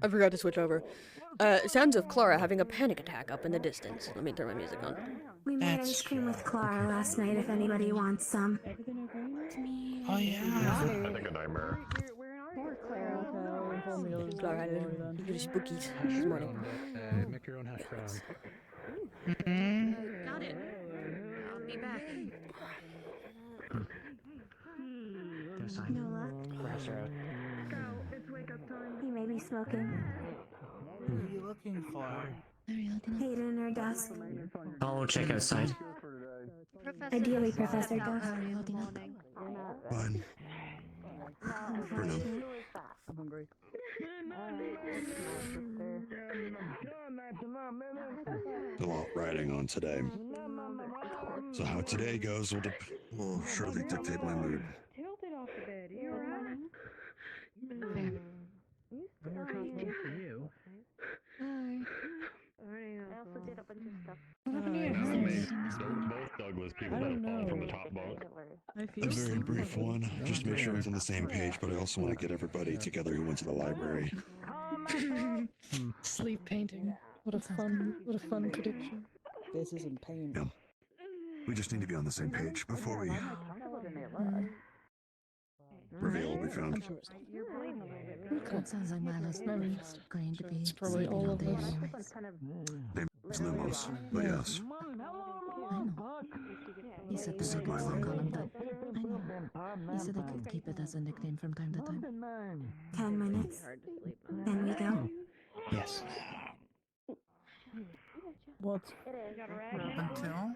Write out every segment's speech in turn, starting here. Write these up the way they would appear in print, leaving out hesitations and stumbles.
I forgot to switch over. Sounds of Clara having a panic attack up in the distance. Let me turn my music on. We made ice cream with Clara last night if anybody wants some. Oh yeah. I think a nightmare. Clara had really spooky this morning. Make your own hash brown. Got it. I'll be back. No luck. He may be smoking. Who are you looking for? Hidden in her desk. I'll check outside. Ideally, Professor Duff. Fine. Bruno. A lot riding on today. So how today goes will surely dictate my mood. Tilted off the bed. You alright? I also did a bunch of stuff. Both Douglas people that have fallen from the top bunk. A very brief one, just to make sure everyone's on the same page, but I also want to get everybody together who went to the library. Sleep painting. What a fun prediction. This isn't pain. Yeah. We just need to be on the same page before we reveal what we found. That sounds like my last memory. Going to be. It's probably all of us. Name's Lumos, but yes. I know. He said This that is I my could logo. call him that. I know. He said I could keep it as a nickname from time to time. 10 minutes. Then we go. Yes. What? Until?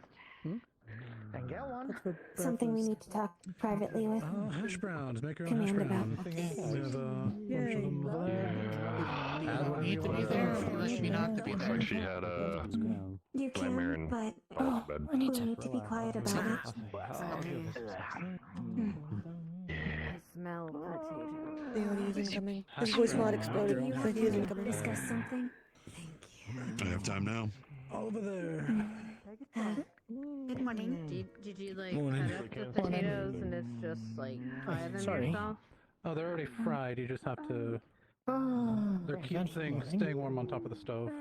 And get one. Something we need to talk privately with Oh, hash browns. Make your own hash Command brown. about. We have a bunch of them over there. Add You whatever need you to be want. there for me not to be Looks there. like she had a You nightmare can, and but fell off bed. I need we to. need to be quiet about it. I smell potato. The audio isn't coming. His voice mod exploded, but he isn't coming. Discuss something. I have time now. Over there. Good morning. Did you like Morning. cut up the potatoes and it's just like fry them Sorry. yourself? Oh, they're already fried. You just have to. They're keeping staying warm on top of the stove.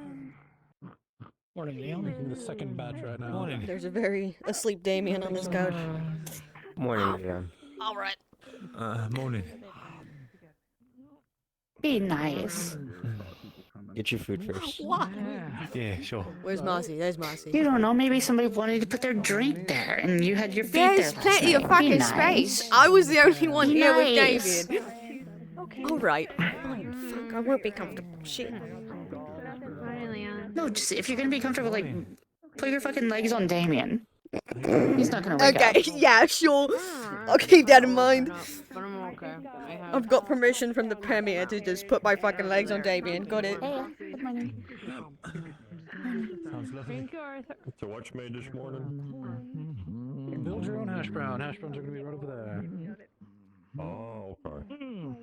Morning, Leon. Making the second batch right now. Morning. There's a very asleep Damien on this couch. Morning, Leon. Alright. Morning. Be nice. Get your food first. Why? Yeah, sure. Where's Mossy? There's Mossy. You don't know, maybe somebody wanted to put their drink there and you had your feet there There's last plenty of night. fucking Be nice. space. I was the only one Be here with nice. David. Alright. Fine. Fuck, I won't be comfortable. Shit. Fine, Leon. No, just if you're gonna be comfortable, like, put your fucking legs on Damien. He's not gonna wake Okay, up. yeah, sure. I'll keep that in mind. But I'm okay. I've got permission from the Premier to just put my fucking legs on Damien. Got it. Hey, good morning. Sounds lovely. Thank you, Arthur. So what you made this morning? Build your own hash brown. Hash browns are gonna be right over there. Oh, okay.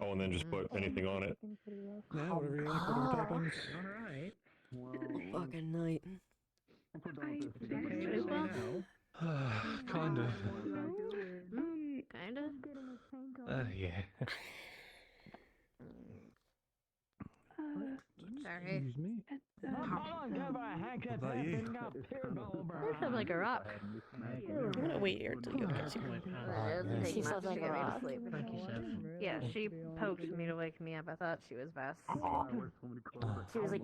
Oh, and then just put anything on it. Yeah, whatever you like, whatever toppings. Fucking night. Kind of. Kinda. Yeah. Sorry. Excuse me. What about you? You sound like a rock. I'm gonna wait here until you guys here. It doesn't take She much sounds to like get a me to rock. sleep. Yeah, she poked me to wake me up. I thought she was best. She was like,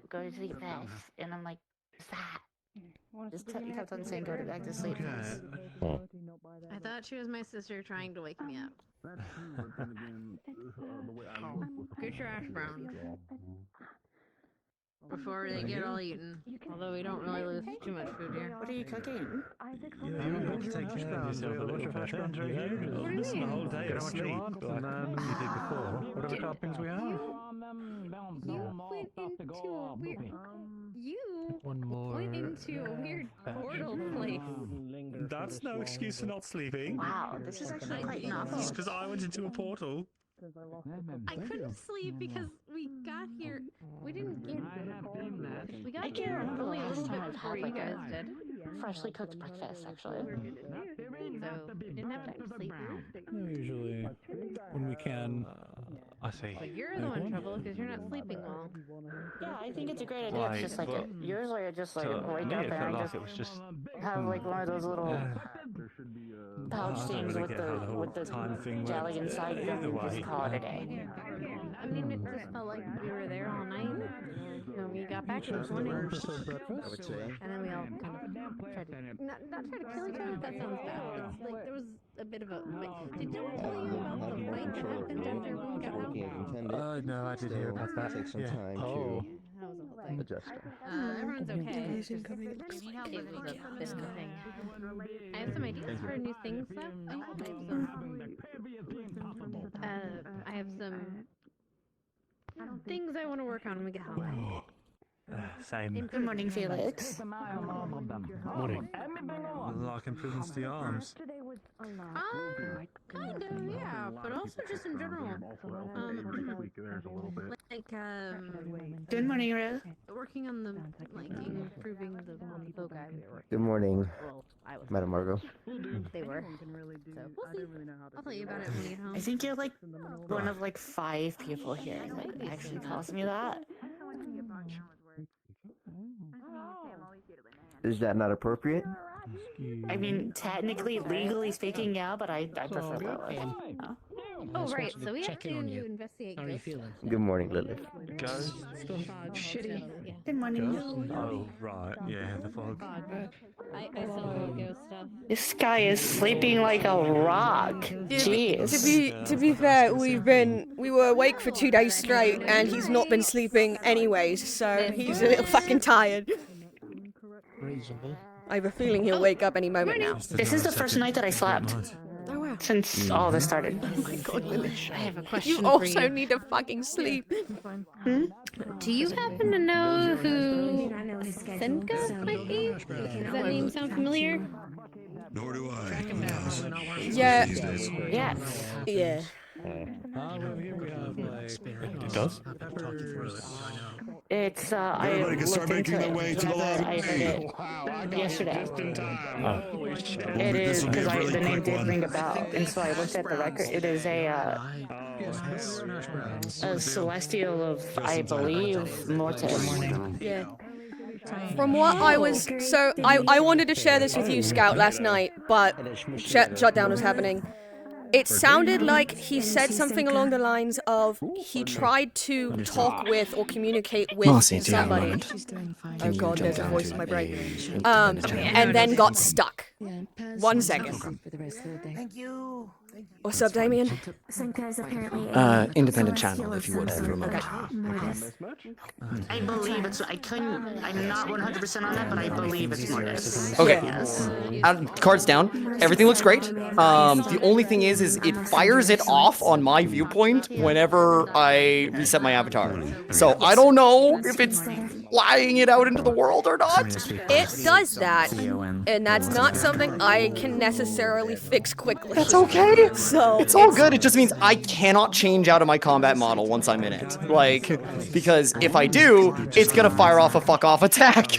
go to sleep fast. And I'm like, what's that? Just kept on saying, go to back to sleep fast. I thought she was my sister trying to wake me up. Get your hash browns before they get all eaten. Although we don't really lose too much food here. What are you cooking? You have to take care of yourself a little bit. Hash browns right here. What do you Listen the mean? whole day. Get what you want, and then you take the four. Whatever toppings we have. You One more. went into a weird portal place. That's no excuse for not sleeping. Wow, this is actually quite novel. Just because I went into a portal. I couldn't sleep because we got here. We didn't get. We got here only a Last little time bit I've before had you like guys a did. freshly cooked breakfast, actually. So we didn't have time to sleep. Usually, when we can. I see. But you're the one in trouble because you're not sleeping well. Yeah, I think it's a great idea. Like, It's just like well, usually I just like to wake me, up it and felt I like just it was just have like one of those little pouch I don't things really with get how the whole the time thing jelly works. inside and Either then way, just call it a day. I mean, it just felt like we were there all night. When we got back this morning, I would say. and then we all kind of tried to not try to kill each other. That sounds bad. But like there was a bit of a. Wait, did Dylan tell you about the fight that happened after everyone got out? No, I did hear about that. Take some Yeah. time Oh. That was the whole thing. adjust. Everyone's okay. Delusion Just- coming, it looks it like was a bit of a thing. I have some ideas for new things though. I have some things I want to work on when we get home. Same. Good morning, Felix. Morning. Like improvements to the arms. Kind of, yeah, but also just in general. Good morning, Rose. Working on the improving the bow guy we were working. Good morning, Well, I was. Madam Margot. They were. So we'll see. I'll tell you about it when we get home. I think you're like one of like 5 people here that actually calls me that. Is that not appropriate? I mean, technically, legally speaking, yeah, but I prefer that way. Oh, right. So we have to investigate this. Good morning, Lilith. Go. Shitty. Yeah. Good morning. Oh, right. Yeah, the fog. I still do ghost stuff. This guy is sleeping like a rock. Jeez. To be fair, we were awake for 2 days straight, and he's not been sleeping anyways, so he's a little fucking tired. I have a feeling he'll wake up any moment now. This is the first night that I slept Oh wow. since all this started. Oh my god, Lily. I have a question You for also you. need to fucking sleep. Do you happen to know who Senka might be? Does that name sound familiar? Nor do I. Yeah. These days. Yes. Yeah. Well, here we have like. It does? It's I Everybody can start looked into making their it. way to the I heard lobby. it yesterday. It This is will be a because really the name quick did one. ring a bell, and so I looked at the record. It is a celestial of, I believe, Mortis. Yeah. From what I was, so I wanted to share this with you, Scout, last night, but shutdown was happening. It sounded like he said something along the lines of he tried to talk with or communicate with Marcy, do you have a somebody. moment? Oh god, there's a voice in my brain. And then got stuck. 1 second. Thank you. What's up, Damien? Senka is apparently Independent channel, if you would, for a moment. I believe it's. I'm not 100% on that, but I believe it's Mortis. Okay. Yes. Cards down. Everything looks great. The only thing is it fires it off on my viewpoint whenever I reset my avatar. So I don't know if it's flying it out into the world or not. It does that, and that's not something I can necessarily fix quickly. That's okay. So It's all good. It just means I cannot change out of my combat model once I'm in it. Like, because if I do, it's gonna fire off a fuck off attack.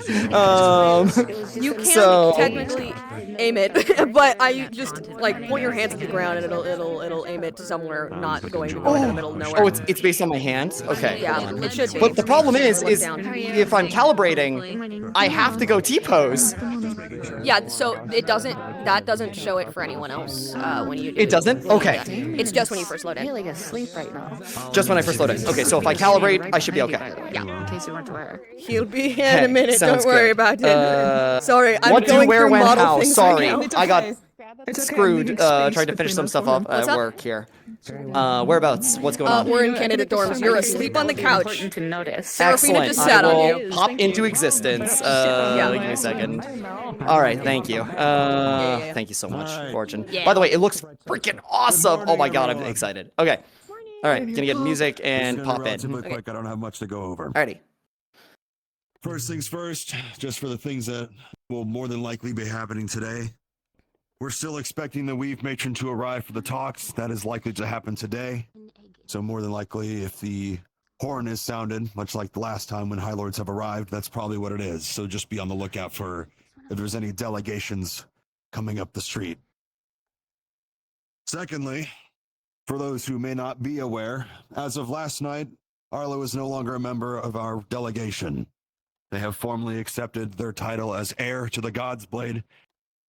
You can so- technically aim it, but I just like point your hands at the ground and it'll aim it somewhere not going to go into the middle of nowhere. Oh, it's based on my hands? Okay. Yeah, it should be. But the problem is Down. if I'm calibrating, I have to go T-pose. Yeah, so that doesn't show it for anyone else when you do It doesn't? Okay. Yeah. It's just when you first load I feel in. like asleep right now. Just when I first load it. Okay, so if I calibrate, I should be okay. Yeah. In case you weren't aware. He'll be here in a minute, sounds don't worry good. about it. Sorry, I'm what do, going where, through when, model how? things Sorry, right now. I got screwed trying to finish some stuff up What's at up? work here. Whereabouts? What's going on? We're in candidate dorms. You're asleep on the couch. Important to notice. Serafina Excellent. just sat I on will you. pop into existence. Yeah. Give me a second. All right, thank you. Thank you so much, Fortune. Yeah. By the way, it looks freaking awesome. Oh my god, I'm excited. Okay. All right, gonna get music and It's gonna pop be in. relatively quick. I don't have much to go over. Alrighty. First things first, just for the things that will more than likely be happening today. We're still expecting the Weave Matron to arrive for the talks. That is likely to happen today. So more than likely, if the horn is sounded, much like the last time when High Lords have arrived, that's probably what it is. So just be on the lookout for if there's any delegations coming up the street. Secondly, For those who may not be aware, as of last night, Arlo is no longer a member of our delegation. They have formally accepted their title as heir to the God's Blade,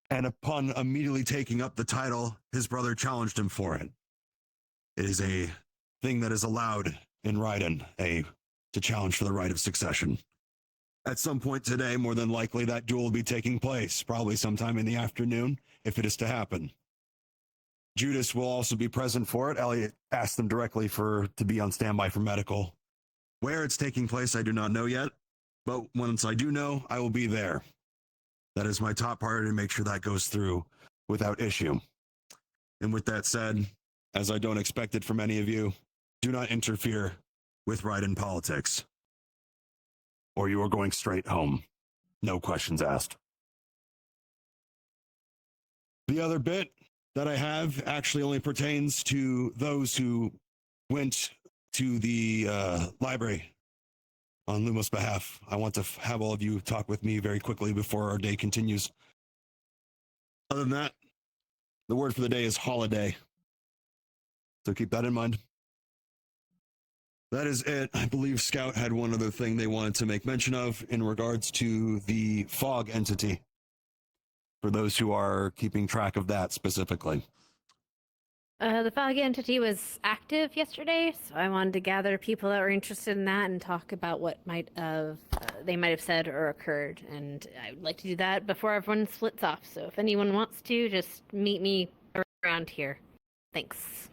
and upon immediately taking up the title, his brother challenged him for it. It is a thing that is allowed in Raiden, to challenge for the right of succession. At some point today, more than likely, that duel will be taking place, probably sometime in the afternoon, if it is to happen. Judas will also be present for it. Elliot asked them directly to be on standby for medical. Where it's taking place, I do not know yet, but once I do know, I will be there. That is my top priority, to make sure that goes through without issue. And with that said, as I don't expect it from any of you, do not interfere with Raiden politics, or you are going straight home. No questions asked. The other bit that I have actually only pertains to those who went to the library on Lumos' behalf. I want to have all of you talk with me very quickly before our day continues. Other than that, the word for the day is holiday. So keep that in mind. That is it. I believe Scout had one other thing they wanted to make mention of in regards to the fog entity, for those who are keeping track of that specifically. The fog entity was active yesterday, so I wanted to gather people that were interested in that and talk about what they might have said or occurred. And I would like to do that before everyone splits off. So if anyone wants to, just meet me around here. Thanks.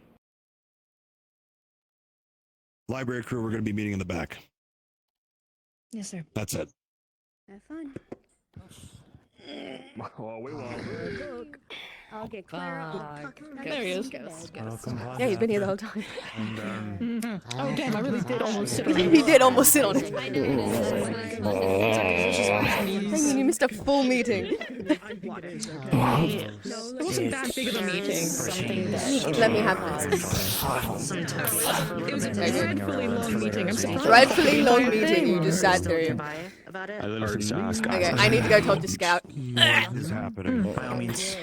Library crew, we're going to be meeting in the back. Yes, sir. That's it. Have fun. Oh, we won't. Look, I'll get Clara. There he is. Yeah, he's been here the whole time. Oh, damn, I really did almost sit on He did almost sit on it. You missed a full meeting. It wasn't that big of a meeting. Let me have this. It was a dreadfully long meeting. I'm surprised. Dreadfully long meeting you just sat through. About it. I literally just asked. Okay, I need to go talk to Scout. What is happening? By all means,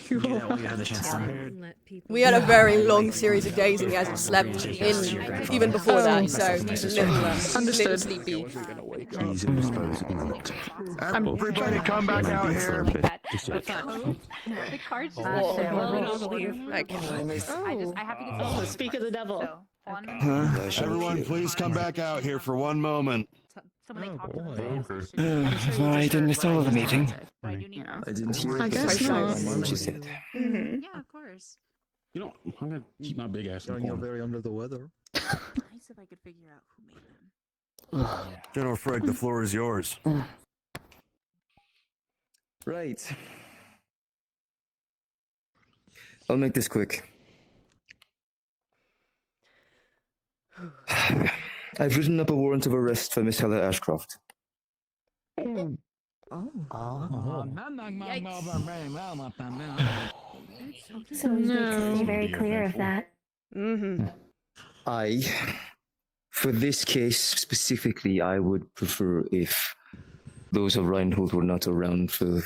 do that while you have the chance to. We had a very long series of days and he hasn't slept in even before that, so Understood. sleepy. Everybody come back out here. The cards just I have to get Speak of the devil. Everyone, please come back out here for one moment. I didn't miss all of the meeting. I didn't hear I guess not. she said. Yeah, of course. You know, I'm gonna keep my big ass in the You're corner. very under the weather. Nice if I could figure out who made them. General Frigg, the floor is yours. Right. I'll make this quick. I've written up a warrant of arrest for Miss Hella Ashcroft. So we need to stay very clear of that. For this case specifically, I would prefer if those of Reinhold were not around for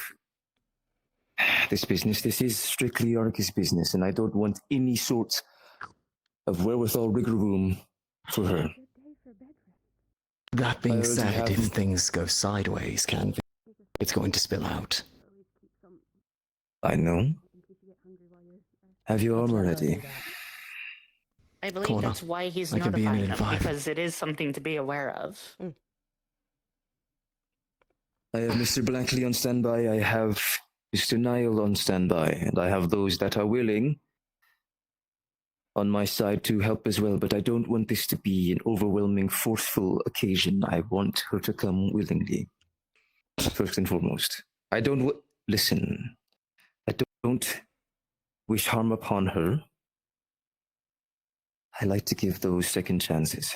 this business. This is strictly Arcus business, and I don't want any sort of wherewithal wiggle room for her. That being said, if things go sideways, it's going to spill out. I know. Have your armor ready? I believe Corner. that's why he's I could be in notifying in them, 5. because it is something to be aware of. I have Mr. Blackley on standby, I have Mr. Niall on standby, and I have those that are willing on my side to help as well, but I don't want this to be an overwhelming, forceful occasion. I want her to come willingly, first and foremost. I don't listen. I don't wish harm upon her. I like to give those second chances.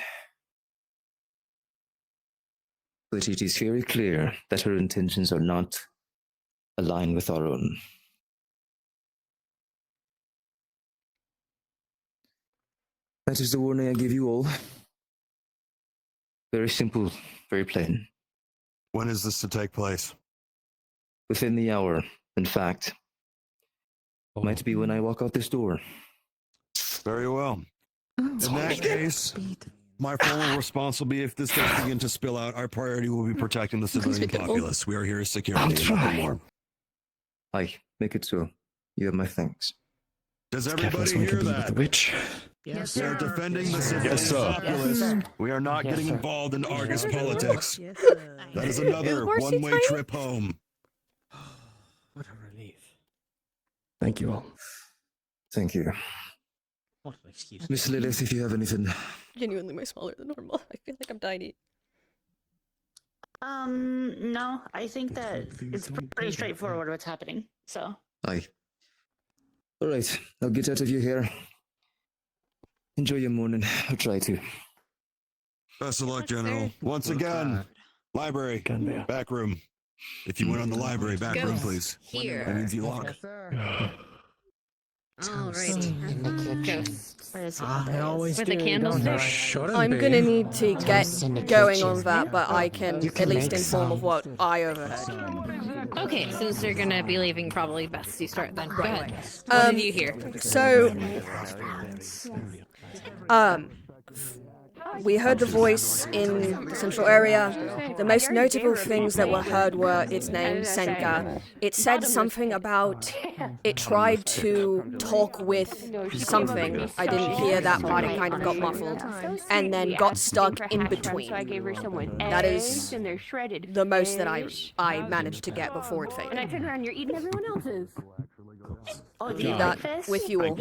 But it is very clear that her intentions are not aligned with our own. That is the warning I give you all. Very simple, very plain. When is this to take place? Within the hour, in fact. Might be when I walk out this door. Very well. In that case, my formal response will be if this does begin to spill out, our priority will be protecting the civilian populace. We are here as security. Nothing more. Aye, make it so. You have my thanks. Does Careful everybody as one hear can be with that? the witch. We are defending the civilian populace. We are not getting involved in Argus politics. That is another one-way trip home. What a relief. Thank you all. Thank you. What an excuse. Miss Lilith, if you have anything. Genuinely way smaller than normal. I feel like I'm tiny. No, I think that it's pretty straightforward what's happening. So. Aye. Alright, I'll get out of your hair. Enjoy your morning. I'll try to. Best of luck, General. Once again, library, back room. If you went on the library, back room, please. Here. That means you lock. Alrighty. Ghost. I always With a do, candlestick? don't I? Shouldn't I'm be. gonna need to get going on that, but I can at least inform of what I overheard. Okay, since you're gonna be leaving, probably best you start then. Go ahead. What Um, did you hear? So, we heard the voice in the central area. The most notable things that were heard were its name, Senka. It said something about it tried to talk with something. I didn't hear that part, it kind of got muffled. And then got stuck in between. That is the most that I managed to get before it And I faded. turn around, you're eating everyone else's. Oh, do Leave you that like this? with you all.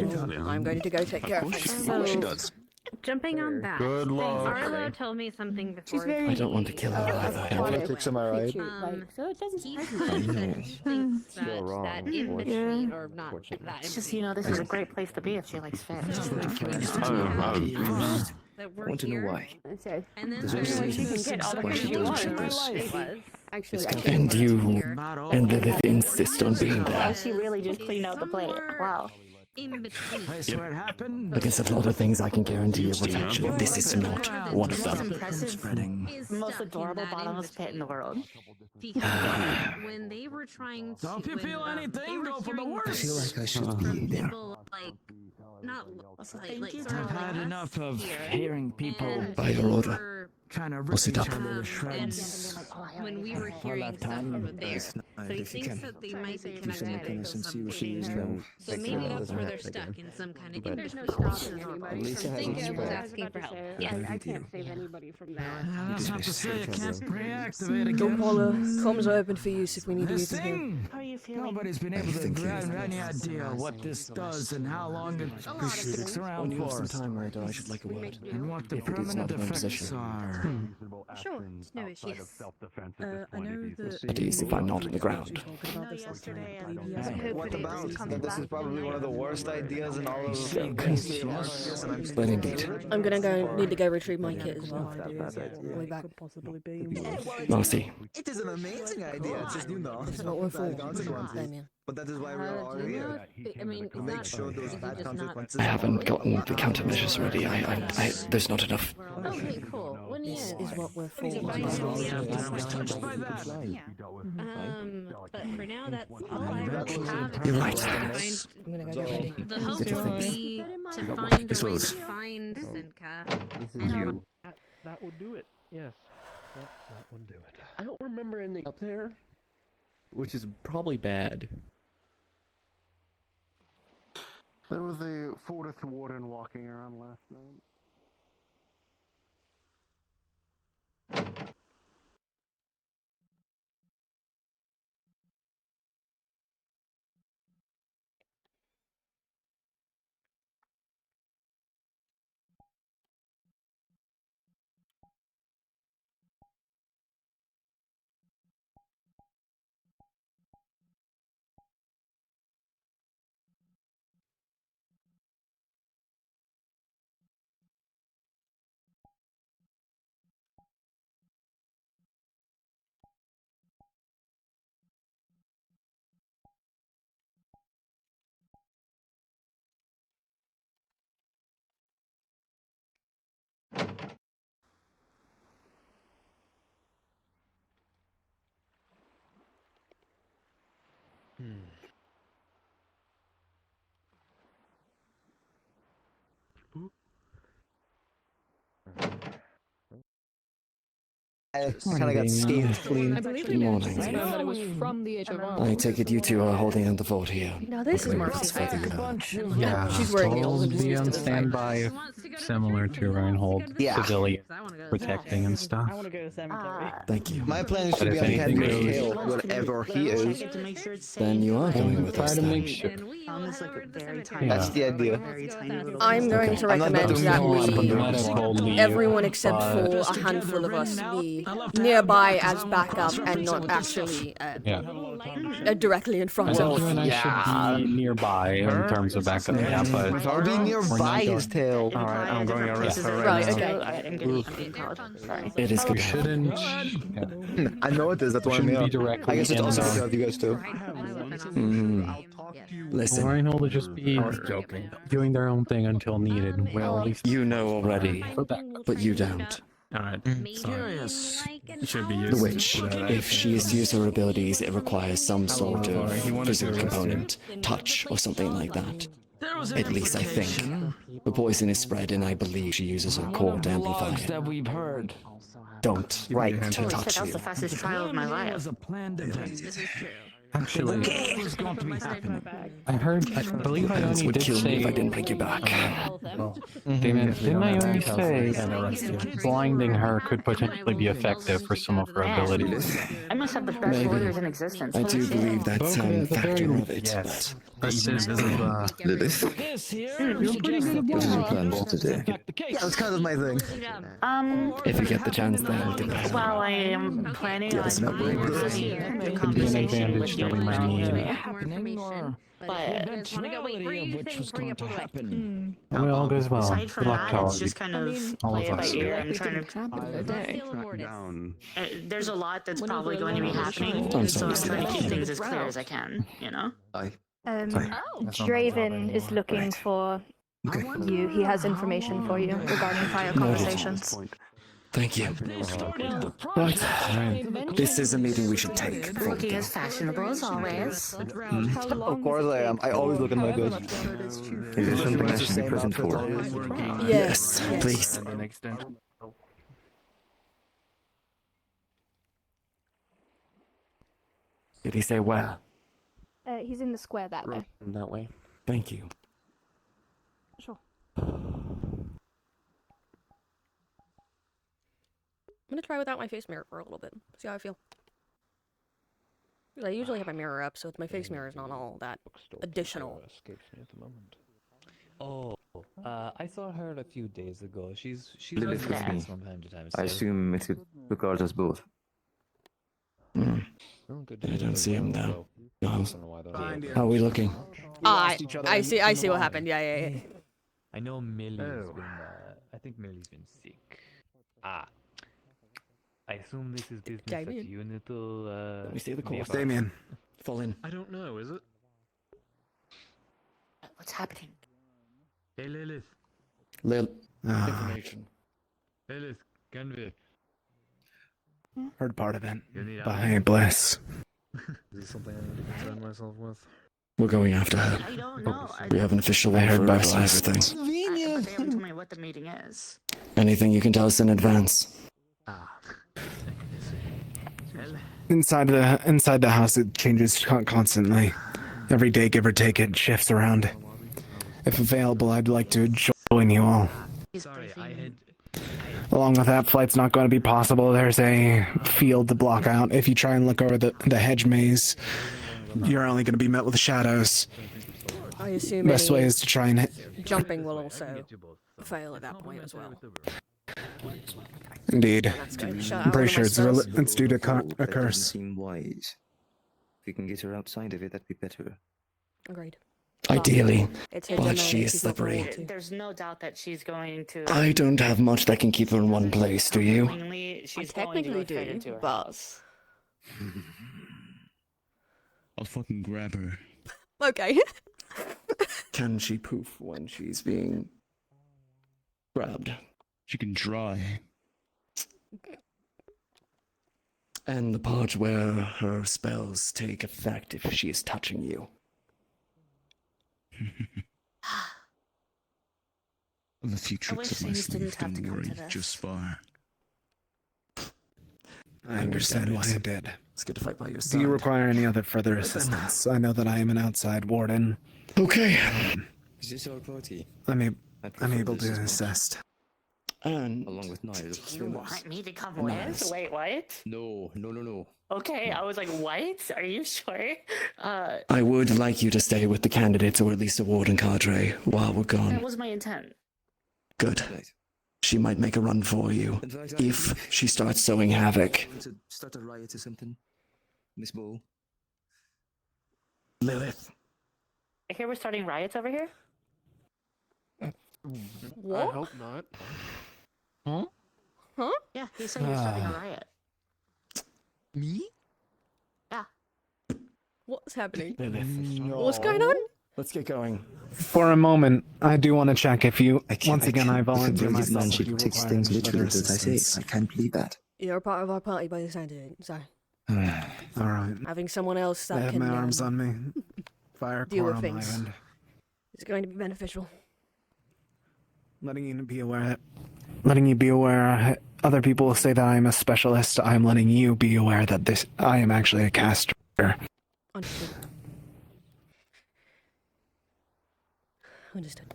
I'm going to go take care of So, things. jumping on that. Good luck. Arlo told me something before. I don't want to kill her either. Politics, am I right? So it doesn't He thinks that wrong, that in between, or not that It's just, you know, this is a great place to be if she likes fish. that I we're want to know here. why. And then There's there's only she can get all the why she food she doesn't wants. ship this. Actually, And you and Lilith insist on being Oh, there. she really just cleaned out the plate. Wow. in between. I swear it happened. Against a lot of things I can guarantee you, but actually this is not one of Most them. impressive, most adorable bottomless pit in the world. Because when they were trying to, Don't you feel anything? Go for the I worst. feel like I should be there. people, like, not like sort I've of like had us enough of here, hearing people and By your we order. were, kind of We'll rip sit each up. other to and shreds. when we were hearing stuff over there, so he thinks that they might be connected to something there. So maybe that's where they're stuck, in some kind of There's no in-between. stopping anybody. Lisa from hasn't saying spoken. I was Asking for help. I, Yes. I can't save anybody from that. That's not to say I can't reactivate The again. comms are open for use if we need to use This them here. thing! How are you feeling? Nobody's been able to think you- grab any idea what this does and how long it sticks When around you have some for. time, Ryder, I should like a word. And what the If it is permanent not my effects possession. are. Sure, no issues. I know that. That is, if I'm not on the ground. What about? This is probably one of the worst ideas in all of But indeed. I'm gonna need to go retrieve my kit as well. I'll be back. Possibly be. Marcy, It is an amazing idea. It's just, you know, It's not worth bad it. consequences. Damien. But that is why we are all here. I mean, is Make that, sure those is he bad just not? consequences. I haven't gotten the countermeasures ready. There's not enough. Okay, cool. When This you is what we're for. I was touched by that. but for now, that's all I really have. You're right. Find- I'm gonna go get ready. The hope would be to find a way to find Senka. And That would do it. Yes. That would do it. I don't remember anything up there. Which is probably bad. There was a Fortis warden walking around last night. I kind of got steamed clean. I believe Good morning. that it was from the HFR. I take it you two are holding down the fort here. Now this is Okay, Mercy's that's favorite. fine. Yeah, She's wearing the told old be on to the side. standby, similar to Reinhold, Yeah. civilian protecting and stuff. I want to go to cemetery. Thank you. My plan is But to be if on the head anything of goes- Hill, whatever he is. To make sure it's Then you are going with Try us to then. make sure. Found this like a very tiny. That's the idea. Very tiny little. I'm going piece to of- I'm not recommend doing that no harm, we, but Might have told me, everyone except but- for a handful of us, be nearby as backup and not actually Yeah. directly in front I of think us. you and I should be nearby in terms of backup. Yeah, but I'll be nearby his tail. Alright, I'm going to arrest her Right, right now. okay. I'm getting called. Sorry. It is you good. shouldn't. I know it is. That's why I'm Shouldn't here. be directly I guess it's in also the- good to have you guys too. Listen, Reinhold will just be doing their own thing until needed. Well, at least You know already, for back. but you don't. Alright, Curious. should be The used. witch, if she is to use her abilities, it requires some sort of physical component, touch or something like that. At least I think. The poison is spread, and I believe she uses her core to amplify it. that we've heard. Don't right to Holy shit, touch that was you. the fastest trial of my life. a planned event. Actually, was going to be happening. I believe I This only would did kill me if I say. didn't bring you back. Didn't I only say blinding her could potentially be effective for some of her abilities? I must have the best Maybe. lawyers in existence. I Holy do shit. believe that's at the very factor of it, yes. but Even Lilith, This here You're pretty good at what is your plan for today? Yeah, that's kind of my thing. If you get the chance, then depends. Well, I am planning on no brain. the Could be an conversation advantage with you that we might need. happening or but eventuality of which was going to happen. Well, all goes well. aside from Good luck to that, all it's of you. just kind of All play of it by us. ear. I'm trying to. Down. There's a lot that's probably going to be happening, I'm so I'm sorry. trying to keep things as clear as I can. You know. Draven is looking for you. He has information for you regarding prior conversations. Thank you. Right. This is a meeting we should take. before we Looking go. as fashionable as always. Of course I am. I always look at my good. Is there something I should be present for? Yes, please. Did he say where? He's in the square that way. That way. Thank you. Sure. I'm gonna try without my face mirror for a little bit. See how I feel. 'Cause I usually have my mirror up, so my face mirror is not all that additional. Escapes me at the moment. Oh, I saw her a few days ago. She's Lilith with me. from time to time. I assume it regards us both. I don't see him now. No. How are we looking? I see what happened. Yeah. I know Millie's been. I think Millie's been sick. I assume this is business that Damien. you need to. Let me see the be course. about. Damien. Fall in. I don't know, is it? What's happening? Hey Lilith. Lil. Information. Lilith, can we? Heard part of it. You need By bless. Is this something I need to concern myself with? We're going after her. I don't know. We have an official I one heard for both last sides. thing. But they haven't told me what the meeting is. Anything you can tell us in advance? Inside the house, it changes constantly. Every day, give or take, it shifts around. If available, I'd like to join you all. Sorry, I had. Along with that, flight's not going to be possible. There's a field to block out. If you try and look over the hedge maze, you're only going to be met with shadows. I assume Best any way is to try and jumping will also fail at that point as well. Indeed. That's good. Shut I'm out pretty all sure my it's spells. it's due to a That doesn't curse. seem wise. If we can get her outside of it, that'd be better. Agreed. Ideally. It's her But domain, she is she's not slippery. allowed to. There's no doubt that she's going to. I don't have much that can keep her in one place, do you? Willingly, she's I going to technically go straight do, into her but- house. I'll fucking grab her. Okay. Can she poof when she's being grabbed? She can try. And the part where her spells take effect if she is touching you. The few I wish tricks of my things didn't sleeve, have to don't come worry, to this. just spar. I understand why I did. It's good to fight by your Do side. you require any other further assistance? I know that I am an outside warden. Okay. Is this our party? I'm prefer able this to as much. assist. And Along with Niles. You want me to come Nice. with? Wait, what? No. Okay, I was like, what? Are you sure? I would like you to stay with the candidates, or at least a warden cadre, while we're gone. That was my intent. Good. She might make a run for you if she starts sowing havoc. Want to start a riot or something? Miss Bull? Lilith. I hear we're starting riots over here. What? I hope not. Huh? Yeah, he said you're starting a riot. Me? Yeah. What's happening? Lilith. What's going on? Let's get going. For a moment, I do want to check if you. Once again, I volunteer believe this myself. man if should you take require things any literally, further as I say. assistance. I can't believe that. You're a part of our party by the sound of it, so All right. having someone else I that have can my arms on me. Fire deal core with on my things. end. is going to be beneficial. Letting you be aware. Other people say that I'm a specialist. I'm letting you be aware that I am actually a caster. Understood. Understood.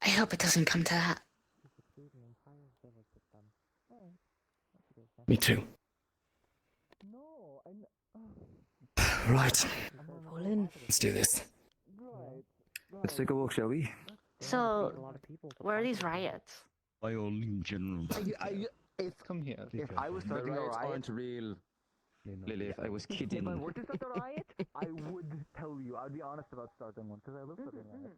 I hope it doesn't come to that. Me too. Right. All in. Let's do this. Let's take a walk, shall we? So, where are these riots? By all in general. Come here. If I was starting a riot, aren't real. Lilith, I was kidding. If I were to start a riot, I would tell you. I'd be honest about starting one because I love starting riots.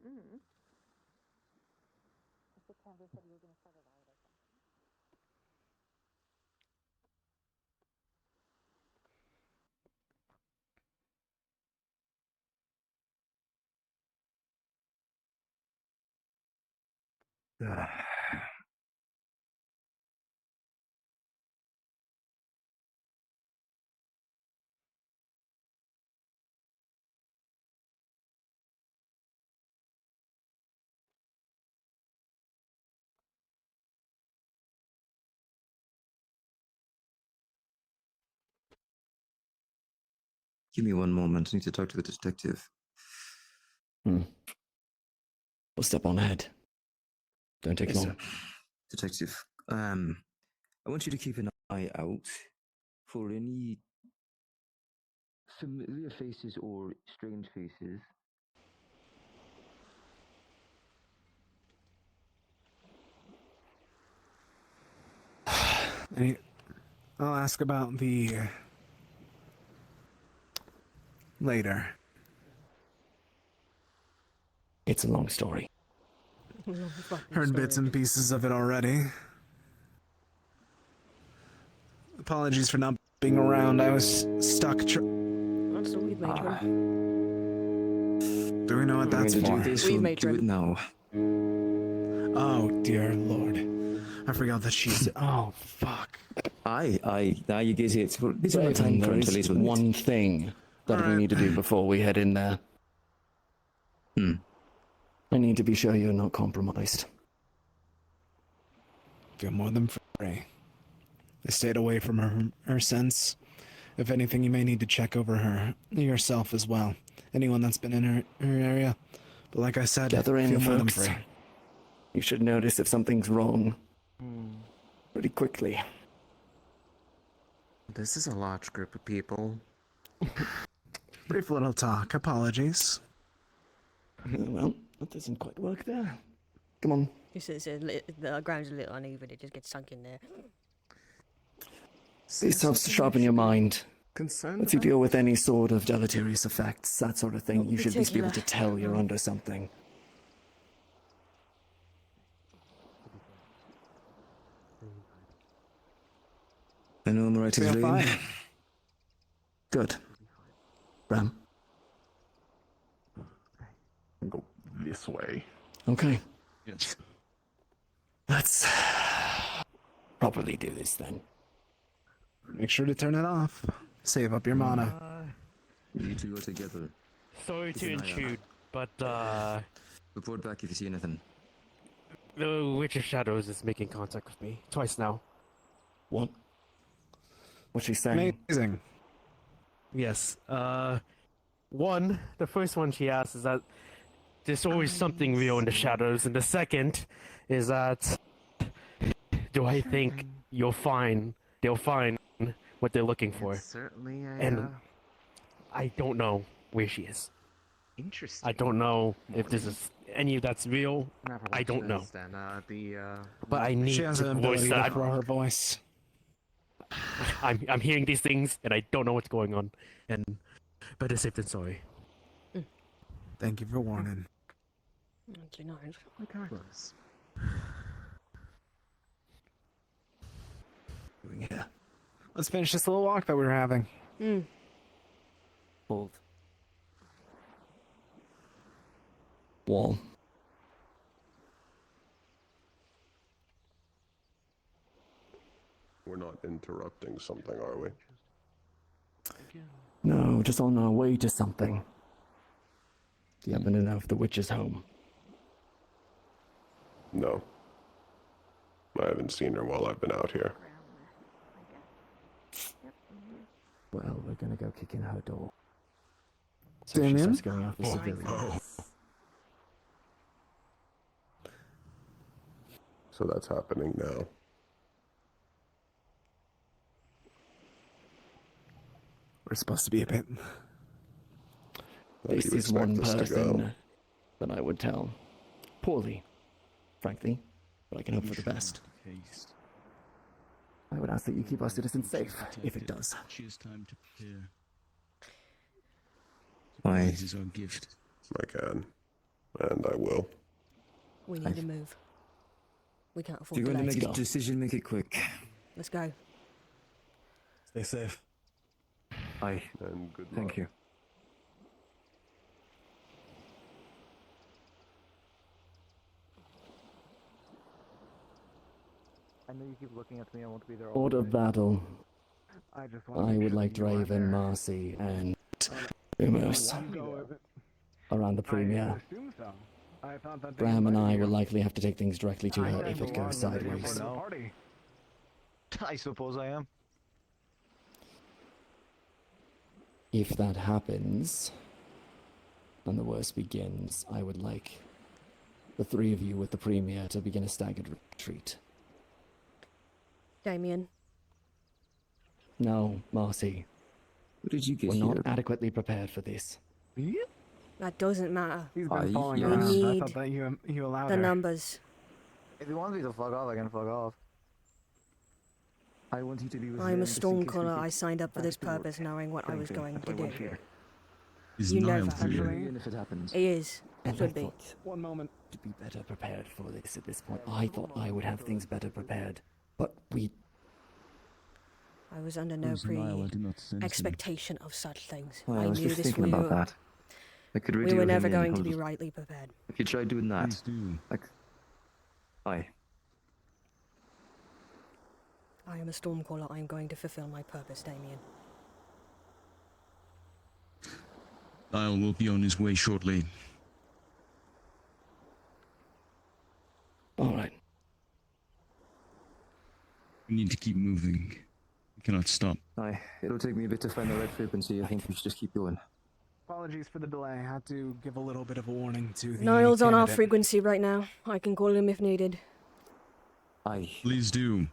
Give me one moment. I need to talk to the detective. We'll step on ahead. Don't take long. Detective, I want you to keep an eye out for any familiar faces or strange faces. I'll ask about the later. It's a long story. Heard bits and pieces of it already. Apologies for not being around. I was stuck. That's the weed matron. Do we know what that's for? Weed matron. Do it now. Oh dear lord! I forgot that she's. Oh fuck! Now you get it. This is my Raven, time for there a is little one thing that we need to do before we head in there. I need to be sure you're not compromised. Feel more than free. I stayed away from her since. If anything, you may need to check over her yourself as well. Anyone that's been in her area. But like I said, Gather in, feel more than folks. free. You should notice if something's wrong pretty quickly. This is a large group of people. Brief little talk. Apologies. Well, that doesn't quite work there. Come on. The ground's a little uneven. It just gets sunk in there. This helps to sharpen your mind. Concerned Lets you deal with any sort of deleterious effects, that sort of thing. You should at least be able to particular. tell you're under something. I know I'm right as Feel rain. fine. Good. Bram. Go this way. Okay. Yes. Let's properly do this then. Make sure to turn it off. Save up your mana. You two are together. Sorry to Keep an eye out. intrude, but Report back if you see anything. the Witch of Shadows is making contact with me twice now. What? What's she saying? Amazing. Yes. One, the first one she asked is that there's always something real in the shadows, and the second is that do I think they'll find what they're looking for? Certainly, And I don't know where she is. Interesting. I don't know if this is any of that's real. I don't know. Then, But I need She has to an voice ability that. to throw her voice. I'm hearing these things and I don't know what's going on. And better safe than sorry. Thank you for warning. Regardless. Yeah. Let's finish this little walk that we were having. Bold. Wall. We're not interrupting something, are we? No, just on our way to something. Do you happen to know if the witch is home? No. I haven't seen her while I've been out here. Well, we're gonna go kick in her door. So Damien? she starts going after civilians. So that's happening now. We're supposed to be a bit. How do This you is one expect this to go? person that I would tell. Poorly, frankly, but I can hope for the best. I would ask that you keep our citizens safe, if it does. Choose time to prepare. Aye. This is our gift. I can. And I will. We need to move. We can't If afford you're going to delays. make a decision, make it quick. Let's go. Stay safe. Aye. And good Thank you. I know you keep looking at me, I want to be there Order of battle. I just I would like Draven, Marcy, and Umos around the premier. Bram and I will likely have to take things directly to her if it goes sideways. I suppose I am. If that happens, and the worst begins, I would like the three of you with the premier to begin a staggered retreat. Damien. No, Marcy. What did you get We're here? not adequately prepared for this. That doesn't matter. He's Aye, been following yes. around. We I need thought that you allowed the her. numbers. If you want me to fuck off, I can fuck off. I want you to be with I'm them a just in case we Stormcaller. get I signed up for this back to purpose knowing what I was going to do. Is You know Niall that. here? Even if it happens. He is. And I Should be. thought One moment. to be better prepared for this at this point. I thought I would have things better prepared. But we I was under no Who's Niall? I did not sense him. expectation of such things. Well, I I was knew just this thinking we about were, that. I could we radio were him never in. going to be Hold- rightly prepared. If you try doing that, Please do. like, aye. I am a Stormcaller. I am going to fulfill my purpose, Damien. Niall will be on his way shortly. all right. We need to keep moving. We cannot stop. Aye. It'll take me a bit to find the right frequency. I think we should just keep going. Apologies for the delay. I had to give a little bit of a warning to the Niall's on our candidate. frequency right now. I can call him if needed. Aye. Please do.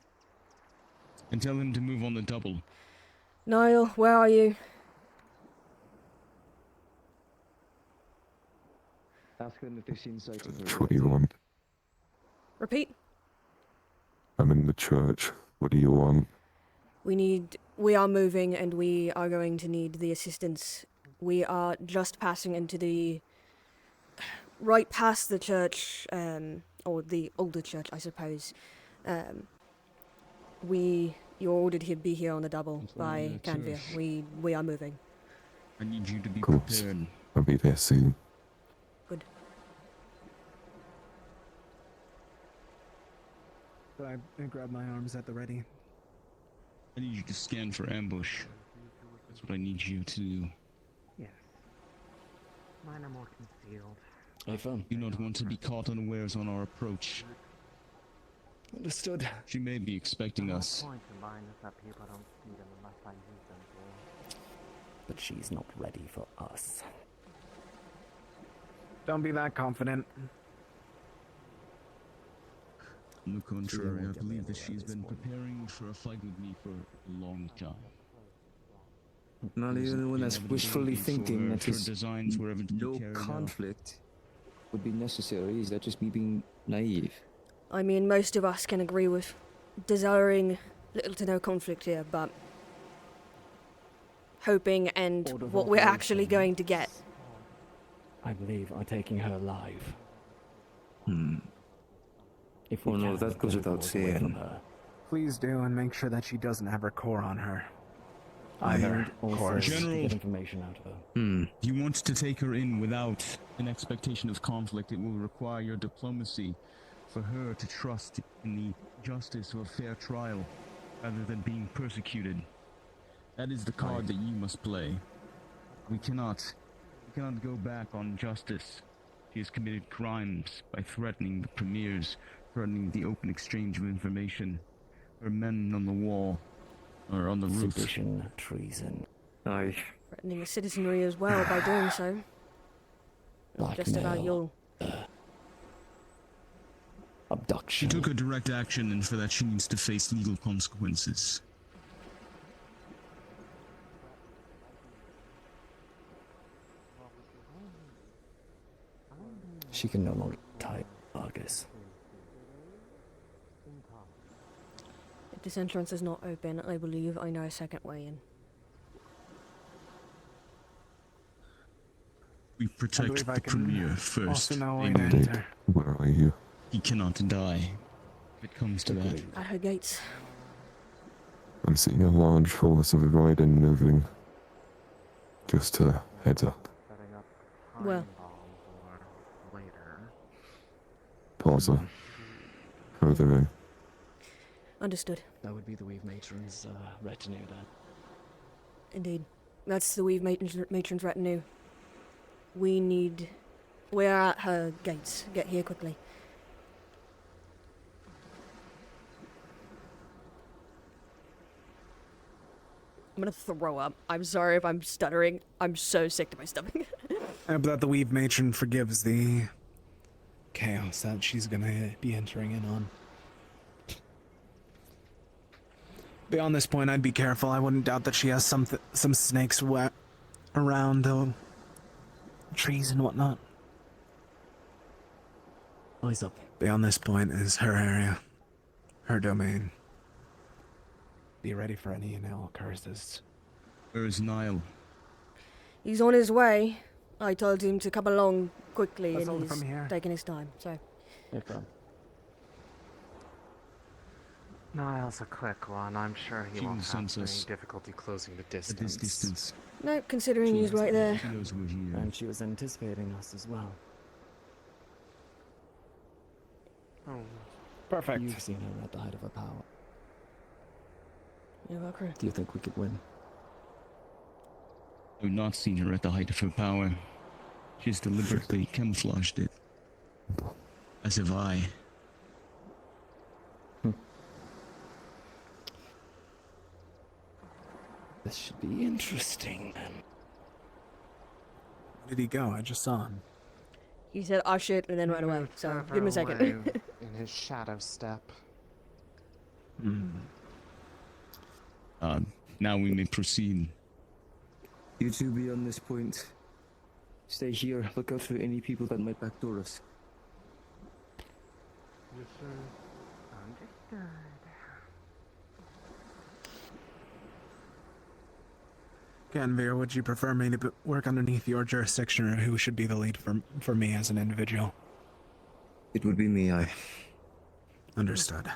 And tell him to move on the double. Niall, where are you? Ask them if they've seen sight of her. What do you want? Repeat. I'm in the church. What do you want? We are moving and we are going to need the assistance. We are just passing into the, right past the church, or the older church, I suppose. You're ordered to be here on the double by Canvia. We are moving. I need you to be Cool. prepared. I'll be there soon. Good. So I grabbed my arms at the ready. I need you to scan for ambush. That's what I need you to do. Mine are more concealed. Ava, Do not want to be caught unawares on our approach. understood. She may be expecting us. The point of mine is that people don't see them unless I use them to. But she's not ready for us. Don't be that confident. On the contrary, I believe that she's been preparing for a fight with me for a long time. Not even one that's wishfully thinking that her his designs were ever to be no carried out. conflict would be necessary. Is that just me being naive? I mean, most of us can agree with desiring little to no conflict here, but hoping and Order of what we're actually operation. going to get. I believe are taking her alive. If Well, no, can, that goes get without Rose away from saying. her. Please do, and make sure that she doesn't have her core on her. And Either, of also course. to General. get information out of her. If you want to take her in without an expectation of conflict, it will require your diplomacy for her to trust in the justice of a fair trial rather than being persecuted. That is the card that you must play. We cannot go back on justice. She has committed crimes by threatening the premiers, threatening the open exchange of information. Her men on the wall, or on the roof. Sedition, treason, Aye. Threatening the citizenry as well by doing so. Not just about blackmail, your... She abduction. took a direct action, and for that she needs to face legal consequences. She can no longer tie Argus. If this entrance is not open, I believe I know a second way in. We protect believe I the can premier first. also know where Amen. to enter. Where are you? He cannot die. If it comes to that. At her gates. I'm seeing a large force of Raiden moving. Just heads up. Setting up Well. time bombs or later. Pause. Further in. Understood. That would be the Weave Matron's retinue then. Indeed. That's the Weave matron's retinue. We're at her gates. Get here quickly. I'm gonna throw up. I'm sorry if I'm stuttering. I'm so sick to my stomach. I hope that the Weave Matron forgives the chaos that she's gonna be entering in on. Beyond this point, I'd be careful. I wouldn't doubt that she has some snakes around the trees and whatnot. Eyes up. Beyond this point is her area, her domain. Be ready for any and all curses. Where is Nile? He's on his way. I told him to come along quickly, Let's and hold it he's from here. taking his time. So, Niall's a quick one. I'm sure he She won't will have sense any us difficulty closing the at this distance. distance. no, considering he's right there. She knows we're here. And she was anticipating us as well. Oh, Perfect. You've seen her at the height of her power. Yeah, Valkyrie. Do you think we could win? I've not seen her at the height of her power. She's deliberately camouflaged it. As have I. This should be interesting. Where did he go? I just saw him. He said, "Oh shit," and then ran away. So, give him a second. in his shadow step. Now we may proceed. You two beyond this point. Stay here. Look out for any people that might backdoor us. Understood. Ganvir, would you prefer me to work underneath your jurisdiction, or who should be the lead for me as an individual? It would be me, I. Understood.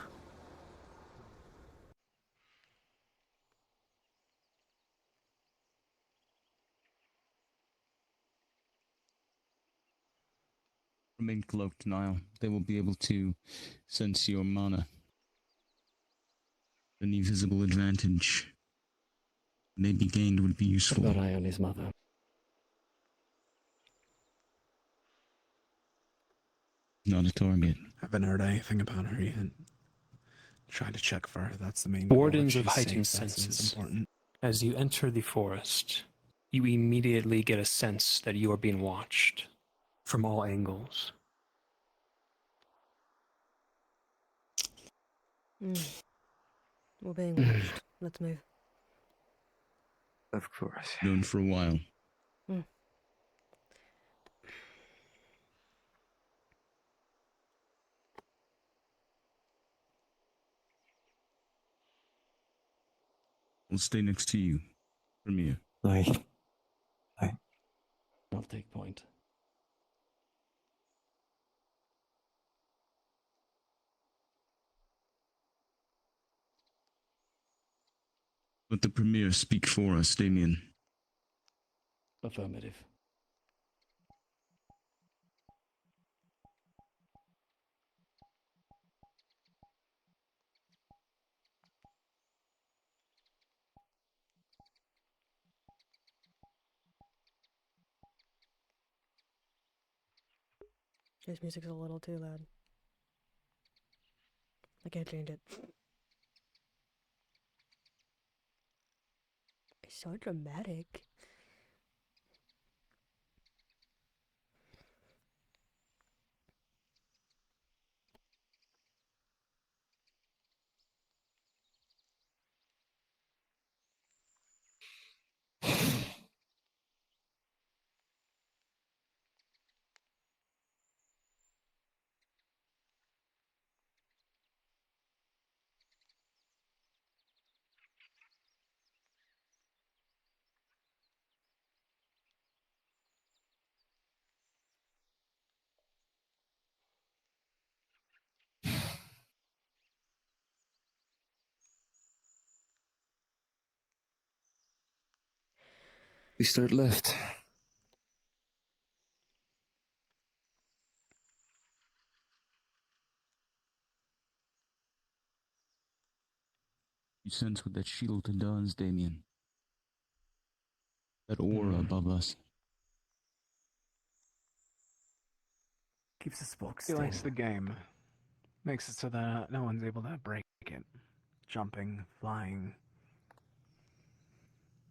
Remain cloaked, Nile. They will be able to sense your mana. Any visible advantage may be gained would be useful. Got eye on his mother. not a target. Haven't heard anything about her yet. Trying to check for her. That's the main goal. Wardens If of she's heightened safe, that's what's senses. important. As you enter the forest, you immediately get a sense that you are being watched from all angles. We're being watched. Let's move. Of course. Known for a while. We'll stay next to you, Premier. I'll take point. Let the Premier speak for us, Damien. Affirmative. This music's a little too loud. I can't change it. It's so dramatic. We start left. You sense what that shield does, Damien. That aura above us. Keeps the spokes. He likes the game. Makes it so that no one's able to break it. Jumping, flying.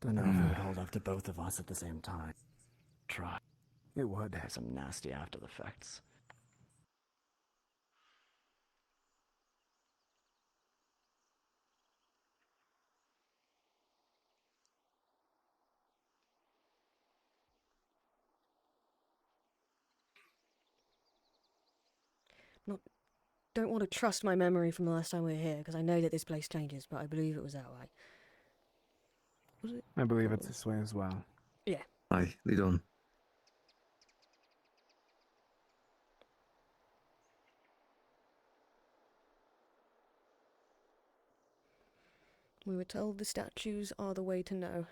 Don't know if it would hold up to both of us at the same time. Try. It would. There's some nasty after effects. Don't want to trust my memory from the last time we were here, because I know that this place changes, but I believe it was that way. Was it? I believe it's this way as well. Yeah. Aye, lead on. We were told the statues are the way to know.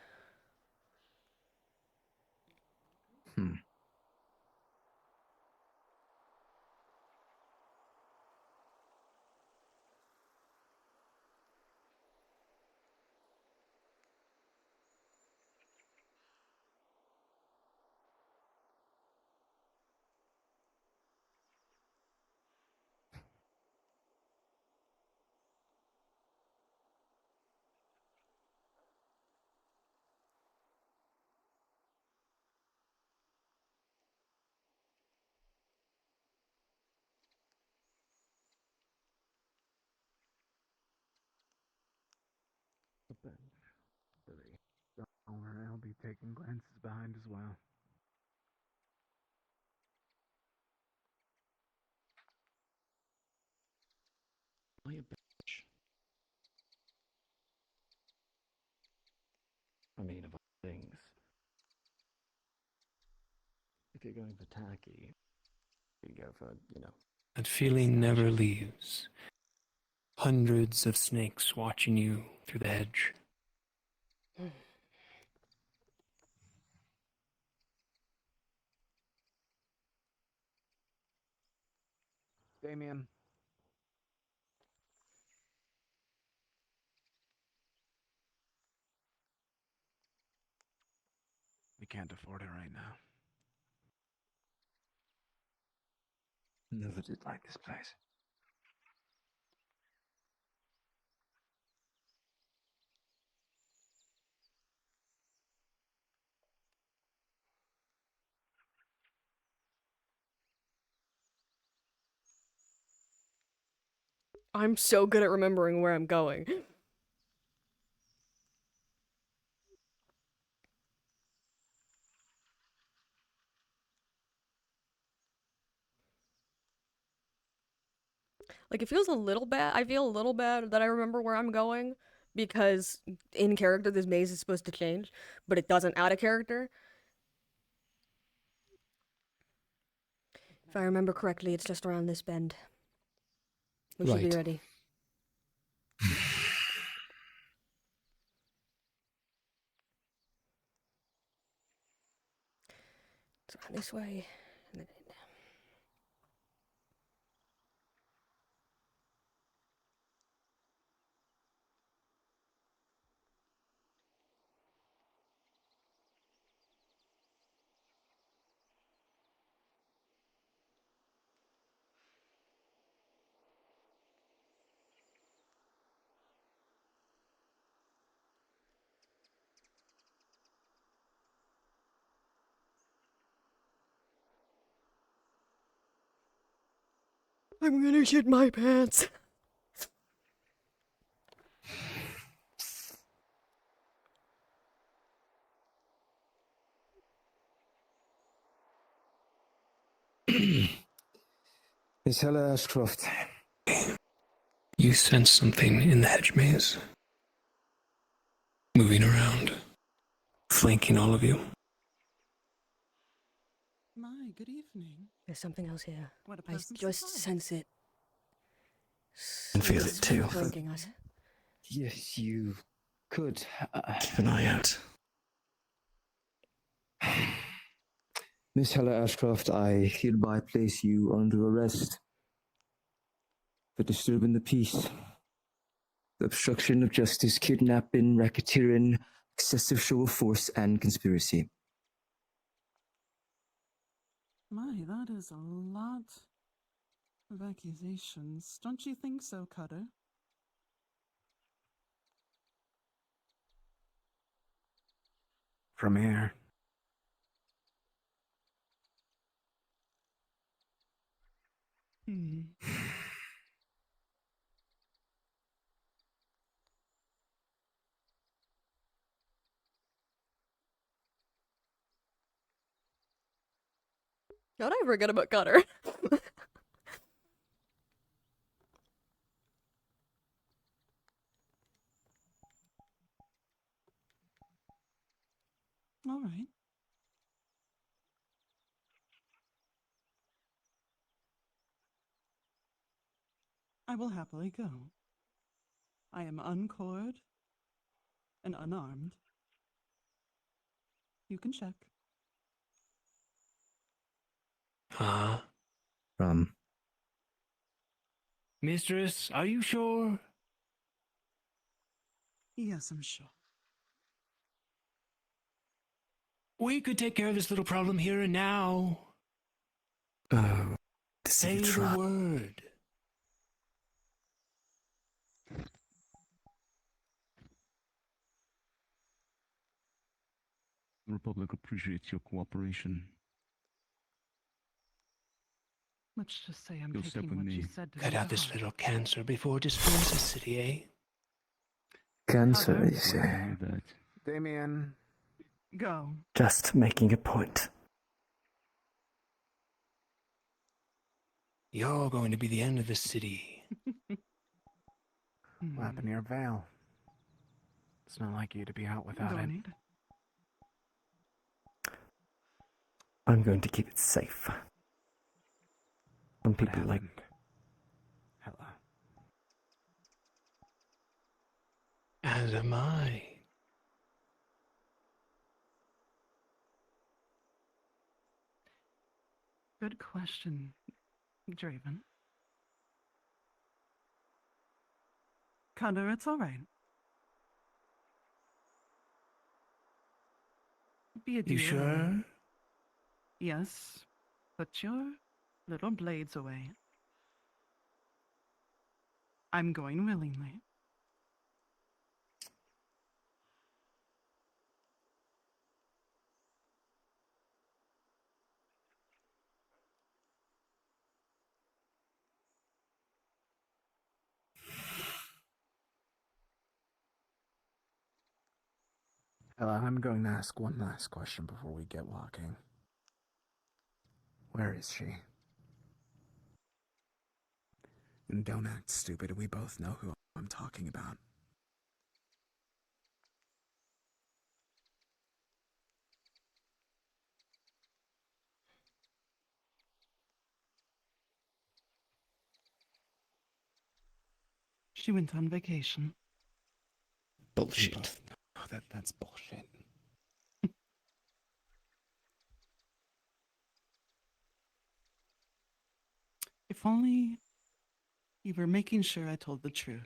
Don't worry, I'll be taking glances behind as well. Why a bitch? I mean, of things. If you're going for tacky, you go for, That feeling never leaves. Hundreds of snakes watching you through the hedge. Damien. We can't afford it right now. Never did like this place. I'm so good at remembering where I'm going. Like, it feels a little bad. I feel a little bad that I remember where I'm going because in character this maze is supposed to change, but it doesn't out of character. If I remember correctly, it's just around this bend. We should be Right. ready. It's around this way. And then I'm gonna shit my pants. Miss Hella Ashcroft. You sense something in the hedge maze. Moving around. Flanking all of you. My, good evening. There's something else here. What a I pleasant just surprise. sense it. And feel it too. Flanking us. Yes, you could. Keep an eye out. Miss Hella Ashcroft, I hereby place you under arrest for disturbing the peace, obstruction of justice, kidnapping, racketeering, excessive show of force, and conspiracy. My, that is a lot of accusations. Don't you think so, Cutter? From here. Hmm. How'd I forget about Cutter? All right. I will happily go. I am uncored and unarmed. You can check. From Mistress, are you sure? Yes, I'm sure. We could take care of this little problem here and now. Oh, Say the word. The Republic appreciates your cooperation. Let's just say I'm You'll step taking with what you me. said to Cut the out this heart. little cancer before it destroys the city, eh? cancer, you say? That Damien. Go. Just making a point. You're going to be the end of the city. What happened to your veil? It's not like you to be out without Don't it. need it. I'm going to keep it safe. From What people like happened? Hello. As am I. Good question, Draven. Cutter, it's all right. Be a dear. You sure? Yes, but you're little blades away. I'm going willingly. I'm going to ask one last question before we get walking. Where is she? And don't act stupid, we both know who I'm talking about. She went on vacation. Bullshit. Oh, that's bullshit. If only you were making sure I told the truth.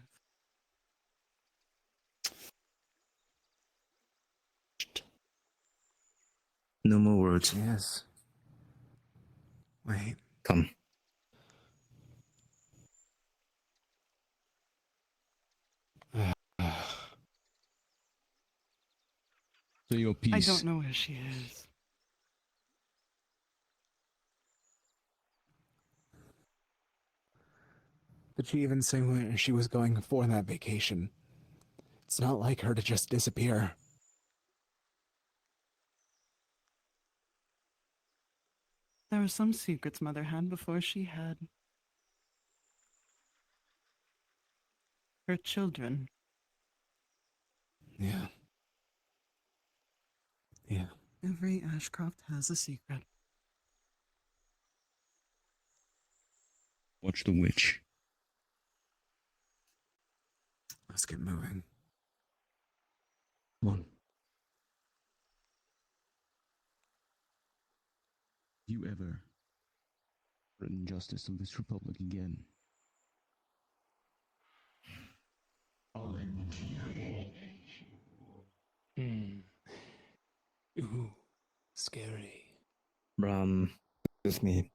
No more words. Yes. Wait. Come. Say your piece. I don't know where she is. Did she even say where she was going for that vacation? It's not like her to just disappear. There were some secrets Mother had before she had her children. Yeah. Yeah. Every Ashcroft has a secret. Watch the witch. Let's get moving. Come on. If you ever threaten justice of this republic again, I'll end you. Ooh, scary. Bram, with me.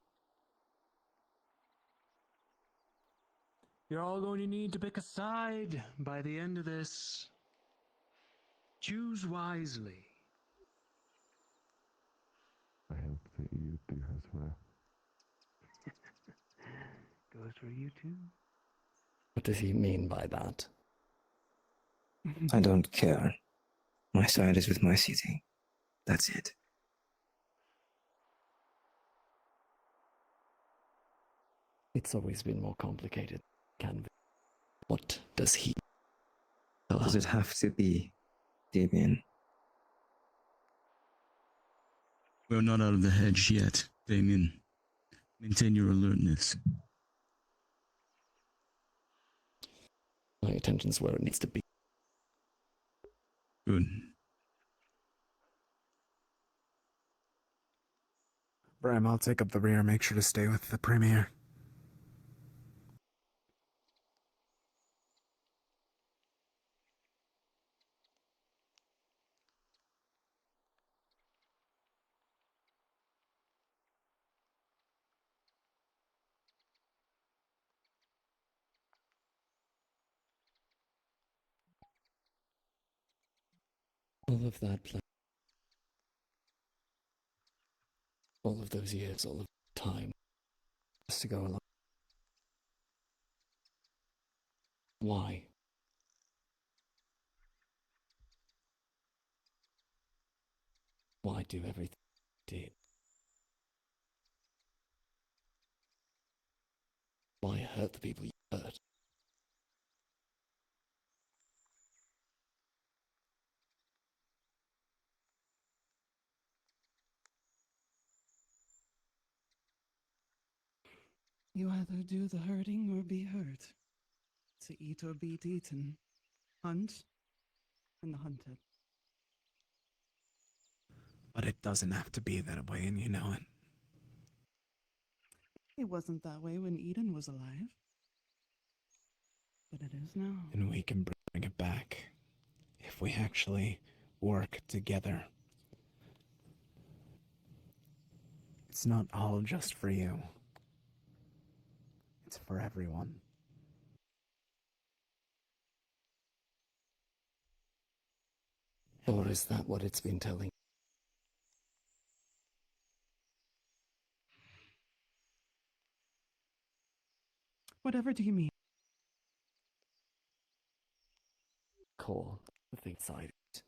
You're all going to need to pick a side by the end of this. Choose wisely. I hope that you do as well. Goes for you too. What does he mean by that? I don't care. My side is with my city. That's it. It's always been more complicated. What does he tell Does us? it have to be, Damien? We're not out of the hedge yet, Damien. Maintain your alertness. My attention's where it needs to be. Good. Bram, I'll take up the rear. Make sure to stay with the Premier. All of that plan. All of those years, all of time. Just to go along. Why? Why do everything you did? Why hurt the people you hurt? You either do the hurting or be hurt. To eat or be eaten. Hunt and the hunted. But it doesn't have to be that way, and you know it. It wasn't that way when Eden was alive. But it is now. And we can bring it back if we actually work together. It's not all just for you. It's for everyone. Or is that what it's been telling? Whatever do you mean? Core, the thing inside it.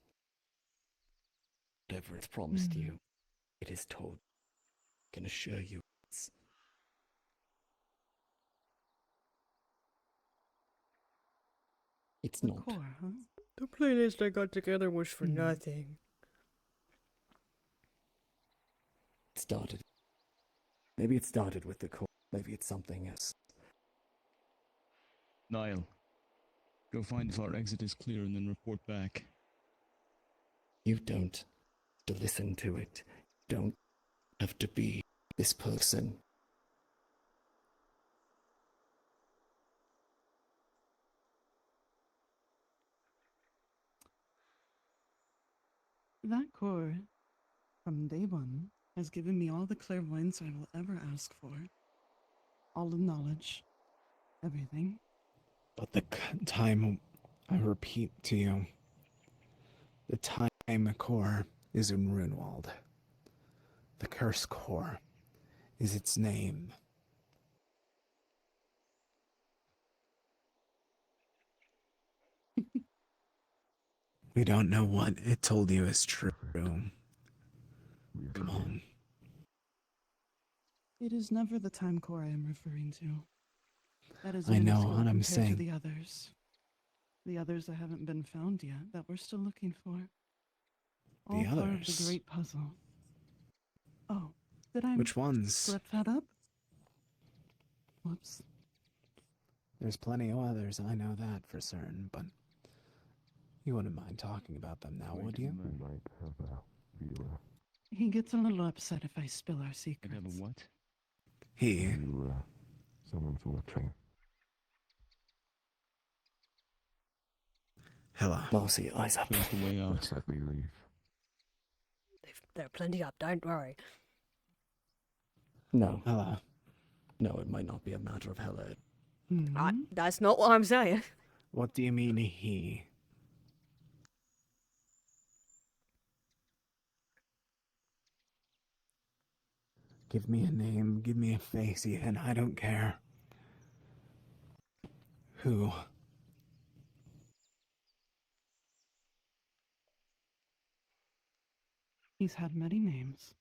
Whatever it's promised you, it is told. I can assure you it's not. Core, huh? The playlist they got together was for nothing. It started. Maybe it started with the core. Maybe it's something else. Niall, go find if our exit is clear and then report back. You don't have to listen to it. You don't have to be this person. That core, from day one, has given me all the clairvoyance I will ever ask for. All the knowledge. Everything. But the time, I repeat to you, the time core is in Runewald. The curse core is its name. We don't know what it told you is true. Come on. It is never the time core I am referring to. That is I know minuscule what I'm compared saying. to the others. The others that haven't been found yet, that we're still looking for. All part of others? the great puzzle. Oh, did I Which ones? slip that up? Whoops. There's plenty of others, I know that for certain, but you wouldn't mind talking about them now, would you? He gets a little upset if I spill our secrets. What? He. Someone's watching. Hella. Marcy, eyes up. Shows the way out. Let's let me leave. There are plenty up, don't worry. No. Hella. No, it might not be a matter of Hella. That's not what I'm saying. What do you mean he? Give me a name, give me a face, Ethan, I don't care. Who? He's had many names.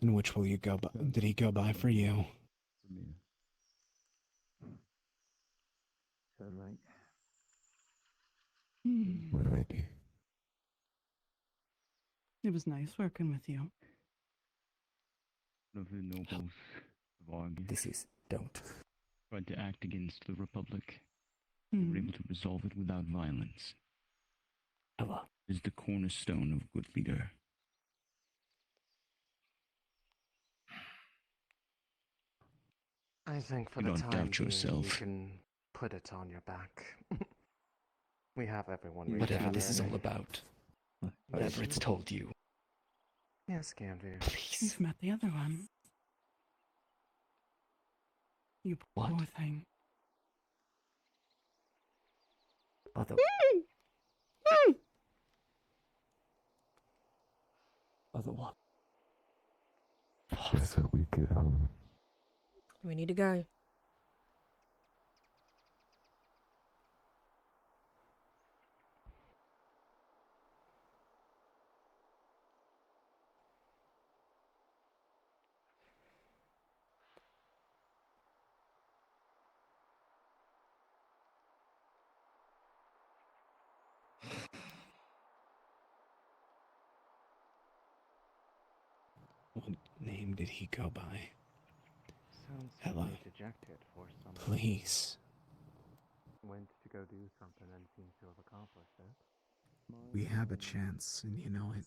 And which will you go by? Did he go by for you? Alrighty. It was nice working with you. One of the nobles of Argus This is. Don't. tried to act against the Republic. They were able to resolve it without violence. Hella. It is the cornerstone of good leader. I think for Do the not time doubt being, yourself. you can put it on your back. We have everyone Whatever this is regathered. all about. Whatever it's told you. Yes, Gandu. Please. You've met the other one. You poor What? thing. Other. Other one. Just that we could, We need to go. What name did he go by? Sounds Hello. pretty dejected for someone. Please. Went to go do something and seems to have accomplished it. We have a chance, and you know it.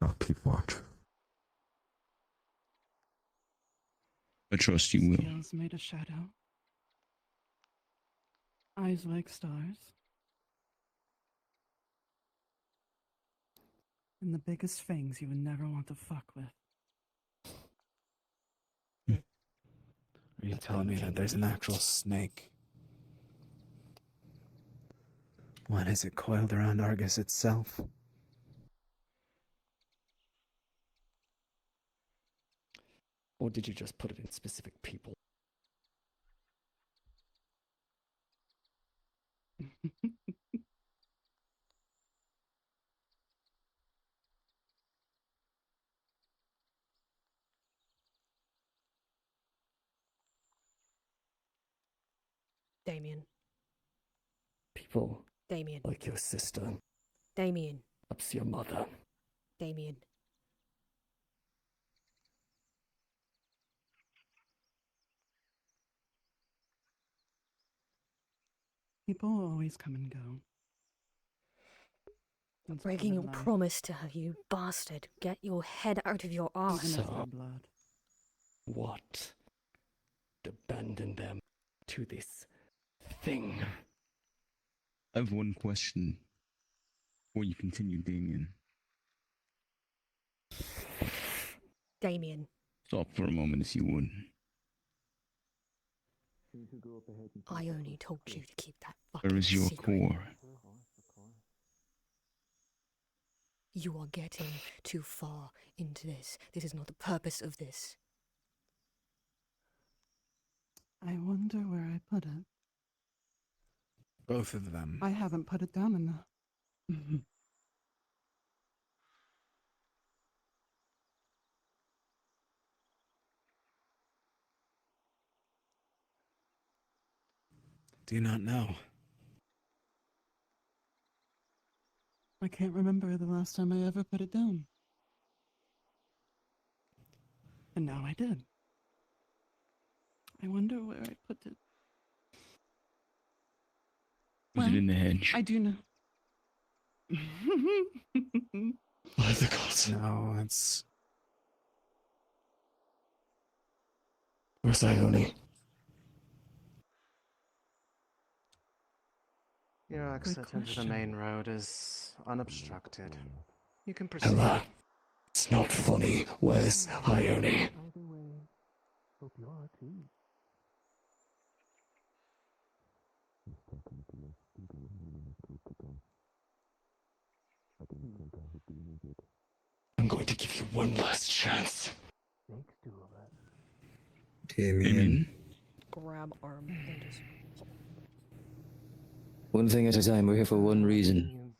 I'll keep watch. I trust you will. Scales made of shadow. Eyes like stars. And the biggest fangs you would never want to fuck with. Are you telling me that there's an actual snake? What, is it coiled around Argus itself? Or did you just put it in specific people? Damien. People Damien. like your sister. Damien. Perhaps your mother. Damien. People always come and go. You're breaking your promise to her, you bastard. Get your head out of your arse. So, what? Abandon them to this thing. I have one question before you continue, Damien. Damien. Stop for a moment if you would. I only told you to keep that fucking Where is your secret. core? You are getting too far into this. This is not the purpose of this. I wonder where I put it. Both of them. I haven't put it down enough. Do you not know? I can't remember the last time I ever put it down. And now I did. I wonder where I put it. Was it in the hedge? I do know. By the gods. No, it's... Where's Ione? Your exit into the main road is unobstructed. You can proceed. Ella, it's not funny. Where's Ione? I'm going to give you one last chance. Damien. Grab arm and just... One thing at a time, we're here for one reason.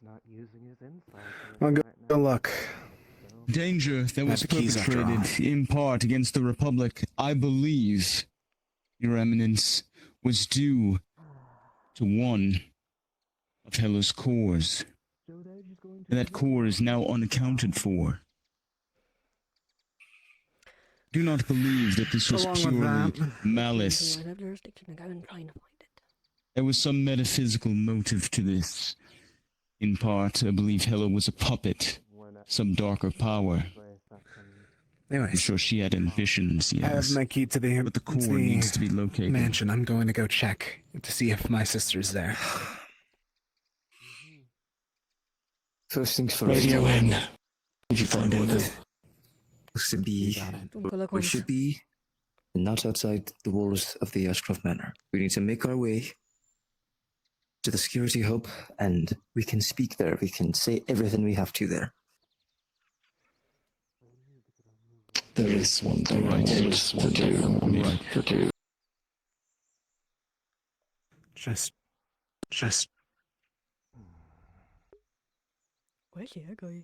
I'll go look. Danger that was Have the keys after perpetrated in part against the Republic, I believe, Your Eminence, was due to one of Hela's cores. And that core is now unaccounted for. Do not believe that this was Along with purely that- malice. I have jurisdiction to go and try and find it. There was some metaphysical motive to this. In part, I believe Hela was a puppet, some darker power. Anyways, I'm sure she had ambitions, I have yes. my key to the, But the core needs to be located. mansion. I'm going to go check to see if my sister's there. First things first. Radio in. Did you find anything? Supposed to be we should be, and not outside the walls of the Ashcroft Manor. We need to make our way to the security hub, and we can speak there. We can say everything we have to there. There is one thing I always want to do. Just. Where's the guy?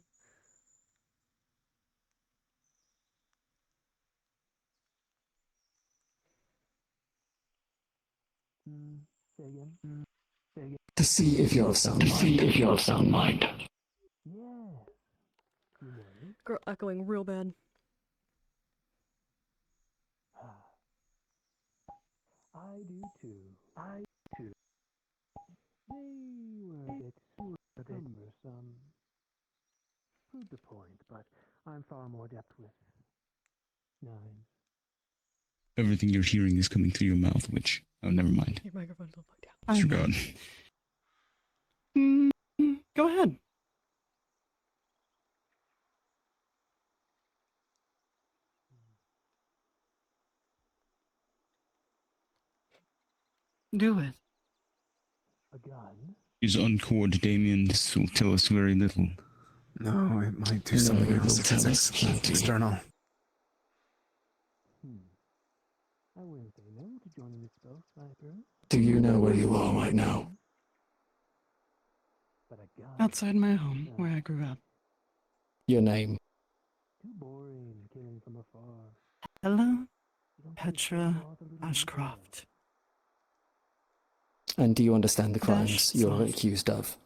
To see if you're of sound mind. Girl, echoing real bad. I do too. I too. They were a bit cumbersome. Prove the point, but I'm far more adept with knives. Everything you're hearing is coming through your mouth, which... Oh, never mind. Your microphone's all fucked out. Disregard. Go ahead. Do it. He's uncored, Damien. This will tell us very little. No, it might do No, something it else will if tell it's us plenty. external. Do you know where you are right now? Outside my home, where I grew up. Your name? Ella Petra Ashcroft. And do you understand the crimes Dash you're soft. accused of?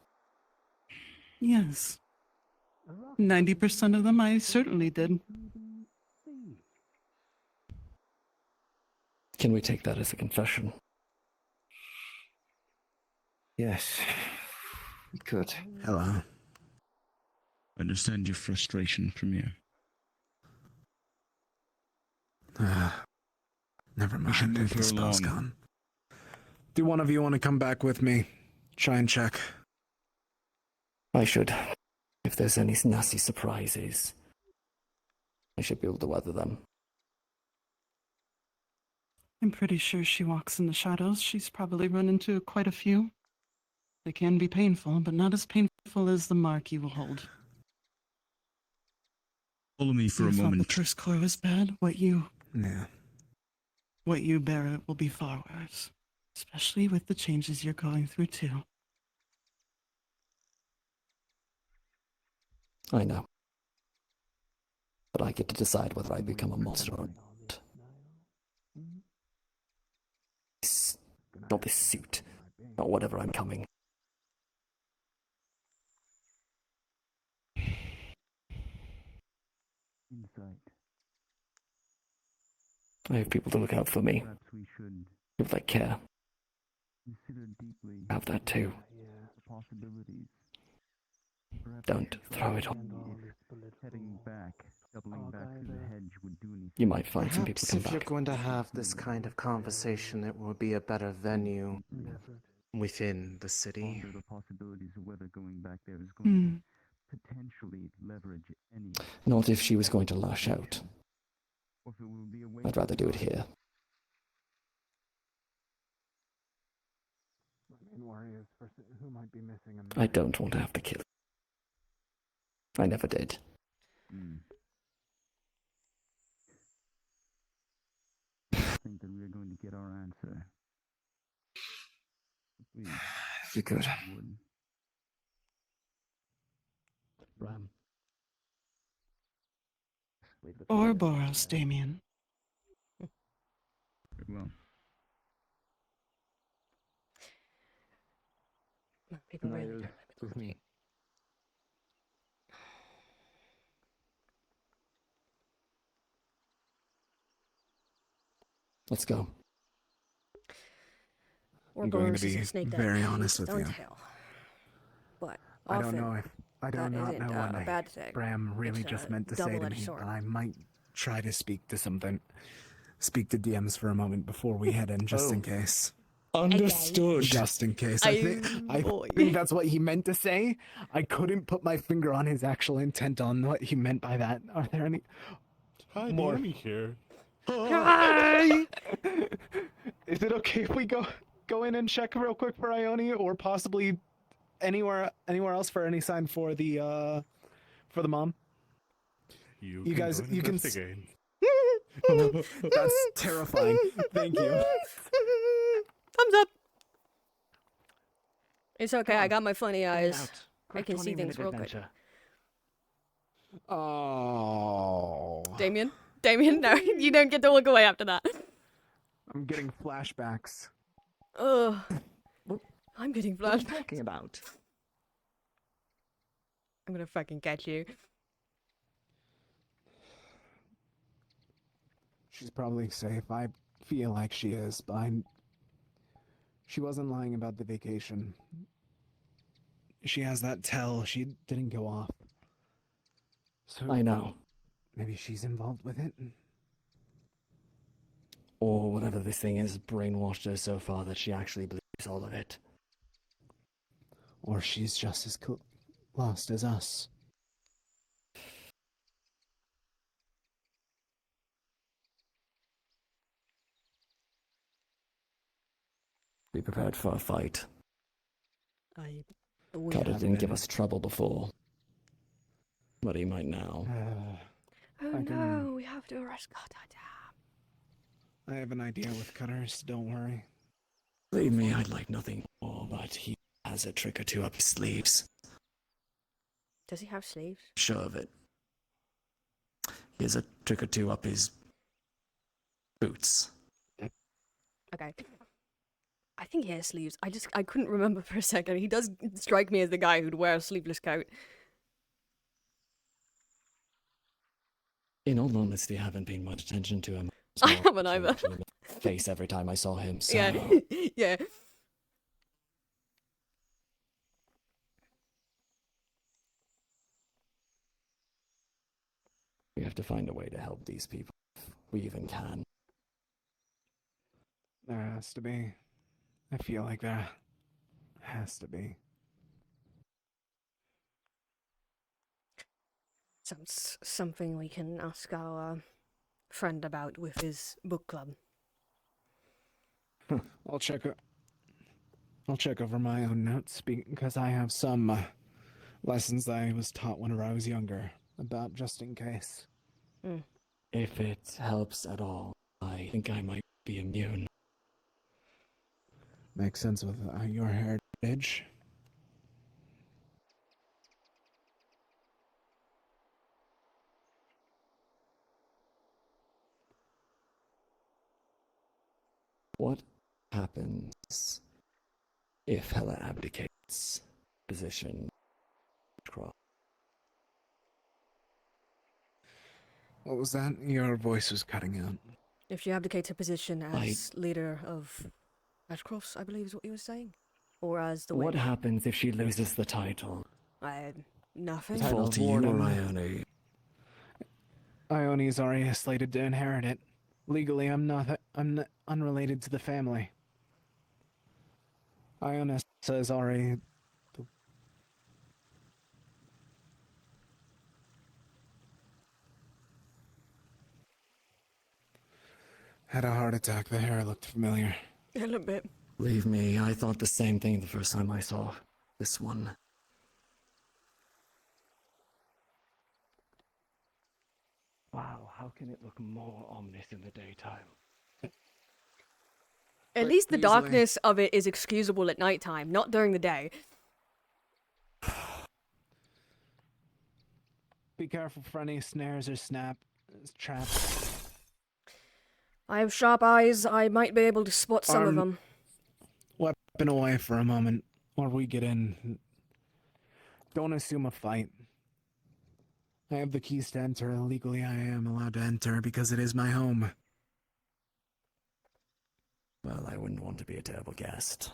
Yes. 90% of them I certainly did. Can we take that as a confession? Yes, we could. Hello. I understand your frustration, Premier. Never We should mind. move The her spell's along. gone. Do one of you want to come back with me? Try and check. I should. If there's any nasty surprises, I should be able to weather them. I'm pretty sure she walks in the shadows. She's probably run into quite a few. They can be painful, but not as painful as the mark you will hold. Follow me for You a thought moment. the first core was bad. What you Yeah. bear will be far worse. Especially with the changes you're going through too. I know. But I get to decide whether I become a monster or not. Not this suit. Not whatever I'm coming. I have people to look out for me. People that care. Have that too. Don't throw it on. You might find some people Perhaps come if you're back. going to have this kind of conversation, it will be a better venue within the city. Potentially leverage any. Not if she was going to lash out. I'd rather do it here. I don't want to have to kill. I never did. Think that we are going to get our answer. Please, If you could. Bram. Ouroboros, Damien. well. People really with me. Let's go. I'm going to Ouroboros is be a snake that very hates honest with its own you. tail. But I don't often know if I that do not isn't, know what a bad thing. Bram really It's just a meant to say to double-edged me, sword. but I might try to speak to DMs for a moment before we head in, just in case. Understood. Just in case. I think that's what he meant to say. I couldn't put my finger on his actual intent on what he meant by that. Are there any more? here. Hi! Is it okay if we go in and check real quick for Ione, or possibly anywhere else for any sign for the mom? You guys, you can. That's terrifying. Thank you. Thumbs up. It's okay. I got my funny eyes. I can see things real quick. Oh. Damien, no, you don't get to look away after that. I'm getting flashbacks. Ugh. I'm getting What are you flashbacks. talking about? I'm gonna fucking catch you. She's probably safe. I feel like she is, but she wasn't lying about the vacation. She has that tell. She didn't go off. So I know. maybe she's involved with it. Or whatever this thing is brainwashed her so far that she actually believes all of it. Or she's just as lost as us. Be prepared for a fight. We Cutter have didn't give been. us trouble before. But he might now. Oh I no, can- we have to arrest Carter. I have an idea with Cutters, don't worry. Believe me, I'd like nothing more, but he has a trick or two up his sleeves. Does he have sleeves? Sure of it. He has a trick or two up his boots. Okay. I think he has sleeves. I couldn't remember for a second. He does strike me as the guy who'd wear a sleeveless coat. In all honesty, I haven't paid much attention to him. I haven't either. Face every time I saw him, so... Yeah, yeah. We have to find a way to help these people. If we even can. There has to be. I feel like there has to be. Sounds something we can ask our friend about with his book club. I'll check over my own notes because I have some lessons that I was taught whenever I was younger about just in case. If it helps at all, I think I might be immune. Makes sense with your heritage. What happens if Hela abdicates position? What was that? Your voice was cutting out. If she abdicates her position as leader of Ashcrofts, I believe is what he was saying. Or as the What witch. happens if she loses the title? Nothing. Fall to you or Ione? Ione is already slated to inherit it. Legally, I'm unrelated to the family. Ionis is already... Had a heart attack. The hair looked familiar. A little bit. Believe me, I thought the same thing the first time I saw this one. Wow, how can it look more ominous in the daytime? At least the darkness of it is excusable at nighttime, not during the day. Be careful for any snares or traps. I have sharp eyes. I might be able to spot some of them. Weapon away for a moment, or we get in. Don't assume a fight. I have the keys to enter. Legally, I am allowed to enter because it is my home. Well, I wouldn't want to be a terrible guest.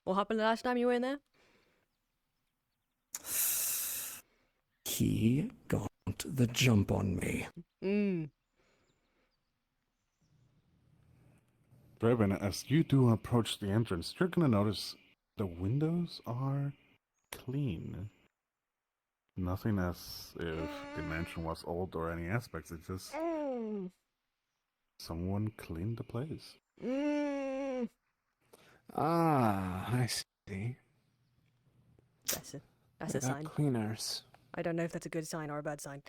What happened the last time you were in there? He got the jump on me. Brevin, as you do approach the entrance, you're gonna notice the windows are clean. Nothing as if the mansion was old or any aspects. It's just someone cleaned the place. Ah, I see. That's a sign. Cleaners. I don't know if that's a good sign or a bad sign.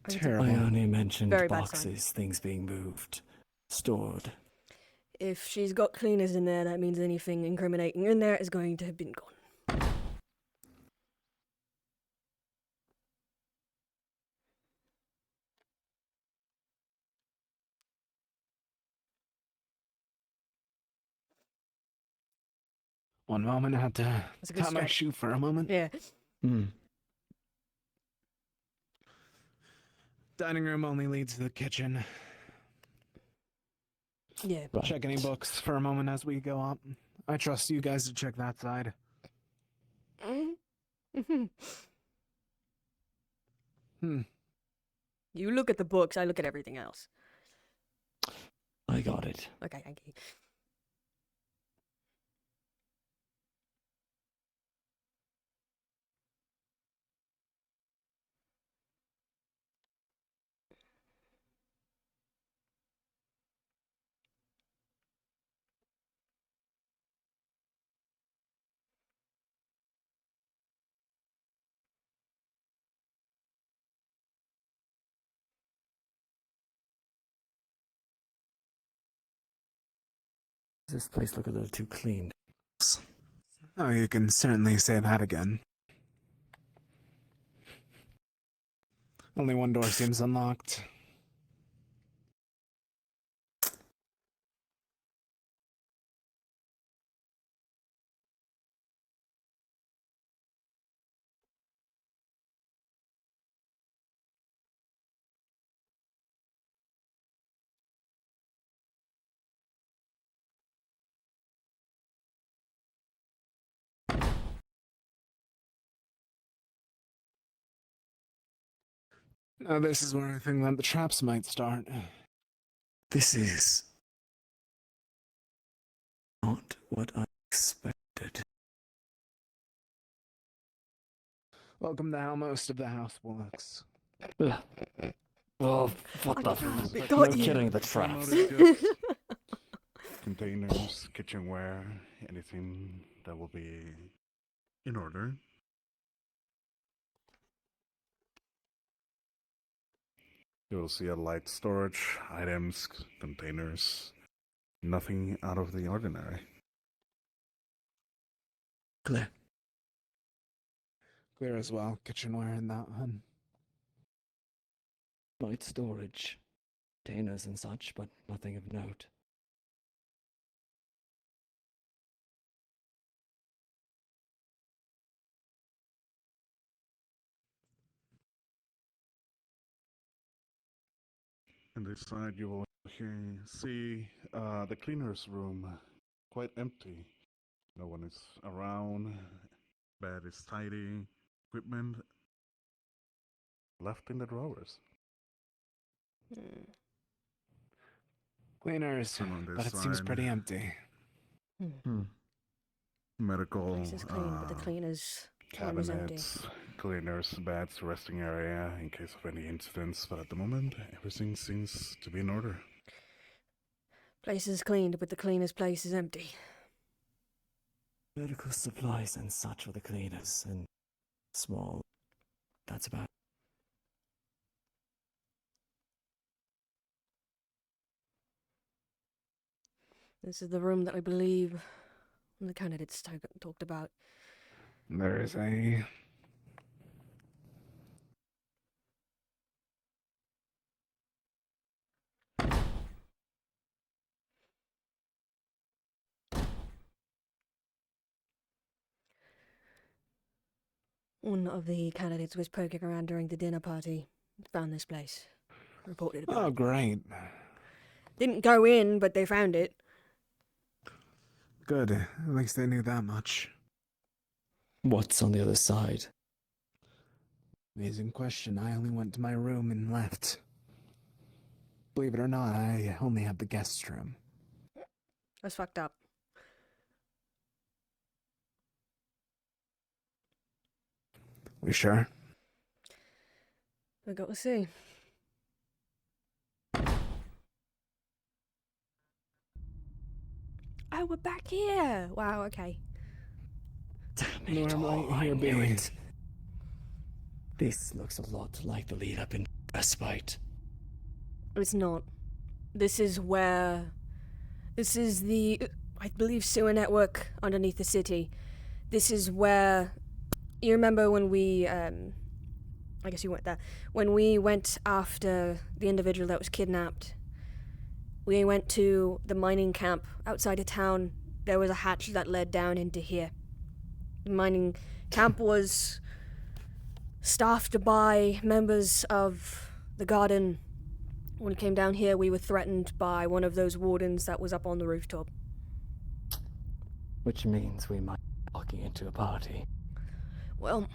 Terrible. Ione mentioned Very bad sign. boxes, things being moved, stored. If she's got cleaners in there, that means anything incriminating in there is going to have been gone. One moment, I had to That's a good tie my stretch. shoe for a moment. Yeah. Dining room only leads to the kitchen. Yeah. Check any books for a moment as we go up. I trust you guys to check that side. You look at the books, I look at everything else. I got it. Okay, thank you. Does this place look a little too clean? Oh, you can certainly say that again. Only one door seems unlocked. Now this is where I think that the traps might start. This is not what I expected. Welcome to how most of the house works. Oh, what the f- Got No you. kidding, the traps. Containers, kitchenware, anything that will be in order. You'll see a light storage, items, containers, nothing out of the ordinary. Clear. Clear as well, kitchenware and that one. Light storage, containers and such, but nothing of note. On this side, you will see the cleaner's room quite empty. No one is around. Bed is tidy. Equipment left in the drawers. Cleaners, And on this but it seems side, pretty empty. medical Place is clean, but the cleaners room is empty. cabinets, cleaners, beds, resting area in case of any incidents. But at the moment, everything seems to be in order. Place is cleaned, but the cleaner's place is empty. Medical supplies and such for the cleaners, and small. That's about. This is the room that I believe the candidates talked about. There is a... One of the candidates was poking around during the dinner party. Found this place. Reported about Oh, it. great. Didn't go in, but they found it. Good. At least they knew that much. What's on the other side? Amazing question. I only went to my room and left. Believe it or not, I only have the guest room. That's fucked up. We sure? We got to see. Oh, we're back here. Wow, okay. Normally, here knew be. it. This looks a lot like the lead up in Respite. It's not. This is where... This is the, I believe, sewer network underneath the city. This is where... You remember when we, I guess you weren't there. When we went after the individual that was kidnapped, we went to the mining camp outside of town. There was a hatch that led down into here. The mining camp was staffed by members of the garden. When we came down here, we were threatened by one of those wardens that was up on the rooftop. Which means we might be walking into a party. Well,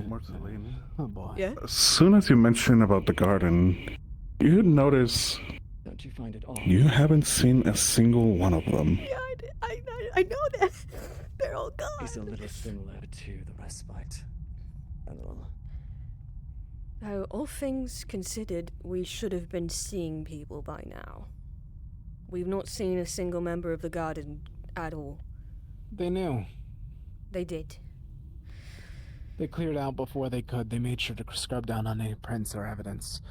Marceline. Oh boy. Yeah? As soon as you mention about the garden, you notice Don't you find it odd? you haven't seen a single one of them. yeah, I know that. They're all gone. He's a little similar to the Respite. A little. Though, all things considered, we should have been seeing people by now. We've not seen a single member of the garden at all. They knew. They did. They cleared out before they could. They made sure to scrub down on any prints or evidence.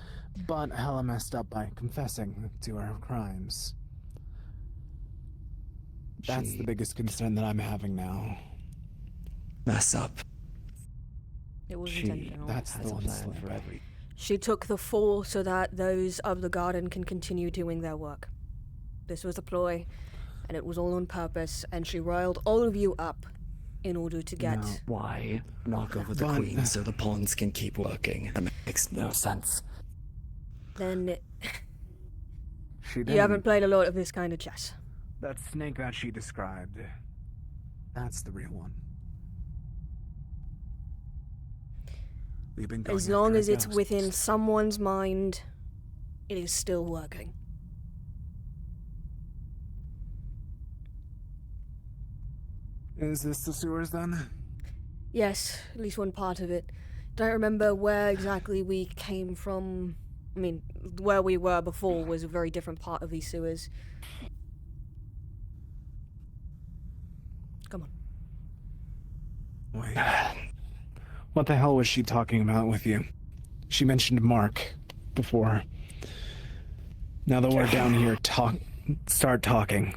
But Hella messed up by confessing to her crimes. That's the biggest concern that I'm having now. Mess up. It was She intentional. That's has the a one plan slip. for every. She took the fall so that those of the garden can continue doing their work. This was a ploy, and it was all on purpose, and she riled all of you up in order to get... No, why knock over the queen so the pawns can keep working? That makes no sense. Then She you haven't played a lot of this kind of chess. That snake that she described, that's the real one. We've been going As long after as a it's ghost. within someone's mind, it is still working. Is this the sewers then? Yes, at least one part of it. Don't remember where exactly we came from. I mean, where we were before was a very different part of these sewers. Come on. Wait. What the hell was she talking about with you? She mentioned Mark before. Now that we're down here, start talking.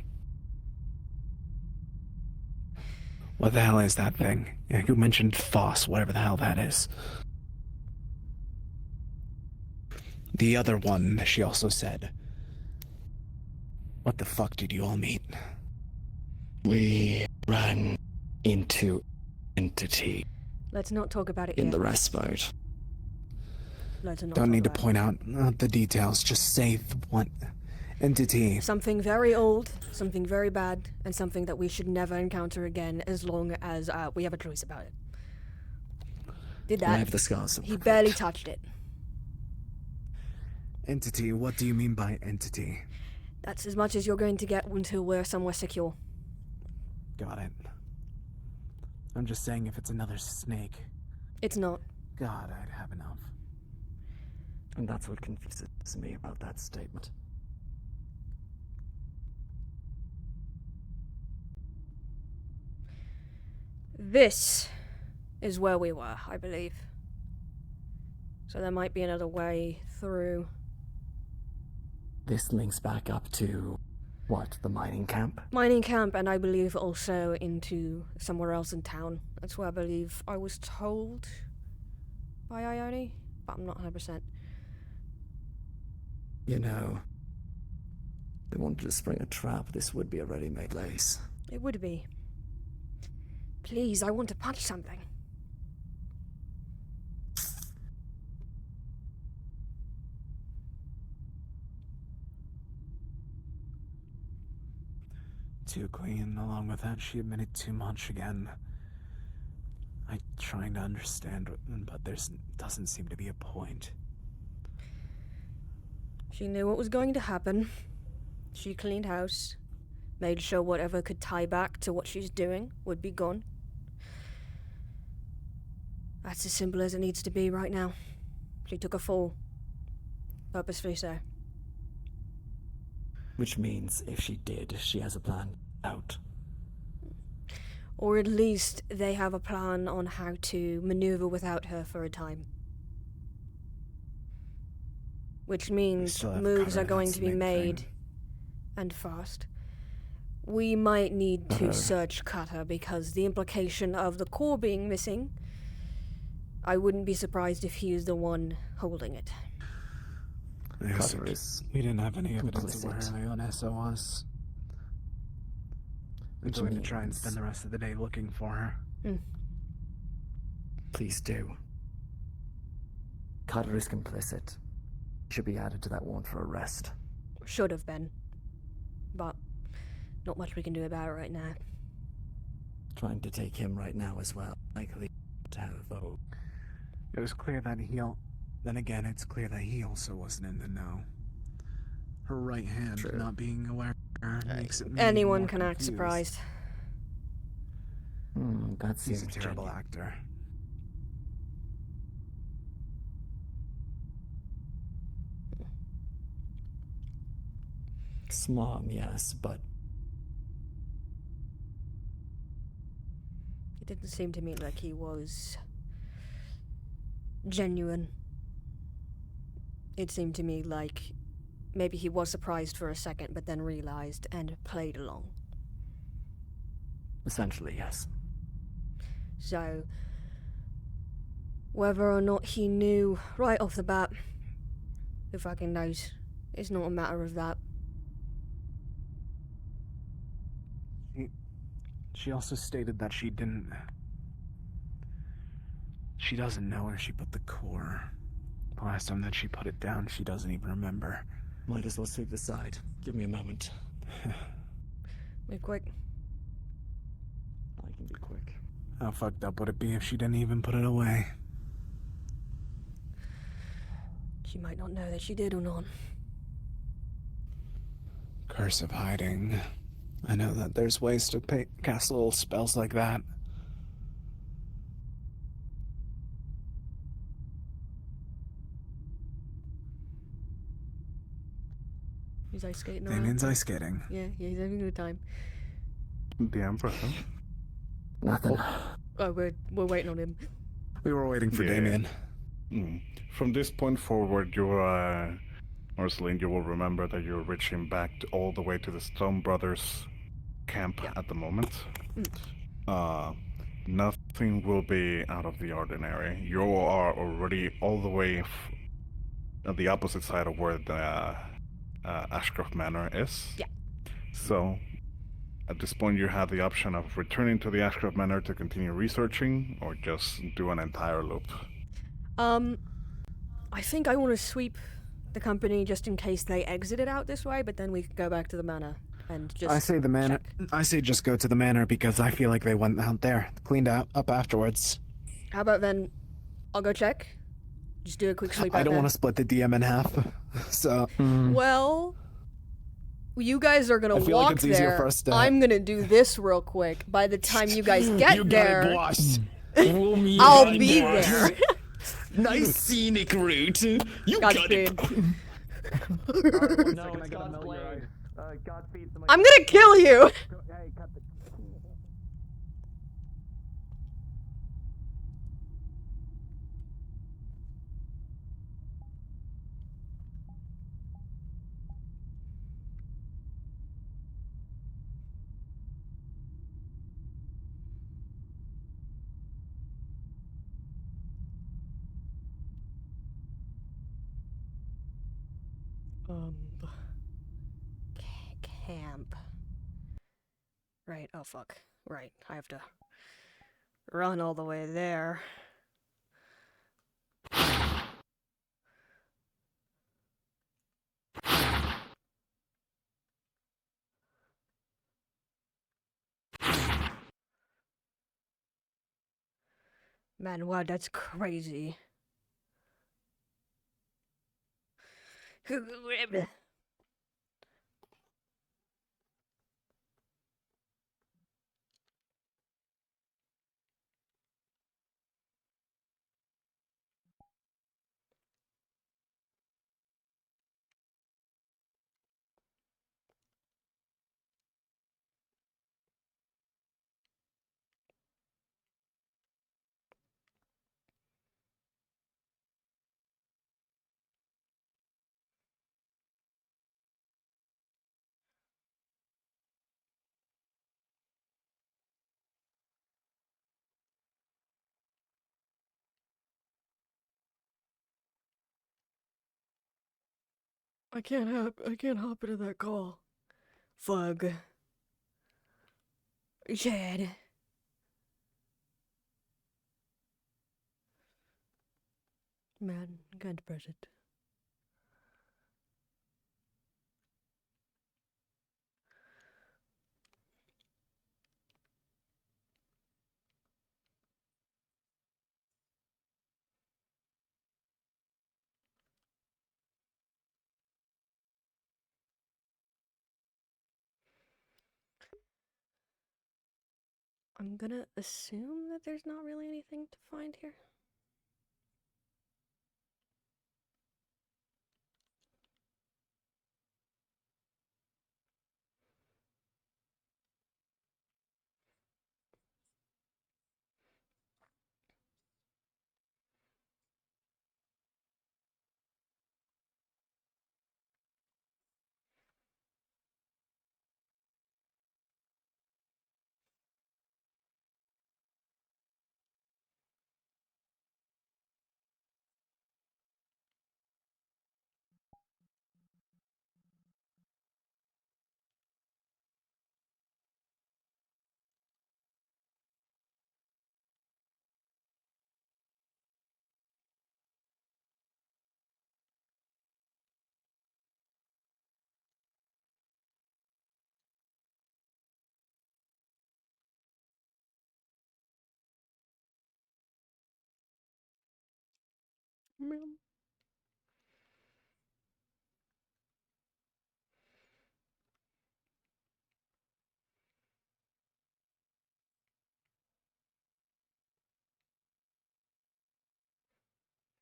What the hell is that thing? Yeah, you mentioned Foss, whatever the hell that is. The other one, she also said. What the fuck did you all meet? We ran into entity Let's not talk about it in yet. the respite. Let's not Don't talk need to about it. point out the details, just say what entity. Something very old, something very bad, and something that we should never encounter again as long as we have a choice about it. Did I that. have the scars. He barely touched it. Entity, what do you mean by entity? That's as much as you're going to get until we're somewhere secure. Got it. I'm just saying if it's another snake. It's not. God, I'd have enough. And that's what confuses me about that statement. This is where we were, I believe. So there might be another way through. This links back up to, what, the mining camp? Mining camp, and I believe also into somewhere else in town. That's where I believe I was told by Ione, but I'm not 100%. You know, if they wanted to spring a trap, this would be a ready-made place. It would be. Please, I want to punch something. Too clean. Along with that, she admitted too much again. I'm trying to understand, but there doesn't seem to be a point. She knew what was going to happen. She cleaned house, made sure whatever could tie back to what she's doing would be gone. That's as simple as it needs to be right now. She took a fall. Purposefully so. Which means, if she did, she has a plan out. Or at least they have a plan on how to maneuver without her for a time. Which means still have moves Cutter are going that to be snake made, thing. and fast. We might need to Uh-huh. search Cutter because the implication of the core being missing, I wouldn't be surprised if he is the one holding it. Yes, Cutter is we didn't have any evidence of where complicit. Leonessa was. I'm Which going to try and means- spend the rest of the day looking for her. Please do. Cutter is complicit. Should be added to that warrant for arrest. Should have been. But not much we can do about it right now. Trying to take him right now as well. Likely to have a vote. It was clear that then again, it's clear that he also wasn't in the know. Her right hand True. not being aware makes it Anyone more can act confused. surprised. That He's seems a terrible genuine. actor. Smart, yes, but It didn't seem to me like he was genuine. It seemed to me like maybe he was surprised for a second, but then realized and played along. Essentially, yes. So, whether or not he knew right off the bat, who fucking knows? It's not a matter of that. She also stated that she didn't. She doesn't know where she put the core. The last time that she put it down, she doesn't even remember. Might as well sweep the side. Give me a moment. Be quick. I can be quick. How fucked up would it be if she didn't even put it away? She might not know that she did or not. Curse of hiding. I know that there's ways to cast little spells like that. He's ice skating around. Damien's ice skating. Yeah, he's having a good time. The Emperor. Nothing. Oh, we're waiting on him. We were waiting for Damien. From this point forward, you Ursuline, you will remember that you're reaching back all the way to the Stone Brothers camp at the moment. Nothing will be out of the ordinary. You are already all the way on the opposite side of where the Ashcroft Manor is. Yeah. So, at this point, you have the option of returning to the Ashcroft Manor to continue researching, or just do an entire loop. I think I want to sweep the company just in case they exited out this way, but then we can go back to the manor and just. I say the manor. I say just go to the manor because I feel like they went out there, cleaned up afterwards. How about then? I'll go check. Just do a quick sweep. I don't want to split the DM in half, so. Well, you guys are gonna I feel walk like it's easier there. for us to- I'm gonna do this real quick. By the time you guys get You got there, it, boss. I'll be there. Nice scenic route. You got it. I'm gonna kill you. Camp. Right, oh fuck. Right, I have to run all the way there. Man, wow, that's crazy. I can't hop into that call. Fug. Chad. Man, can't press it. I'm gonna assume that there's not really anything to find here.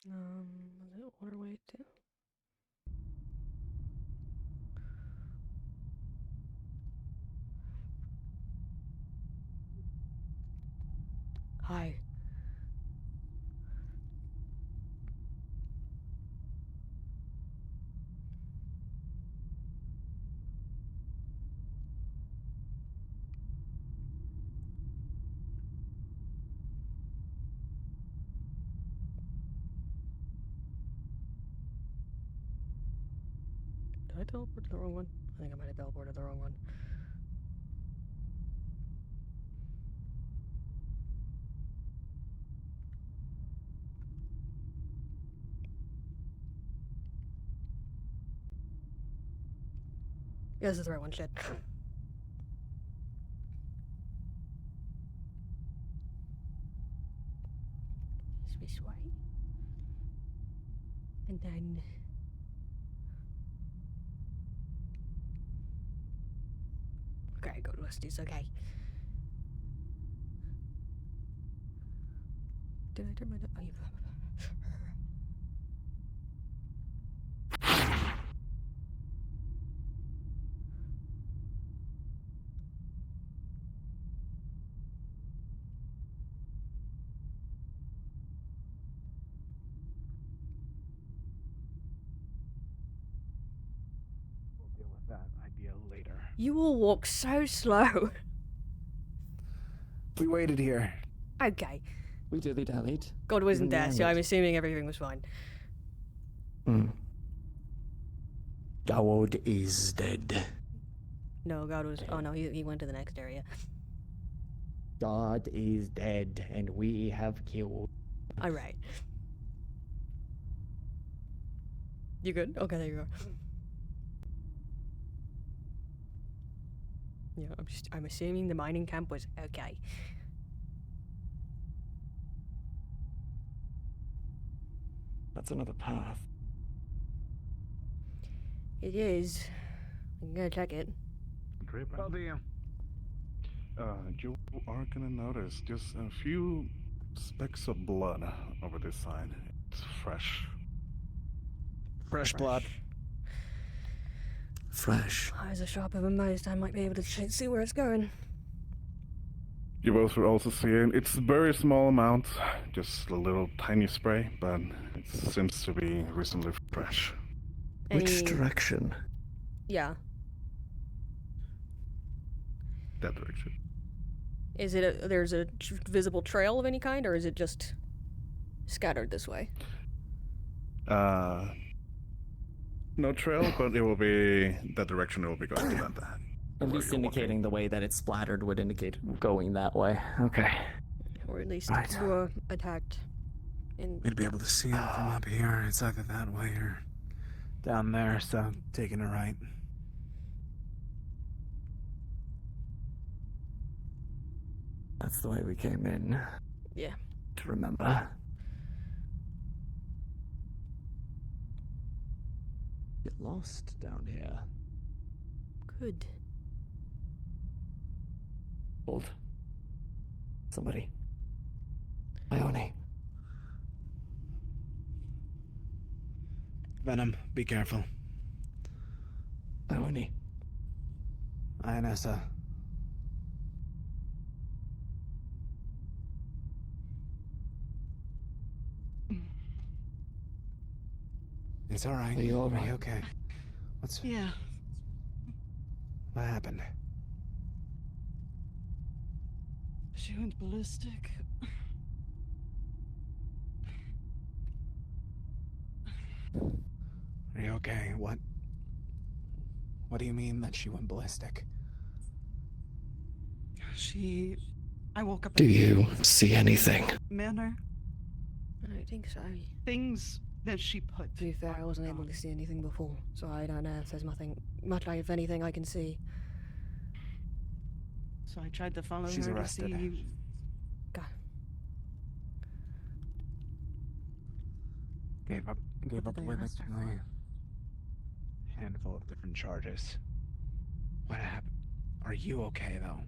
Was it waterway too? Hi. Did I teleport to the wrong one? I think I might have teleported the wrong one. Yeah, this is the right one, shit. This way. And then... Okay, go to Estes, okay. Did I turn my... Oh, you... We'll deal with that idea later. You all walk so slow. We waited here. Okay. We dilly-dallied. God wasn't Even there, so I'm landed. assuming everything was fine. God is dead. No, God was... Oh no, he went to the next area. God is dead, and we have killed. Alright. You good? Okay, there you go. Yeah, I'm assuming the mining camp was okay. That's another path. It is. I'm gonna check it. You are gonna notice just a few specks of blood over this side. It's fresh. Fresh blood. Fresh. Eyes are sharper than most. I might be able to see where it's going. You both will also see it. It's a very small amount, just a little tiny spray, but it seems to be reasonably fresh. Which Any- direction? Yeah. That direction. Is it there's a visible trail of any kind, or is it just scattered this way? No trail, but it will be that direction it will be going to land that. At least indicating the way that it's splattered would indicate going that way. Okay. Or at least Right. were attacked. We'd be able to see it from up here. It's either that way or down there, so taking a right. That's the way we came in. Yeah. To remember. Get lost down here. Good. Hold. Somebody. Ione. Venom, be careful. Ione. Ionessa. It's alright. Are you all right? Okay? What's... Yeah. What happened? She went ballistic. Are you okay? What do you mean that she went ballistic? I woke up Do in you see anything? manner. I don't think so. Things that she put. To be fair, I wasn't able to see anything before, so I don't know if there's much if anything I can see. So I tried to follow She's her arrested. to see. Gave up did they with arrest her a handful of different charges. What happened? Are you okay though?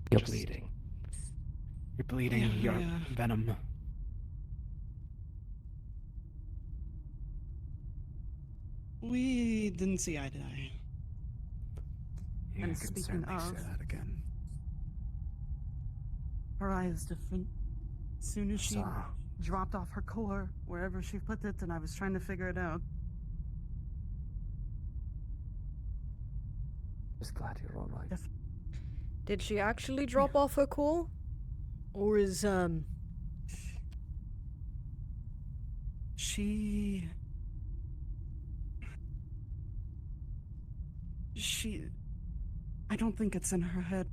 You're bleeding. You're bleeding. Yeah, You're yeah. venom. We didn't see eye to eye. You And can speaking certainly of, say that again. her eye is different. As soon as she Saw. dropped off her core, wherever she put it, and I was trying to figure it out. Just glad you're all right. Did she actually drop off her core? Or is, She... I don't think it's in her head.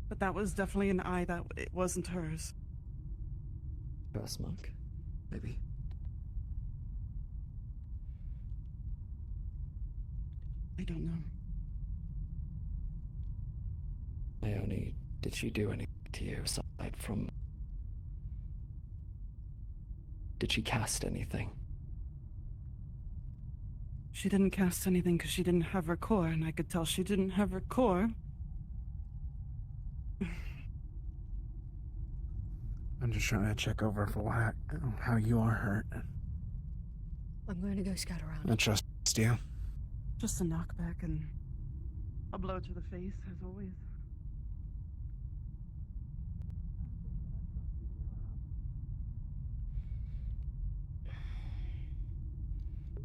But that was definitely an eye that it wasn't hers. First monk, maybe. I don't know. Ione, did she do anything to you aside from... Did she cast anything? She didn't cast anything because she didn't have her core, and I could tell she didn't have her core. I'm just trying to check over for how you are hurt. I'm going to go scout around. I trust you. Just a knockback and a blow to the face, as always.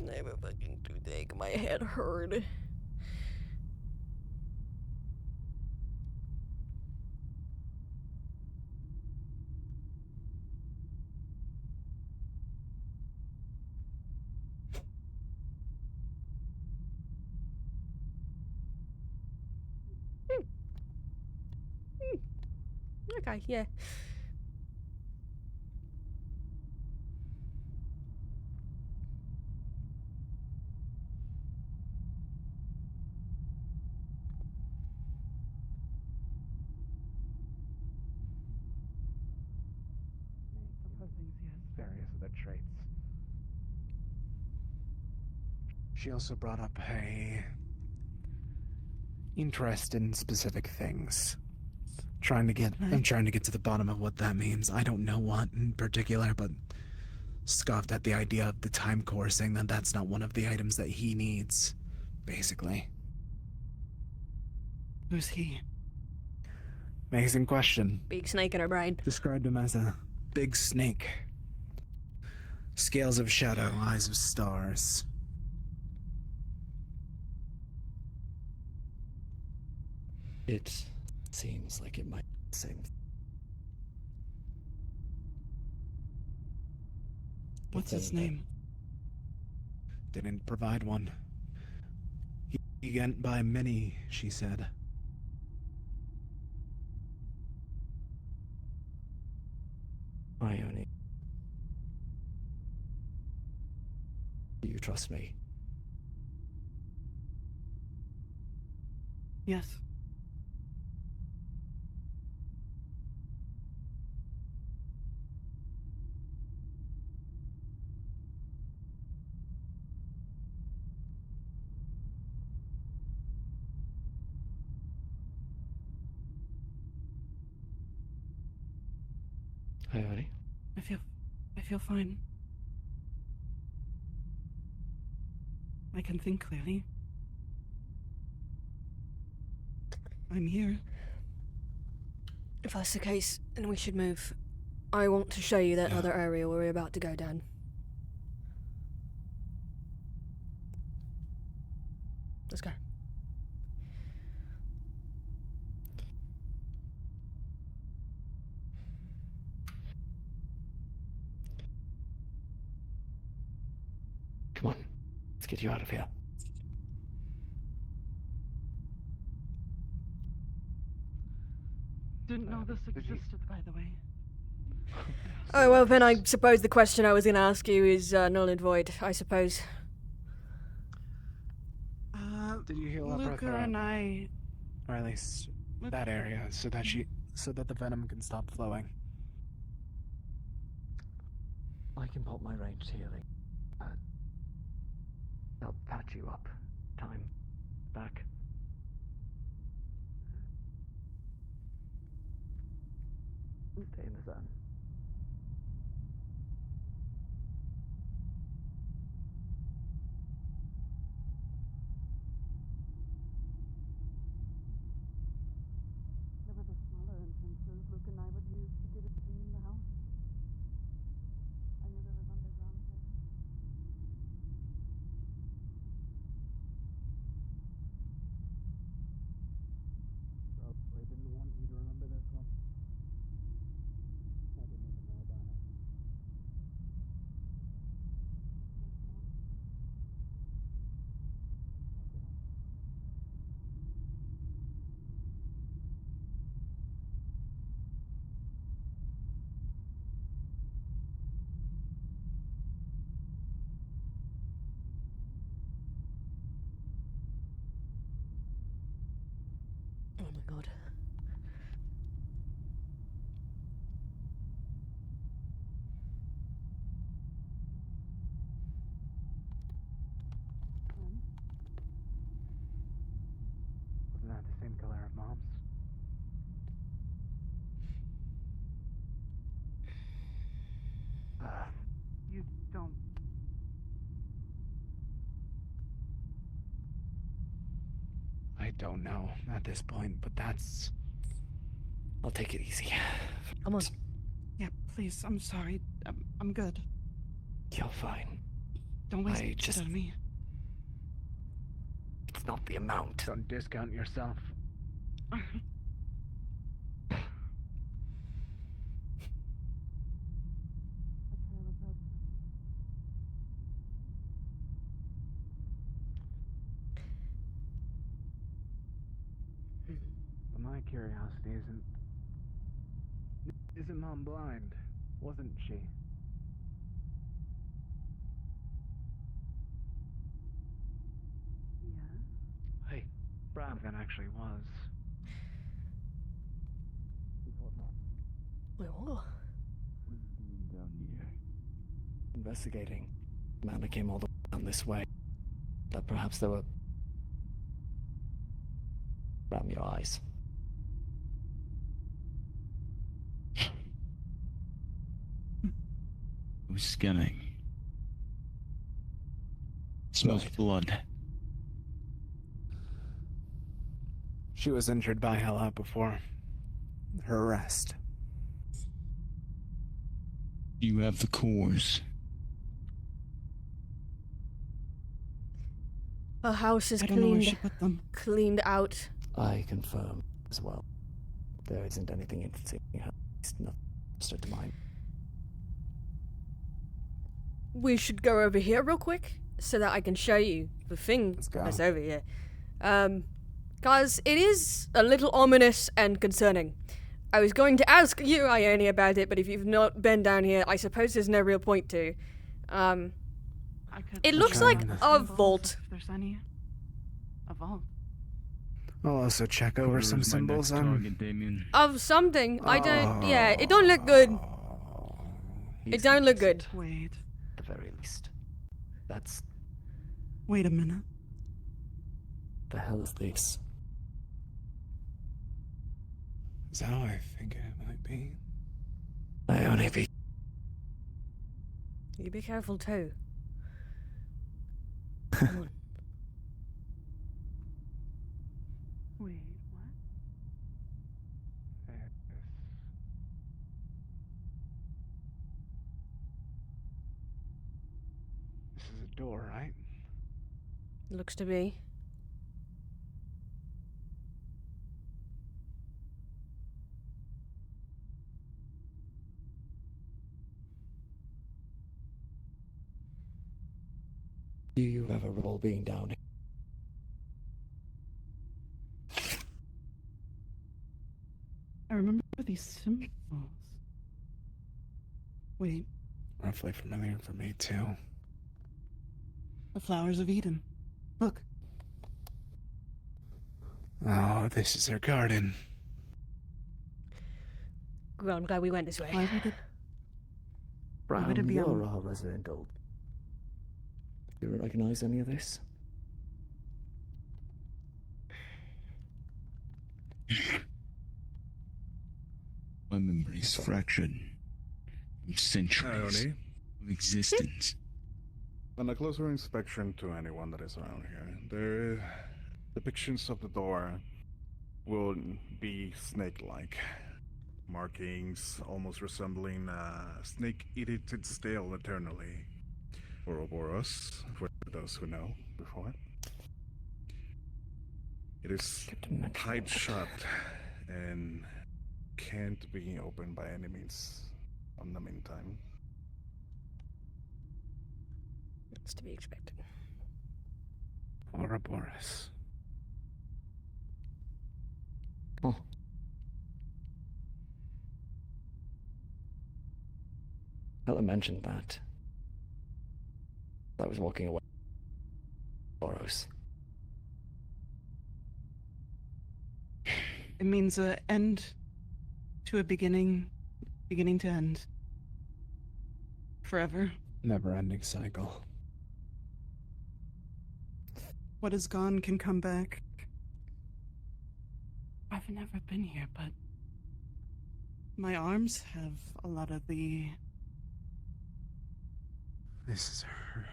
I have a fucking toothache. My head hurt. Okay, yeah. Other things, yes. Various other traits. She also brought up a interest in specific things. I'm trying to get to the bottom of what that means. I don't know what in particular, but scoffed at the idea of the time core, saying that that's not one of the items that he needs, basically. Who's he? Amazing question. Big snake in her brain. Described him as a big snake. Scales of shadow, eyes of stars. It seems like it might be the same. What's his name? Didn't provide one. He went by many, she said. Ione. Do you trust me? Yes. Ione? I feel fine. I can think clearly. I'm here. If that's the case, then we should move. I want to show you that other area where we're about to go down. Let's go. Come on, let's get you out of here. Didn't know this existed, by the way. Oh, well, then I suppose the question I was going to ask you is null and void, I suppose. Did you heal up Luca her throat? and I... Or at least that area, so that the venom can stop flowing. I can pop my ranged healing. stop time back. Stay in the sun. There were the smaller entrances Luke and I would use to get in the house. I knew there was underground things. Probably didn't want you to remember this one. I didn't even know about it. Oh my god. Wasn't that the same color of Mom's? You don't. I don't know at this point, but that's. I'll take it easy. Come on. Yeah, please. I'm sorry. I'm good. You're fine. Don't waste I it just- on me. It's not the amount. Don't discount yourself. But my curiosity isn't Mom blind? Wasn't she? Yeah. Hey, Bravgan actually was. Wait, what? Down here. Investigating. Amanda came all the way down this way. That perhaps there were. Around your eyes. Who's scanning? Smells blood. She was injured by Hela before her arrest. You have the cores. Her house is I don't know where she cleaned, put them. cleaned out. I confirm as well. There isn't anything interesting in her. Nothing stood to mind. We should go over here real quick so that I can show you the thing that's over here. Guys, it is a little ominous and concerning. I was going to ask you, Ione, about it, but if you've not been down here, I suppose there's no real point to. It looks like a vault. If there's any. A vault. I'll also check over some symbols Of something. I don't. Yeah, it don't look good. It don't look good. Wait. At the very least. That's. Wait a minute. The hell is this? Is that how I think it might be? Ione, be. You be careful too. Come on. Wait, what? This is a door, right? Looks to be. Do you ever recall being down here? I remember these symbols. Wait, Roughly familiar for me, too. the flowers of Eden. Look. Oh, this is her garden. Well, I'm glad we went this way. Why would it? Brown, would it be you're on- our resident old. Do you recognize any of this? is fractured from centuries Irony. of existence. On a closer inspection to anyone that is around here, the depictions of the door will be snake-like. Markings almost resembling a snake-eating its tail eternally. Ouroboros, for those who know before. It is tight shut and can't be opened by any means in the meantime. It's to be expected. Ouroboros. Oh. Hella mentioned that. I was walking away. Boros. It means an end to a beginning, beginning to end. Forever. Never-ending cycle. What is gone can come back. I've never been here, but my arms have a lot of the... This is her.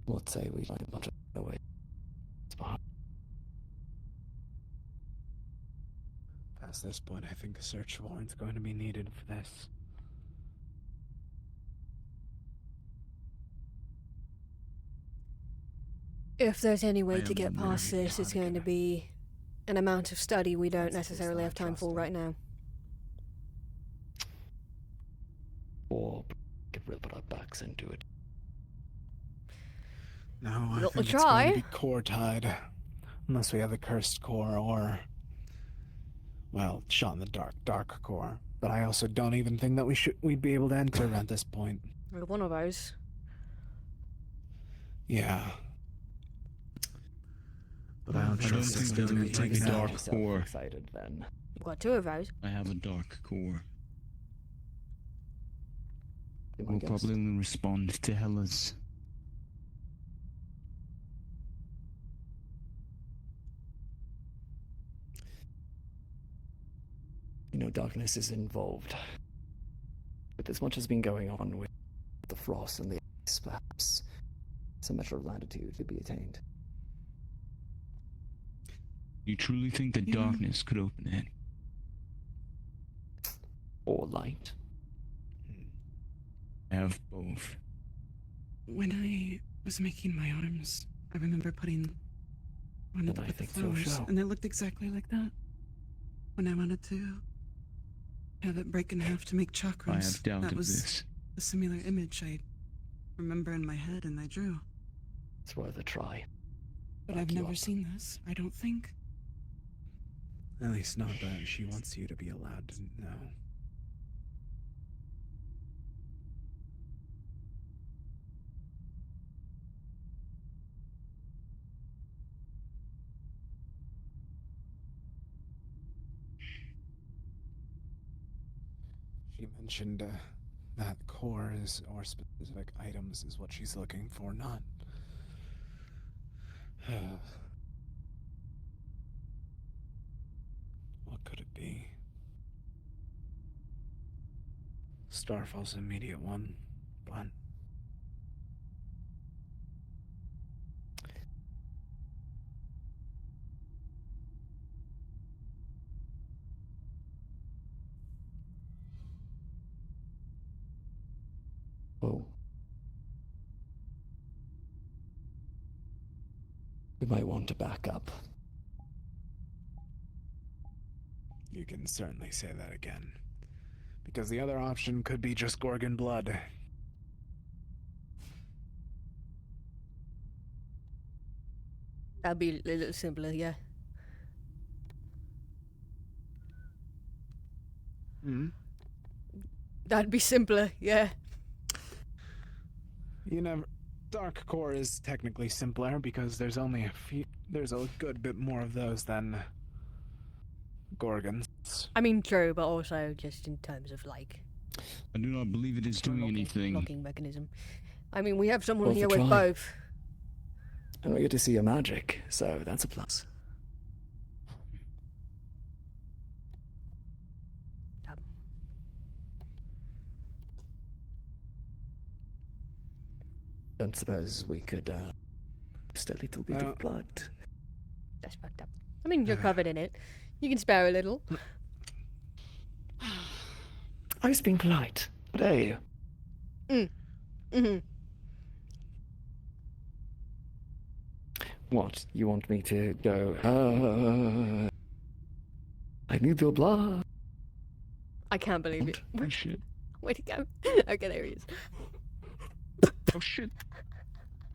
Let's say we find a bunch of away. Past this point, I think a search warrant's going to be needed for this. If there's any way to get past this, it's going to be an amount of study we don't necessarily have time for right now. Or could really put our backs into it. No, I We'll think it's try. going to be core tied. Unless we have a cursed core or... well, shot in the dark core. But I also don't even think that we'd be able to enter at this point. Well, one of those. Yeah. But I don't trust think this that to we take a dark core. Excited then. We've got two of those. I have a dark core. Be my Will guess. probably respond to Hella's. You know, darkness is involved. With as much has been going on with the frost and the ice, perhaps some measure of latitude could be attained. You truly think that darkness could open it? Or light? I have both. When I was making my arms, I remember putting one of Then I the think so, flowers, so. and it looked exactly like that. When I wanted to have it break in half to make chakras, I have doubt that of was this. a similar image I remember in my head, and I drew. It's worth a try. But I've never seen this, I don't think. At least not that she wants you to be allowed to know. She mentioned that cores or specific items is what she's looking for, not... what could it be? Starfall's immediate one, but... Oh. We might want to back up. You can certainly say that again. Because the other option could be just Gorgon blood. That'd be a little simpler, yeah. Hmm? That'd be simpler, yeah. You never... Dark core is technically simpler because there's only a few... There's a good bit more of those than... Gorgons. I mean, true, but also just in terms of, like... I do not believe it is doing anything. Locking mechanism. I mean, we have someone Worth a here with try. both. And we get to see your magic, so that's a plus. don't suppose we could, just a little bit of blood. That's fucked up. I mean, you're covered in it. You can spare a little. I was being polite. What are you? What? You want me to go, I need your blood. I can't believe it. Oh, shit. Where'd he go? Okay, there he is. Oh, shit.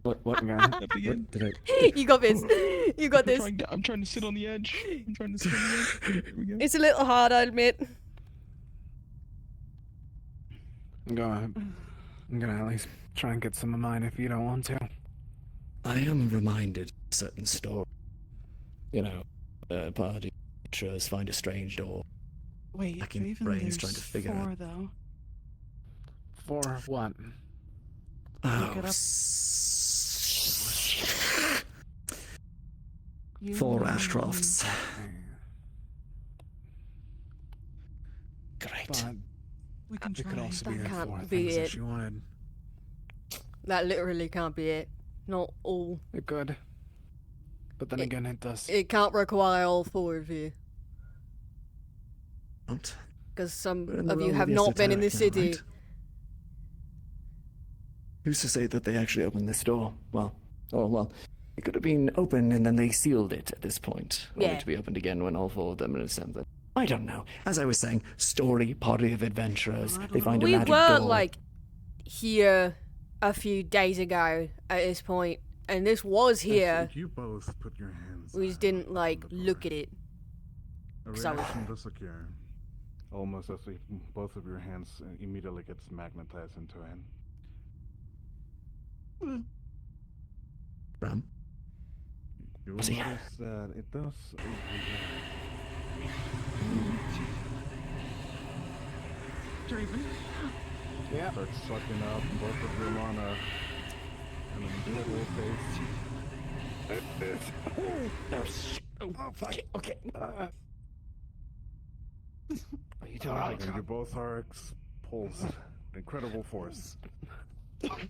What Up again. You got this. You got this. I'm trying to sit on the edge. I'm trying to sit on the edge. Here we go. It's a little hard, I admit. Go ahead. I'm gonna at least try and get some of mine if you don't want to. I am reminded of a certain story. You know, party adventurers find a strange door. Wait, Back in Raven, brains there's trying to figure 4 out. though. 4 what? Look it up. 4 Ashcrofts. Great. But We can it could try. also be That the can't 4 be things it. if you wanted. That literally can't be it. Not all. It could. But then again, it does. It can't require all 4 of you. What? Because some We're in the of you realm have of not been in the esoteric now, city. right? Who's to say that they actually opened this door? Well, it could have been open and then they sealed it at this point. Only Yeah. to be opened again when all 4 of them are assembled. I don't know. As I was saying, story, party of adventurers. They find a We magic were, door. like, here a few days ago at this point, and this was here. You both put your hands. We just didn't, like, look at it. A 'Cause I was- reaction does occur. Almost as if both of your hands immediately gets magnetized into it. Ram? You will What's he notice that it does. Draven. Yeah. Start sucking up both of your mana. And then incredible face. Oh, fuck it. Okay. Are you doing And you both are expulsed. Incredible force. Good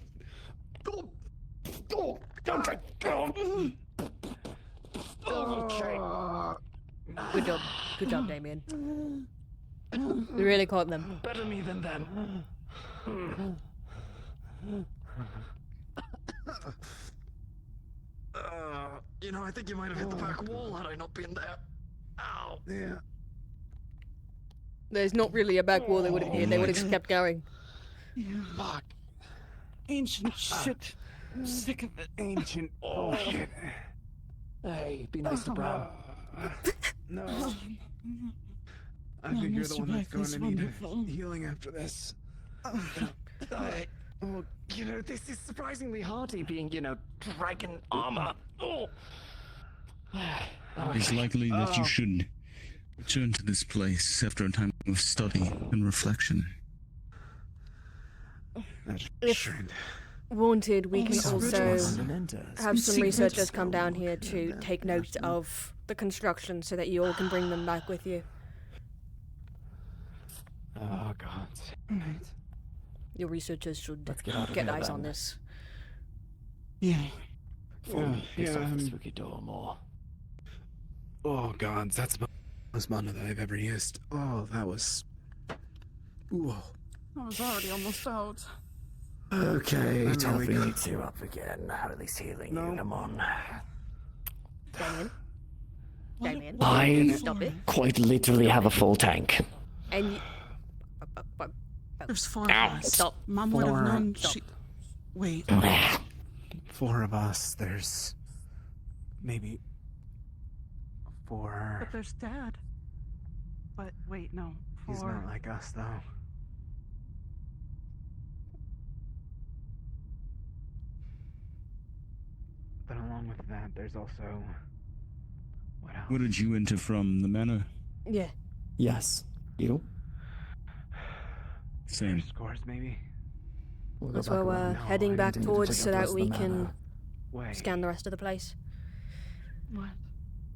job. Good job, Damien. You really caught them. Better me than them. You know, I think you might have hit the back wall had I not been there. Ow. Yeah. There's not really a back wall they would have hit. They would have just kept going. Fuck. Ancient shit. I'm sick of it. Ancient bullshit. Hey, be nice to Brown. No. I No, think you're the Mr. one that's going Black, to that's need wonderful. healing after this. Oh, you know, this is surprisingly hearty being, you know, dragon armor. Oh. It's likely that you should return to this place after a time of study and reflection. If wanted, we can so also much. have some researchers come down here to take note of the construction so that you all can bring them back with you. Oh, God. Your researchers should get out of get here, eyes then. on this. Yeah. Piss off the spooky door more. Oh, God, that's the most mana that I've ever used. Oh, that was... Ooh. I was already almost out. Okay, I'm time really for good. you two up again. Or at least healing you. Come on. Damien? Damien? I Stop it. quite literally have a full tank. And you... There's 4 of us. Stop. Mom would have 4. known she... Wait. 4 of us. There's... maybe... 4... But there's Dad. But wait, no. 4. He's not like us, though. But along with that, there's also... What else? What did you enter from the manor? Yeah. Yes. You? Same. Scores, maybe? We'll go That's back where we're around. heading I back intended to towards check so out the that rest of we the can manor. Wait. scan the rest of the place. What?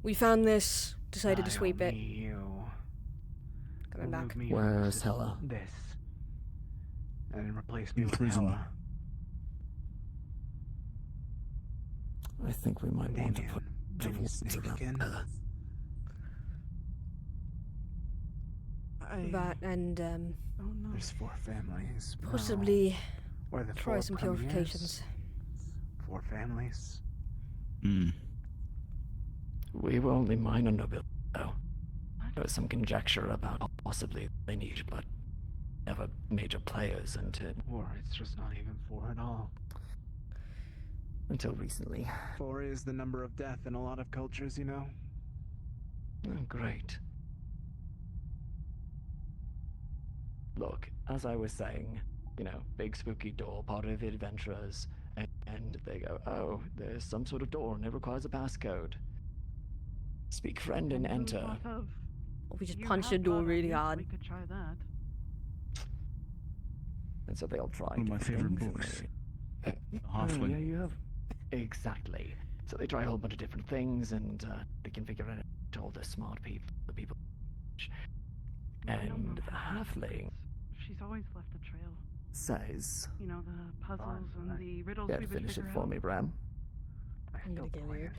We found this, decided to I sweep it. only you. Coming back. Remove me Where's from Hela? This. And then replace me In with prison. Hela. I think we might want to put Can you sneak again? That and There's 4 families. possibly Where the try 4 some premiers? purifications. 4 families. We were only minor nobility, though. There was some conjecture about how possibly they need, but never major players until... Or it's just not even 4 at all. Until recently. 4 is the number of death in a lot of cultures, you know? Oh, great. Look, as I was saying, you know, big spooky door, part of adventurers, and they go, oh, there's some sort of door and it requires a passcode. Speak friend and enter. Or we just punch the door really hard. We could try that. And so they all tried. One of my favorite things, and books. they- The Oh, Halfling. yeah, you have. Exactly. So they try a whole bunch of different things, and they can figure out all the smart people, the people. And the halfling She's always left a trail. says, You know, the puzzles and the riddles "Yeah, we would finish it figure for out. me, Bram." I'm gonna kill you.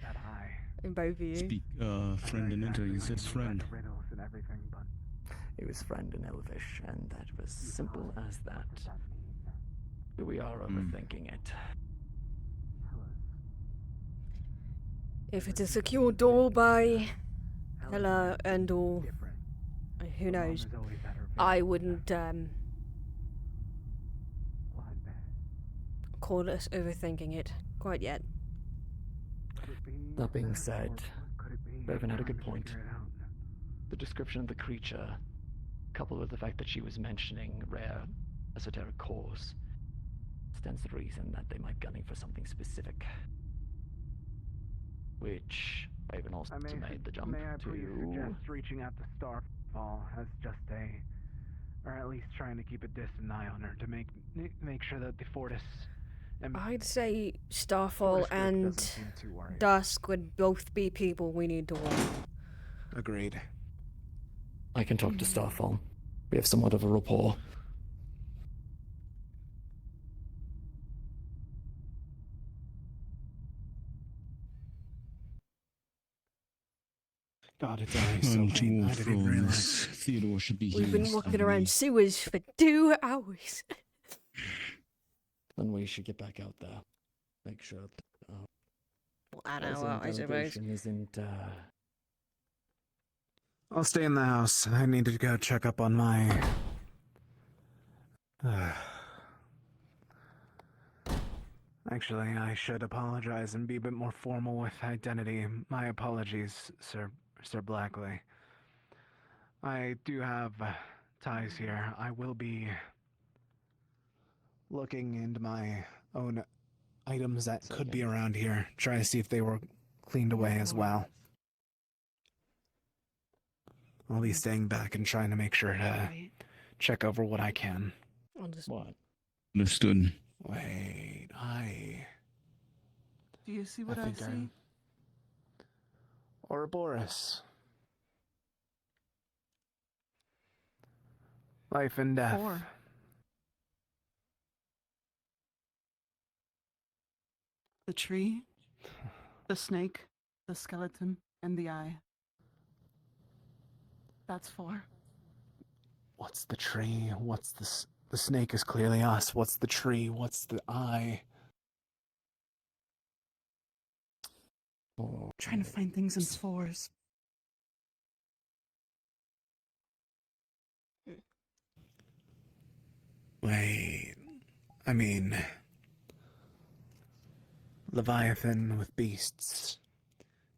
In both of you. Speak, friend and enter. He says friend. It was friend in Elvish, and that was simple as that. We are overthinking it. If it's a secure door by Hela and or who knows, I wouldn't call us overthinking it quite yet. That being said, Raven had a good point. The description of the creature, coupled with the fact that she was mentioning rare esoteric cores, stands to reason that they might be gunning for something specific. Which Raven also made the jump May I please to... suggest reaching out to Starfall as just a, or at least trying to keep a distant eye on her to make sure that the Fortis and I'd say Starfall Fortis group and doesn't seem too worried. Dusk would both be people we need to warn. Agreed. I can talk to Starfall. We have somewhat of a rapport. God, it's always so late. I didn't realize. Theodore should be We've here. been walking around sewers for 2 hours. Then we should get back out there. Make sure that An as hour, in I suppose. delegation isn't, I'll stay in the house. I need to go check up on my. Actually, I should apologize and be a bit more formal with identity. My apologies, Sir Blackley. I do have ties here. I will be looking into my own items that could be around here. Try to see if they were cleaned away as well. I'll be staying back and trying to make sure to check over what I can. What? Understood. Wait, Do you see what I, think see? I'm Ouroboros. Life and death. 4. The tree, the snake, the skeleton, and the eye. That's 4. What's the tree? What's the snake is clearly us. What's the tree? What's the eye? Trying to find things in 4s. Wait, I mean, Leviathan with beasts,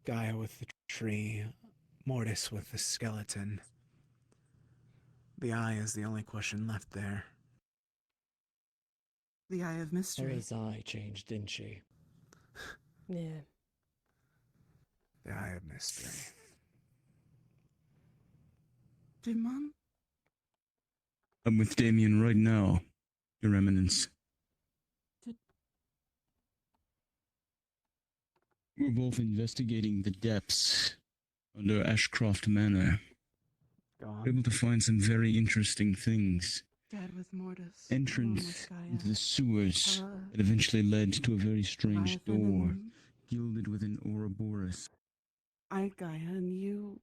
Gaia with the tree, Mortis with the skeleton. The eye is the only question left there. The Eye of Mystery. Hera's eye changed, didn't she? Yeah. The Eye of Mystery. Dimon? I'm with Damien right now, Your Eminence. We're both investigating the depths under Ashcroft Manor. Go We're on. able to find some very interesting things. Dad with Mortis. Entrance Mom with into Gaia. the sewers Hera, that eventually led to a very strange Leviathan, door and gilded with an Ouroboros. I, Gaia, and you.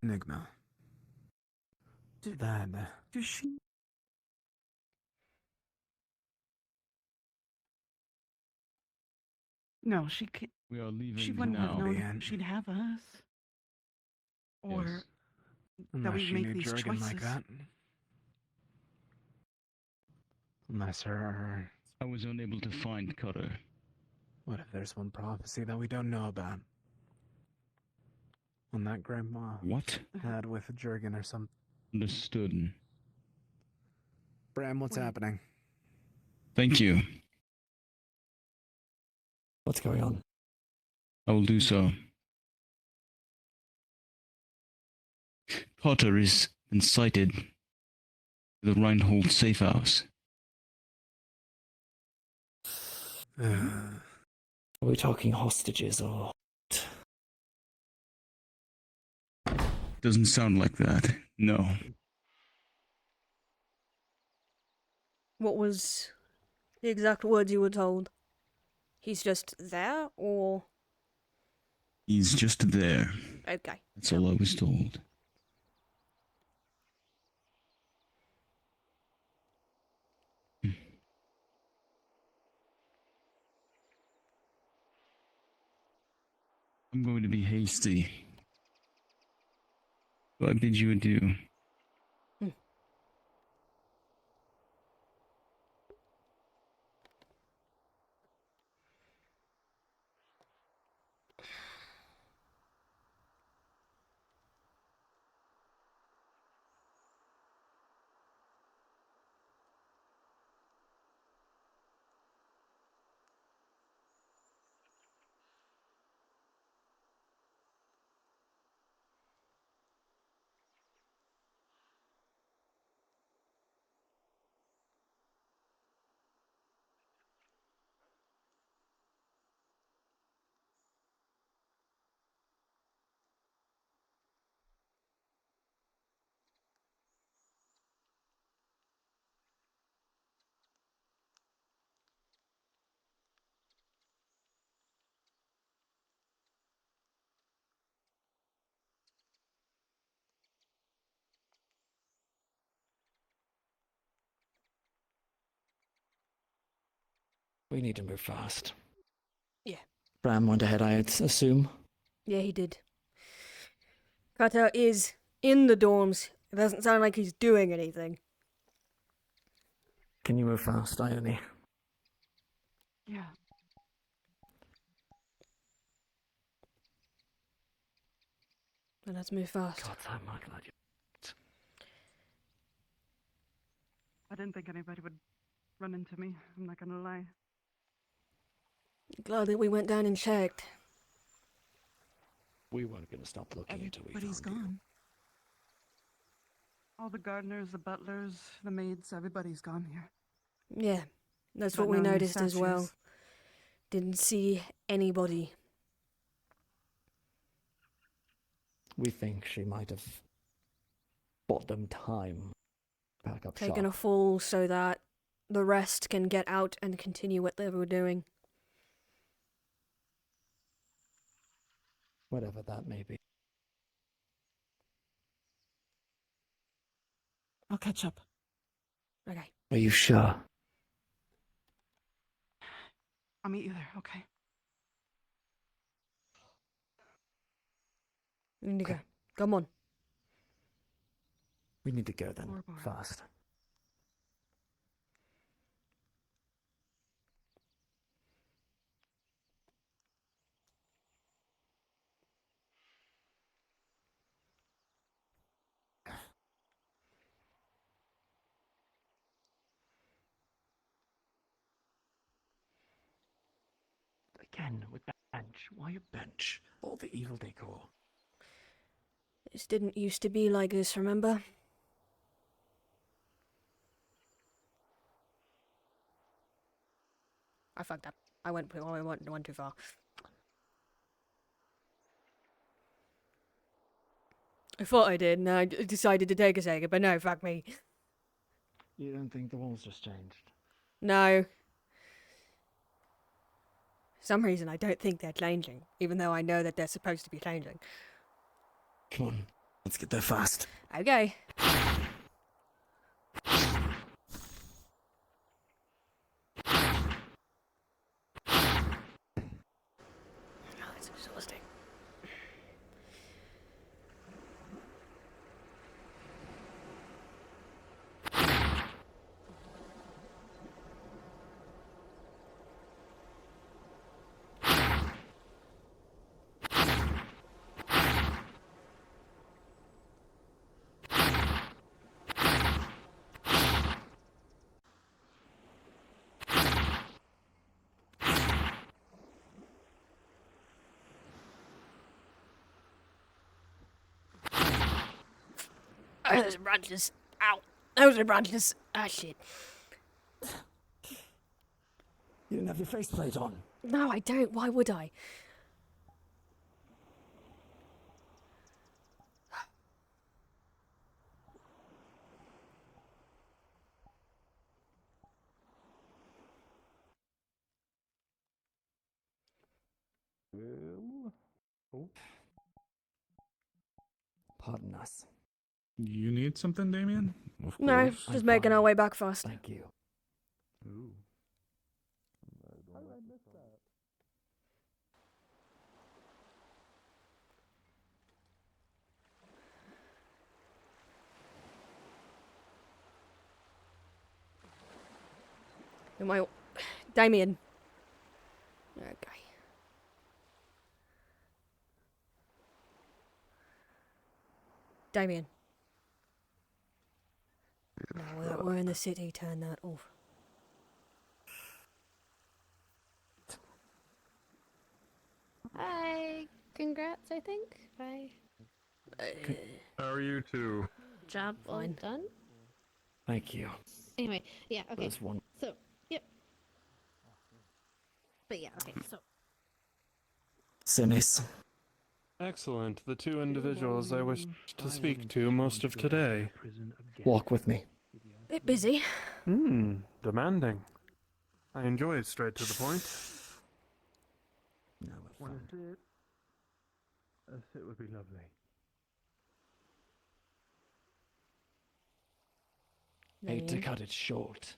Enigma. Then. Does she? No, she can't. We are leaving She wouldn't now. have known she'd have us. Or Yes. that Unless we'd she make knew these Jurgen choices. like that. Unless her. I was unable to find Cutter. What if there's one prophecy that we don't know about? One that Grandma What? had with Jurgen or something. Understood. Bram, what's happening? Thank you. What's going on? I will do so. Potter is been sighted at the Reinhold safe house. Are we talking hostages or? Doesn't sound like that. No. What was the exact words you were told? He's just there, or? He's just there. Okay. That's all I was told. I'm going to be hasty. So I bid you adieu. We need to move fast. Yeah. Bram went ahead, I assume. Yeah, he did. Carter is in the dorms. It doesn't sound like he's doing anything. Can you move fast, Ione? Yeah. Then let's move fast. God, I'm not glad you. I didn't think anybody would run into me. I'm not gonna lie. Glad that we went down and checked. We weren't going to stop looking until we But he's found you. gone. All the gardeners, the butlers, the maids, everybody's gone here. Yeah, that's But what we no new noticed as well. statues. Didn't see anybody. We think she might have bought them time. Back up Taken shop. a fall so that the rest can get out and continue what they were doing. Whatever that may be. I'll catch up. Okay. Are you sure? I'll meet you there, okay? We need to go. Come on. We need to go then. Fast. Again, with bench. Why a bench? All the evil decor. This didn't used to be like this, remember? I fucked up. I went too far. I thought I did, and I decided to take a second, but no, fuck me. You don't think the walls just changed? No. some reason I don't think they're changing, even though I know that they're supposed to be changing. Come on, let's get there fast. Okay. Oh, it's exhausting. Oh, those branches. Ow. Those are branches. Ah, shit. You didn't have your faceplate on. No, I don't. Why would I? Pardon us. You need something, Damien? Of No, course. just making our way back fast. Thank you. Ooh. Am I... Damien. Okay. Damien. Now that we're in the city, turn that off. Hi. Congrats, I think. Bye. How are you two? Job well done. Thank you. Anyway, yeah, okay. There's one. So, yep. But yeah, okay, so. Sinis. Excellent. The two individuals I wished to speak to most of today. Walk with me. Bit busy. Demanding. I enjoy it straight to the point. No, Want to sit? A sit would be lovely. Hate to cut it short.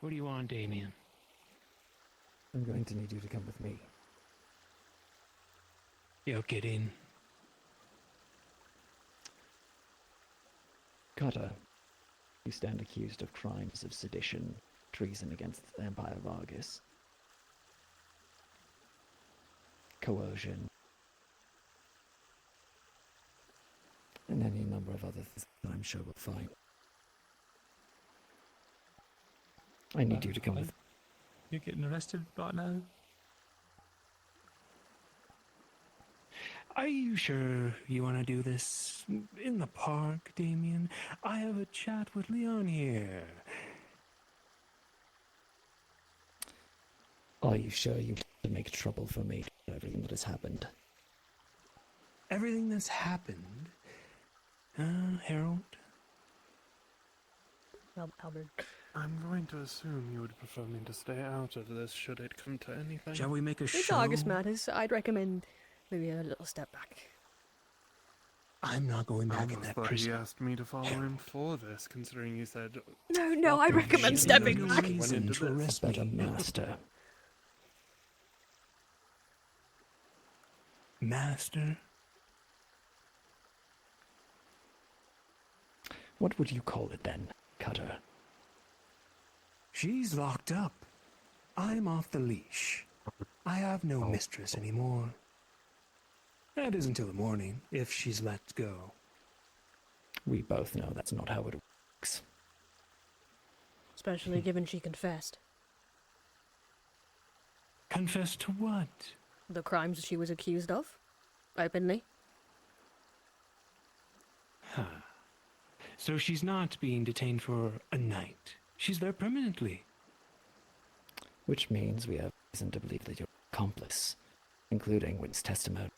What do you want, Damien? I'm going to need you to come with me. Yo, get in. Carter, you stand accused of crimes of sedition, treason against the Empire of Argus, coercion, and any number of other things that I'm sure we'll find. I need you to come with. You're getting arrested right now? Are you sure you want to do this in the park, Damien? I have a chat with Leon here. Are you sure you want to make trouble for me for everything that has happened? Everything that's happened? Harold? Albert. I'm going to assume you would prefer me to stay out of this should it come to anything. Shall we make a It's show? Argus matters. I'd recommend maybe a little step back. I'm not going back in I that thought prison. he asked me to follow him for this, considering you said... No, I'd recommend stepping back. Reason to arrest Better me. master. Master? What would you call it then, Cutter? She's locked up. I'm off the leash. I have no mistress anymore. That is until the morning, if she's let go. We both know that's not how it works. Especially given she confessed. Confess to what? The crimes she was accused of. Openly. Huh. So she's not being detained for a night. She's there permanently. Which means we have reason to believe that you're an accomplice, including witness testimonies.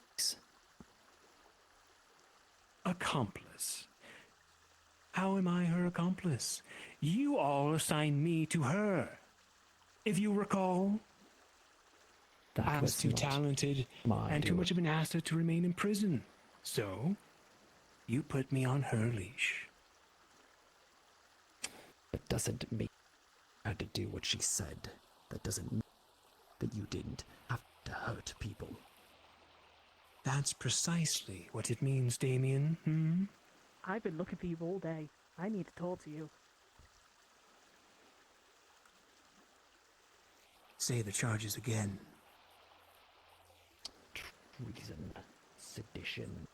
Accomplice? How am I her accomplice? You all assigned me to her. If you recall, I was too talented and too much of an asset to remain in prison. So, you put me on her leash. That doesn't mean you had to do what she said. That doesn't mean that you didn't have to hurt people. That's precisely what it means, Damien. Hmm? I've been looking for you all day. I need to talk to you. Say the charges again. Treason, sedition,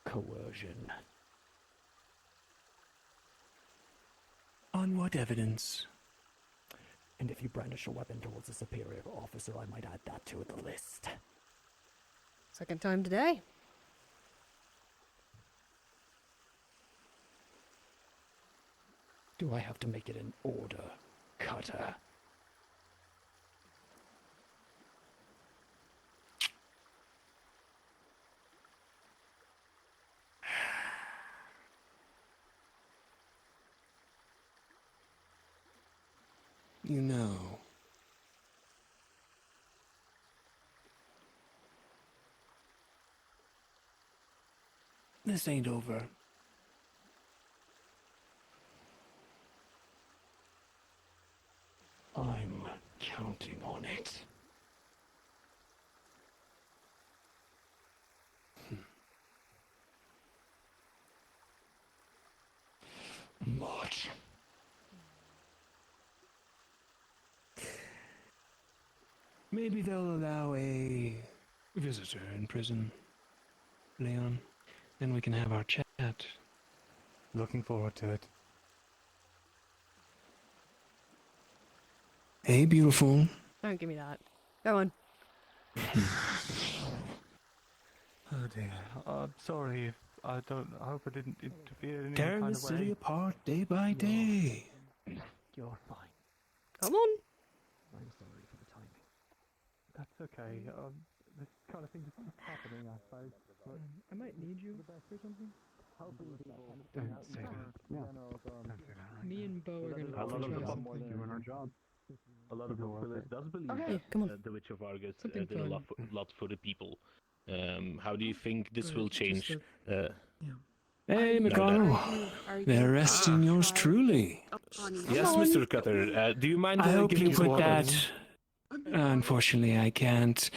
coercion. On what evidence? And if you brandish a weapon towards a superior officer, I might add that to the list. Second time today. Do I have to make it an order, Cutter? You know, this ain't over. I'm counting on it. Much. Maybe they'll allow a visitor in prison, Leon. Then we can have our chat. Looking forward to it. Hey, beautiful. Don't give me that. Go on. Oh dear. I'm sorry if I don't. I hope I didn't interfere in any Tearing kind the of city way. apart day by day. You're fine. Come on. I'm sorry for the timing. That's okay. This kind of thing just keeps happening, I suppose. I might need you. Or something. Don't say that. Yeah. Don't say that. Me and Bo are gonna A lot of try the something. doing our job. A lot of the populace does believe Okay. Yeah, come on. the Witch of Argus Something did a fun. lot for the people. How do you think this will Just change? Hey, Now McConnell. They're arresting yours truly. Yes, Mr. Cutter. Do you mind I hope giving you us put more- that. Unfortunately, I can't.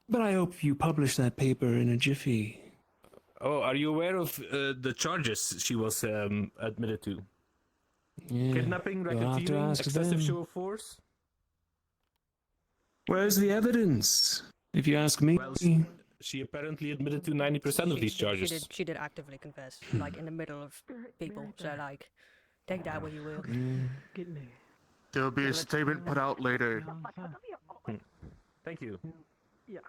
But I hope you publish that paper in a jiffy. Oh, are you aware of the charges she was admitted to? Yeah, Kidnapping, you'll have to racketeering, ask excessive them. show of force? Where's the evidence? If you ask me. Well, she apparently admitted to 90% of these charges. She did actively confess, like in the middle of people. So like, take that where you will. Get me. There'll be a statement put out later. Thank you. Yeah.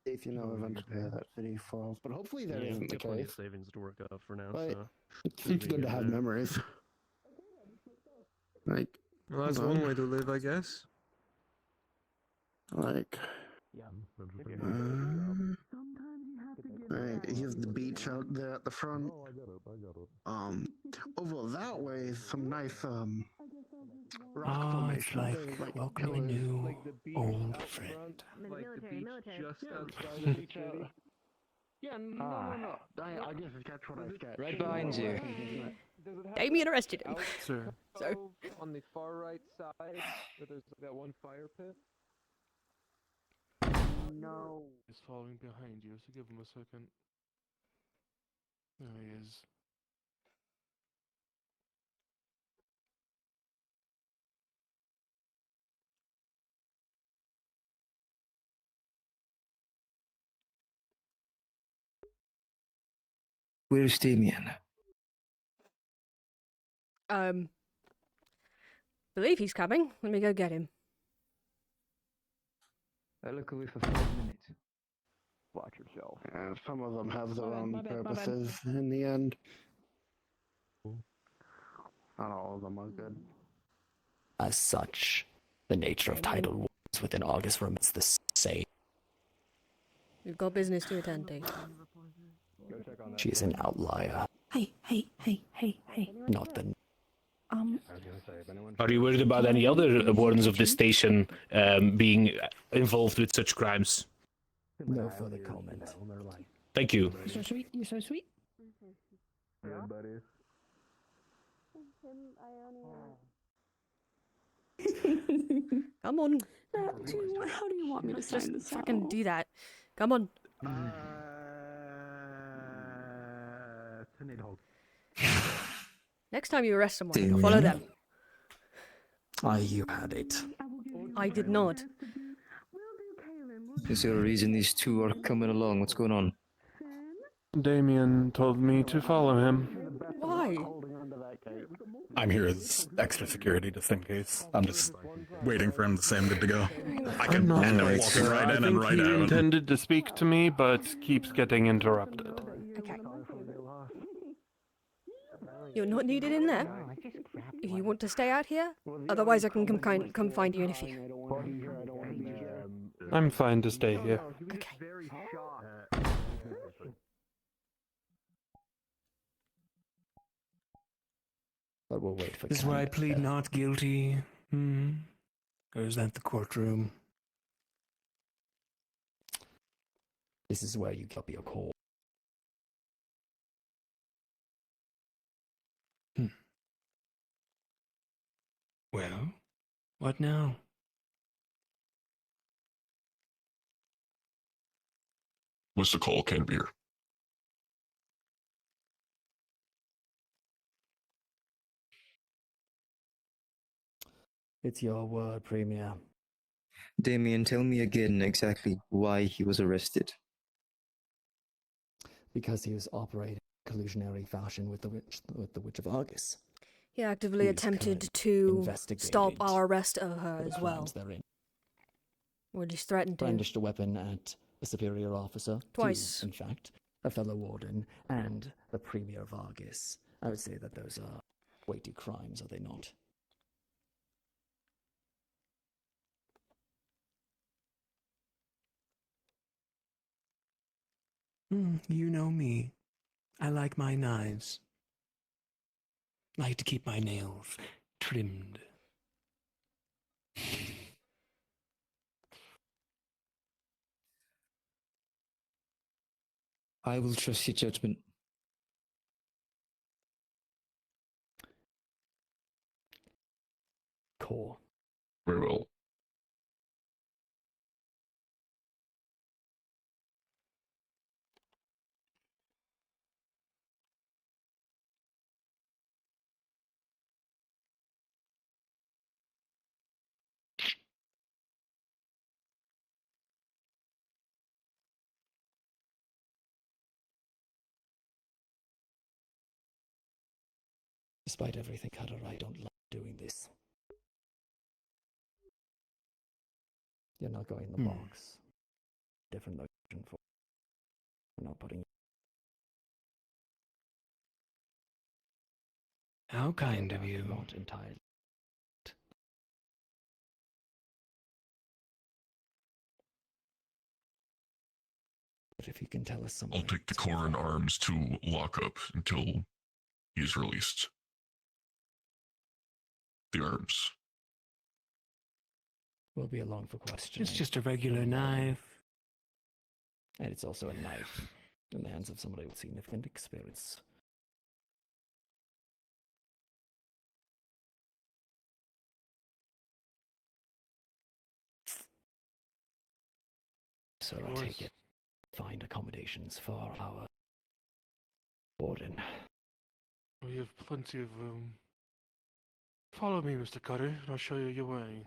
If you know eventually that city falls, but hopefully that Yeah, isn't the got plenty of case. savings to work out for now. But So it's good to have memories. Like, Well, that's hold one on. way to live, I guess. Like, right, here's the beach out there at the front. Over that way, some nice rock Ah, it's formation. like welcoming a new old friend. Military. just outside the beach area. Yeah, no. I guess catch what I catch. Right behind you. Damien arrested him. Sir. So on the far right side, where there's that one fire pit. No. He's following behind you, so give him a second. There he is. Where's Damien? believe he's coming. Let me go get him. I look away for 5 minutes. Watch yourself. Yeah, some of them have their own purposes in the end. Not all of them are good. As such, the nature of tidal wars within August remains the same. We've got business to attend to. She is an outlier, Hey, hey. not the. Are you worried about any other wardens of the station being involved with such crimes? No further comment. Thank you. You're so sweet. You're so sweet. Come on. How do you want me to sign Just this fucking out? do that. Come on. Next time you arrest someone, follow them. You had it. I did not. Is there a reason these two are coming along? What's going on? Damien told me to follow him. Why? I'm here as extra security just in case. I'm just waiting for him to say I'm good to go. I can end up walking right in and right he out. intended to speak to me, but keeps getting interrupted. Okay. You're not needed in there. If you want to stay out here, otherwise I can come find you in a few. I'm fine to stay here. Okay. But we'll wait for. This is where I plead not guilty. Or is that the courtroom? This is where you copy your call. Well, what now? Mr. Cole can't be here. It's your word, Premier. Damien, tell me again exactly why he was arrested. Because he was operating in collusionary fashion with the Witch of Argus. He actively He was attempted to investigated stop our arrest of her for the as well. crimes therein. Or just threatened to. Brandished a weapon at a superior officer. Twice. Two, in fact. A fellow warden and the Premier of Argus. I would say that those are weighty crimes, are they not? You know me. I like my knives. Like to keep my nails trimmed. I will trust your judgment. Core. Very well. Despite everything, Cutter, I don't like doing this. You're not going in the box. Different motion for not putting. How kind of you. Not entirely. But if you can tell us something. I'll take the core in arms to lock up until he's released. The arms. We'll be along for questioning. It's just a regular knife. And it's also a knife in the hands of somebody with significant experience. So I'll take it. Find accommodations for our warden. We have plenty of room. Follow me, Mr. Cutter, and I'll show you your way.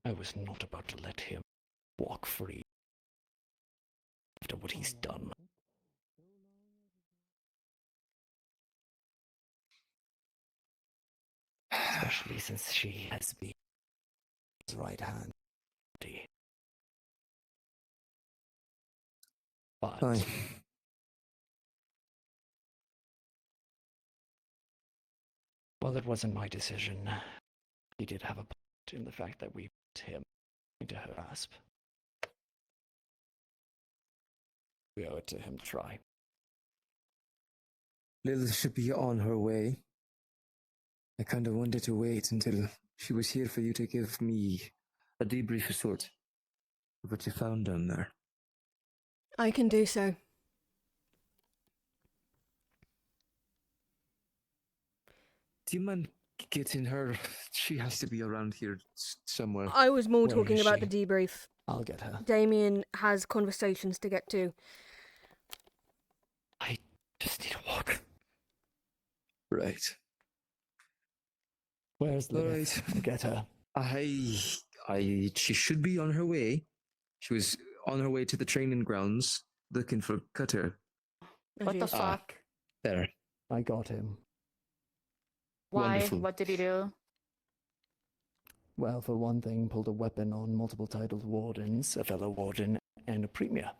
I was not about to let him walk free after what he's done. Especially since she has been his right hand. But Aye. well, it wasn't my decision. He did have a part in the fact that we put him into her grasp. We owe it to him to try. Lilith should be on her way. I kind of wanted to wait until she was here for you to give me a debrief of sorts of what you found down there. I can do so. Do you mind getting her? She has to be around here somewhere. I was more Where talking is about she? the debrief. I'll get her. Damien has conversations to get to. I just need to walk. Right. Where's Lilith? Alright. I'll get her. She should be on her way. She was on her way to the training grounds looking for Cutter. What the fuck? There. I got him. Why? Wonderful. What did he do? Well, for one thing, pulled a weapon on multiple titled wardens, a fellow warden, and a premier.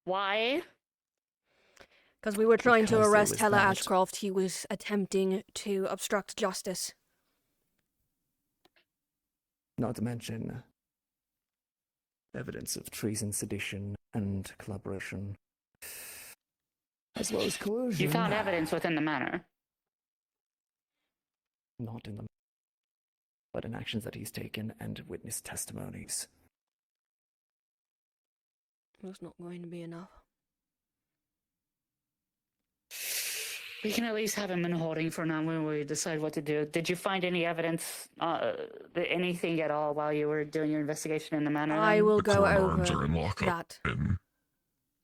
Why? Because we were trying to Because there arrest was Hella that. Ashcroft. He was attempting to obstruct justice. Not to mention evidence of treason, sedition, and collaboration, as well as coercion. You found evidence within the manor. Not in the, but in actions that he's taken and witness testimonies. That's not going to be enough. We can at least have him in holding for now when we decide what to do. Did you find any evidence, anything at all while you were doing your investigation in the manor? I then? will The go coroner over and lockup that. in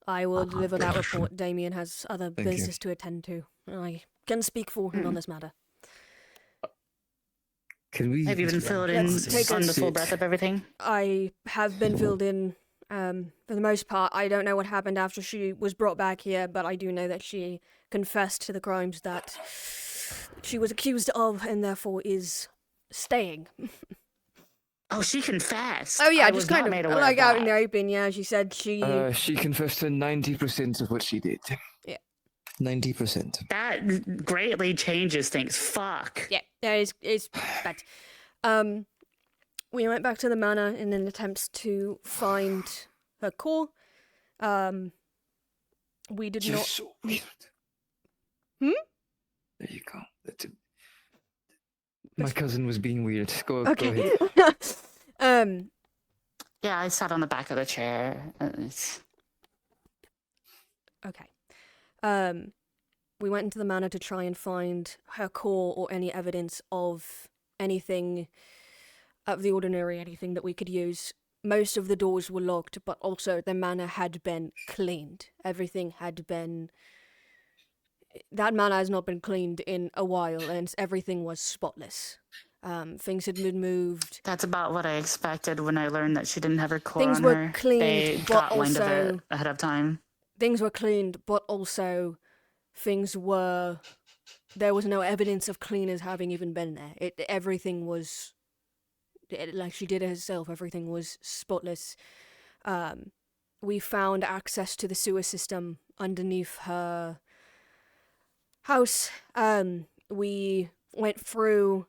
I will deliver that Thank you. report. Damien has other Thank you. business to attend to. I can speak for him on this matter. Can we? Have you been filled in Let's take on a the full sit. breadth of everything? I have been filled in for the most part. I don't know what happened after she was brought back here, but I do know that she confessed to the crimes that she was accused of and therefore is staying. Oh, she confessed. Oh yeah, I just was kind not of made aware like of out in the that. open. Yeah, she said she. She confessed to 90% of what she did. Yeah. 90%. That greatly changes things. Fuck. Yeah, it's bad. We went back to the manor in an attempt to find her core. We did You're not. so weird. Hmm? There you go. My cousin was being weird. Go Okay. ahead. Yeah, I sat on the back of the chair. Okay. We went into the manor to try and find her core or any evidence of anything out of the ordinary, anything that we could use. Most of the doors were locked, but also the manor had been cleaned. Everything had been... That manor has not been cleaned in a while, and everything was spotless. Things had been moved. That's about what I expected when I learned that she didn't have her core Things on were her. cleaned, They but got wind of also- it ahead of time. Things were cleaned, but also things were... There was no evidence of cleaners having even been there. Everything was... like she did it herself, everything was spotless. We found access to the sewer system underneath her house. We went through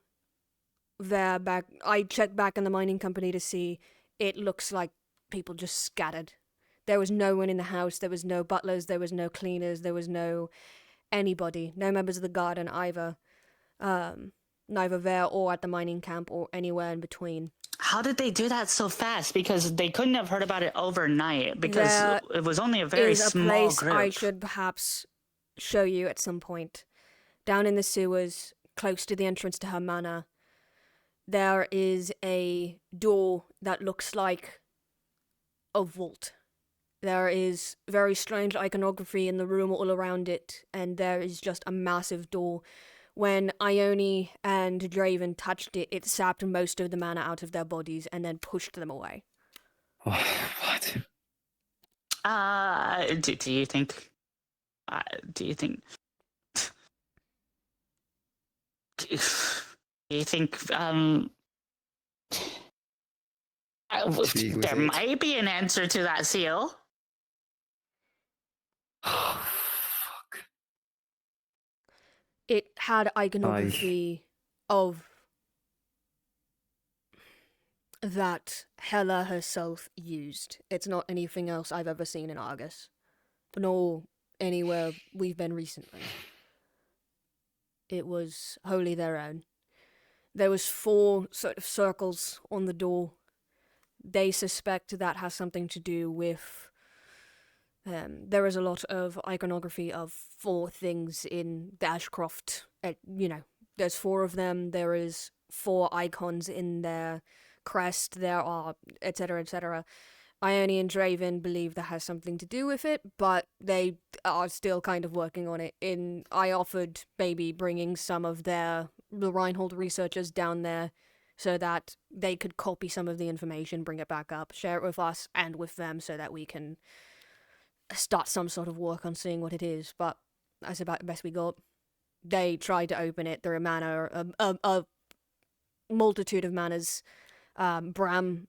there back. I checked back in the mining company to see. It looks like people just scattered. There was no one in the house. There was no butlers. There was no cleaners. There was no anybody. No members of the garden either. Neither there or at the mining camp or anywhere in between. How did they do that so fast? Because they couldn't have heard about it overnight because There it was only a very is a small place group. I should perhaps show you at some point. Down in the sewers, close to the entrance to her manor, there is a door that looks like a vault. There is very strange iconography in the room all around it, and there is just a massive door. When Ione and Draven touched it, it sapped most of the mana out of their bodies and then pushed them away. Oh, what? Do you think? Do you think? Do you think? Speak with There it. might be an answer to that seal. had iconography of that Hela herself used. It's not anything else I've ever seen in Argus, nor anywhere we've been recently. It was wholly their own. There was 4 sort of circles on the door. They suspect that has something to do with... there is a lot of iconography of 4 things in the Ashcroft. There's 4 of them. There is 4 icons in their crest. There are, etc., etc. Ione and Draven believe that has something to do with it, but they are still kind of working on it. I offered maybe bringing some of the Reinhold researchers down there so that they could copy some of the information, bring it back up, share it with us and with them so that we can start some sort of work on seeing what it is, but that's about the best we got. They tried to open it through a manner, a multitude of manners. Bram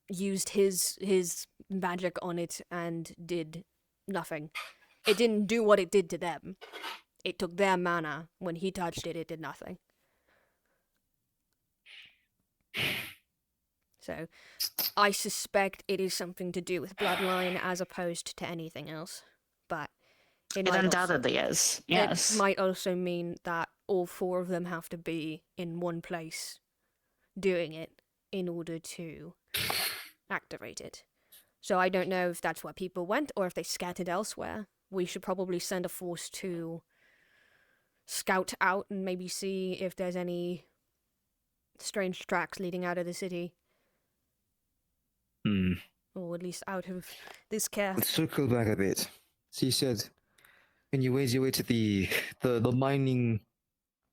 used his magic on it and did nothing. It didn't do what it did to them. It took their mana. When he touched it, it did nothing. So, I suspect it is something to do with bloodline as opposed to anything else. But it undoubtedly is. Yes. It might also mean that all 4 of them have to be in one place doing it in order to activate it. So I don't know if that's where people went or if they scattered elsewhere. We should probably send a force to scout out and maybe see if there's any strange tracks leading out of the city. Or at least out of this care. Let's circle back a bit. So you said when you made your way to the mining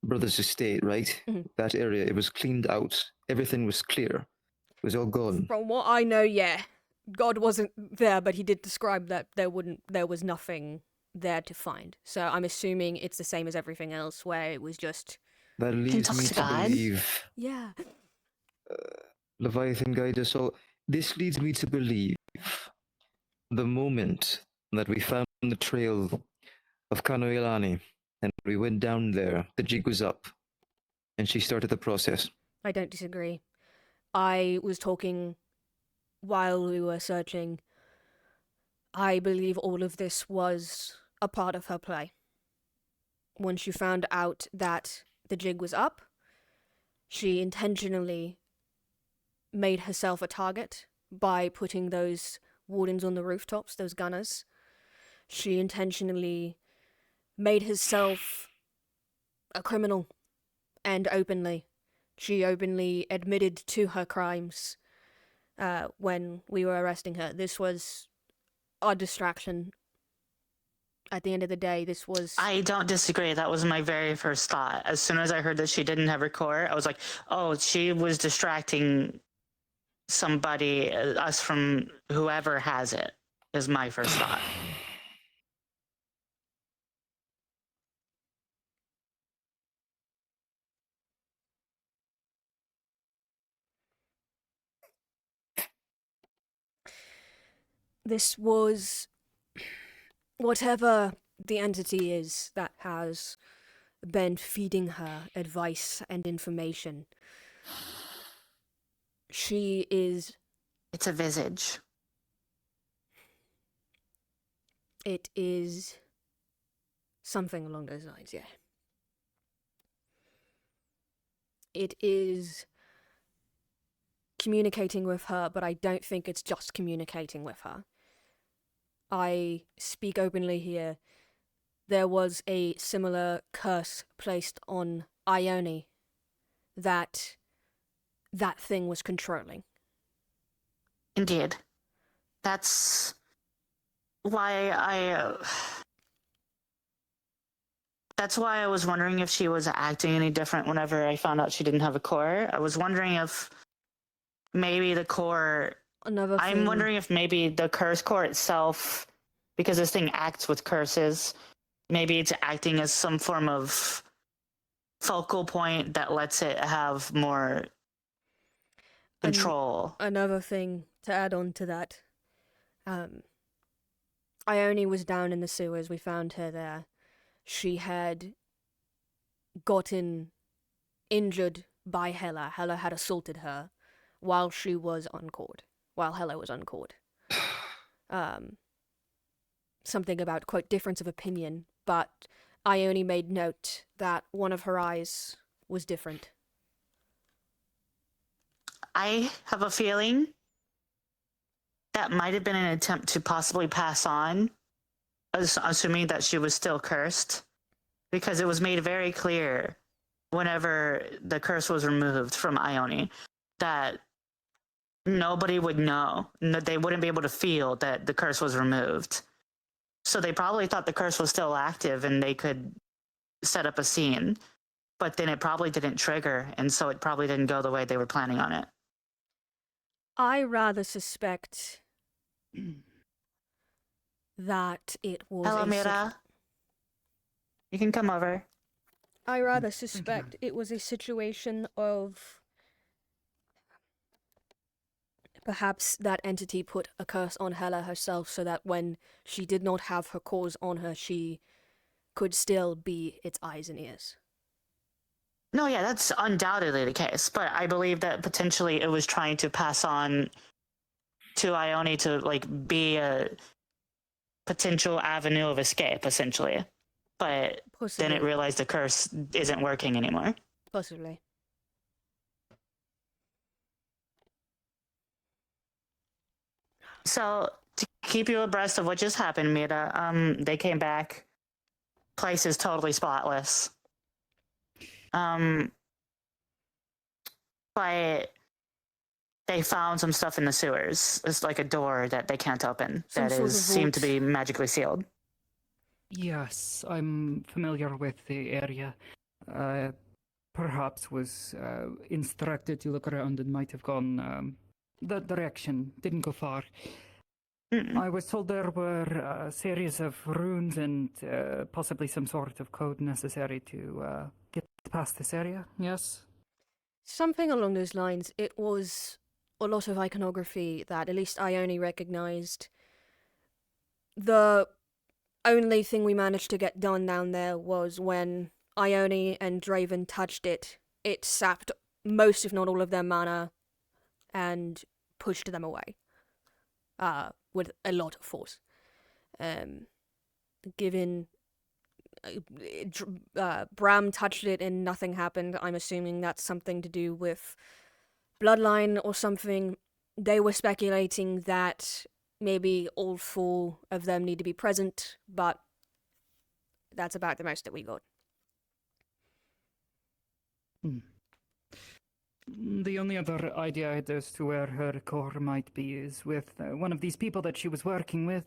brothers' estate, right? That area, it was cleaned out. Everything was clear. It was all gone. From what I know, yeah. God wasn't there, but he did describe that there was nothing there to find. So I'm assuming it's the same as everything else, where it was just... That leads me to believe... Yeah. Leviathan guide us all. This leads me to believe the moment that we found the trail of Kanoilani and we went down there, the jig was up, and she started the process. I don't disagree. I was talking while we were searching. I believe all of this was a part of her play. When she found out that the jig was up, she intentionally made herself a target by putting those wardens on the rooftops, those gunners. She intentionally made herself a criminal, and she openly admitted to her crimes when we were arresting her. This was a distraction. At the end of the day, this was... I don't disagree. That was my very first thought. As soon as I heard that she didn't have her core, I was like, oh, she was distracting somebody, us from whoever has it, is my first thought. This was... whatever the entity is that has been feeding her advice and information. She is... It's a visage. It is something along those lines, yeah. It is communicating with her, but I don't think it's just communicating with her. I speak openly here. There was a similar curse placed on Ione that thing was controlling. Indeed. That's why that's why I was wondering if she was acting any different whenever I found out she didn't have a core. I was wondering if maybe the core... I'm wondering if maybe the curse core itself, because this thing acts with curses, maybe it's acting as some form of focal point that lets it have more control. Another thing to add on to that. Ione was down in the sewers. We found her there. She had gotten injured by Hela. Hela had assaulted her while she was uncored. While Hela was uncored. Something about, quote, difference of opinion, but Ione made note that one of her eyes was different. I have a feeling that might have been an attempt to possibly pass on, assuming that she was still cursed, because it was made very clear whenever the curse was removed from Ione that nobody would know, that they wouldn't be able to feel that the curse was removed. So they probably thought the curse was still active and they could set up a scene, but then it probably didn't trigger, and so it probably didn't go the way they were planning on it. I rather suspect that it was. Hello, Mira. You can come over. I rather suspect it was a situation of perhaps that entity put a curse on Hela herself so that when she did not have her cause on her, she could still be its eyes and ears. No, yeah, that's undoubtedly the case, but I believe that potentially it was trying to pass on to Ione to, like, be a potential avenue of escape, essentially. But then it realized the curse isn't working anymore. Possibly. So, to keep you abreast of what just happened, Mira, they came back. Place is totally spotless. But they found some stuff in the sewers. It's like a door that they can't open that is seemed to be magically sealed. Yes, I'm familiar with the area. Perhaps was instructed to look around and might have gone that direction. Didn't go far. I was told there were a series of runes and possibly some sort of code necessary to get past this area, yes? Something along those lines. It was a lot of iconography that at least Ione recognized. The only thing we managed to get done down there was when Ione and Draven touched it, it sapped most, if not all, of their mana and pushed them away. With a lot of force. Given Bram touched it and nothing happened, I'm assuming that's something to do with bloodline or something. They were speculating that maybe all four of them need to be present, but that's about the most that we got. The only other idea I had as to where her core might be is with one of these people that she was working with,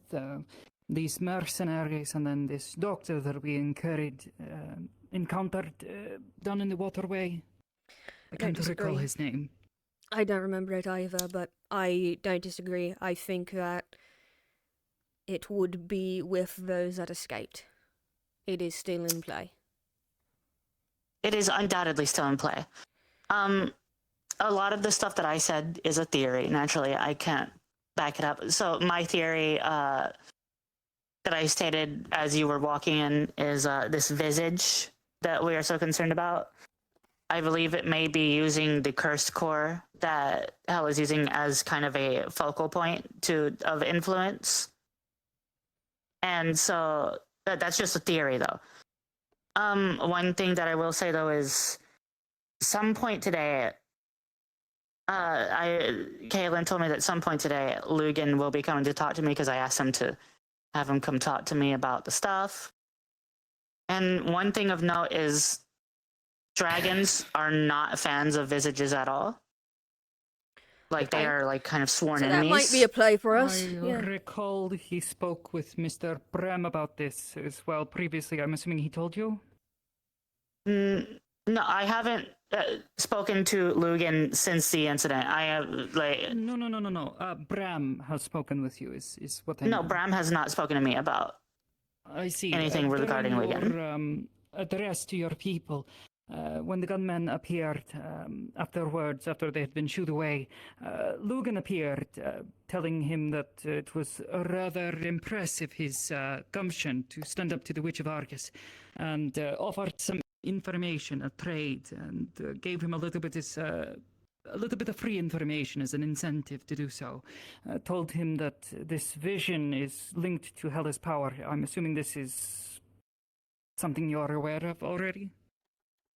these mercenaries, and then this doctor that we encountered down in the waterway. I can't recall his name. I don't remember it either, but I don't disagree. I think that it would be with those that escaped. It is still in play. It is undoubtedly still in play. A lot of the stuff that I said is a theory. Naturally, I can't back it up. So my theory that I stated as you were walking in is this visage that we are so concerned about. I believe it may be using the cursed core that Hel is using as kind of a focal point of influence. And so that's just a theory, though. One thing that I will say, though, is some point today, Kaylin told me that at some point today, Lugan will be coming to talk to me because I asked him to have him come talk to me about the stuff. And one thing of note is dragons are not fans of visages at all. Like, they are, like, kind of sworn enemies. That might be a play for us. I recall he spoke with Mr. Bram about this as well previously. I'm assuming he told you? No, I haven't spoken to Lugan since the incident. I have, like... No. Bram has spoken with you, is what I No, mean. Bram has not spoken to me about I see. anything regarding Lugan. Your address to your people. When the gunmen appeared afterwards, after they had been shooed away, Lugan appeared, telling him that it was rather impressive, his gumption to stand up to the Witch of Argus, and offered some information, a trade, and gave him a little bit of free information as an incentive to do so. Told him that this vision is linked to Hela's power. I'm assuming this is something you're aware of already?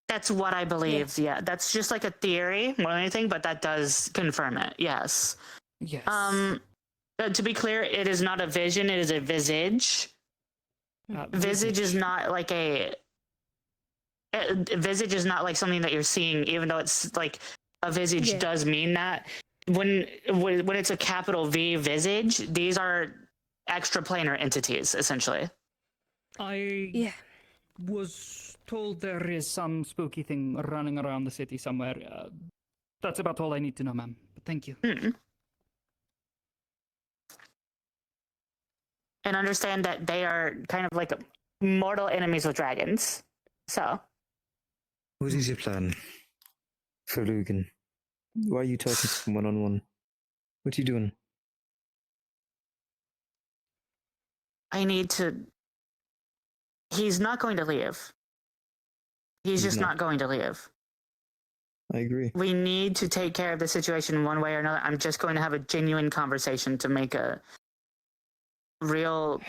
That's what I believe. Yeah, that's just like a theory more than anything, but that does confirm it. Yes. Yes. To be clear, it is not a vision; it is a visage. Visage is not like visage is not like something that you're seeing, even though it's like a visage does mean that. When it's a capital V visage, these are extraplanar entities, essentially. I was told there is some spooky thing running around the city somewhere. That's about all I need to know, ma'am. But thank you. And understand that they are kind of like mortal enemies with dragons. So. What is your plan for Lugan? Why are you talking to him one-on-one? What are you doing? I need to... He's not going to leave. He's just not going to leave. I agree. We need to take care of the situation one way or another. I'm just going to have a genuine conversation to make a real...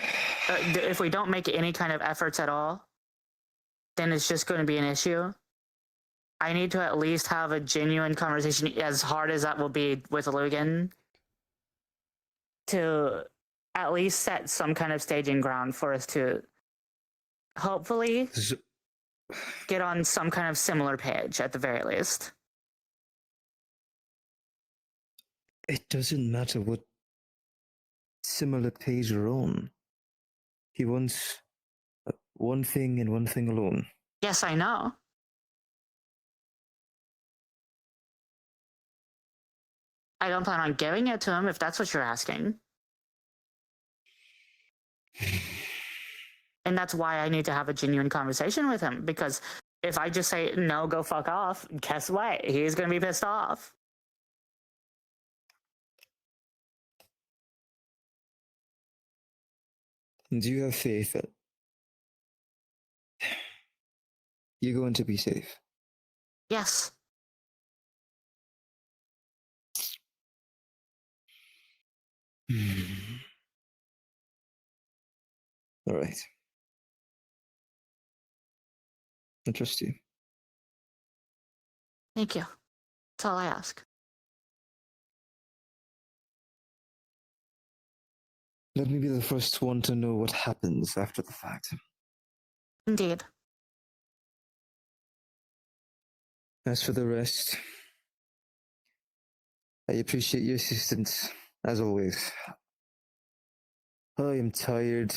if we don't make any kind of efforts at all, then it's just going to be an issue. I need to at least have a genuine conversation, as hard as that will be with Lugan, to at least set some kind of staging ground for us to hopefully get on some kind of similar page at the very least. It doesn't matter what similar page you're on. He wants one thing and one thing alone. Yes, I know. I don't plan on giving it to him if that's what you're asking. And that's why I need to have a genuine conversation with him, because if I just say, no, go fuck off, guess what? He's going to be pissed off. Do you have faith that you're going to be safe? Yes. All right. I trust you. Thank you. That's all I ask. Let me be the first one to know what happens after the fact. Indeed. As for the rest, I appreciate your assistance, as always. I am tired.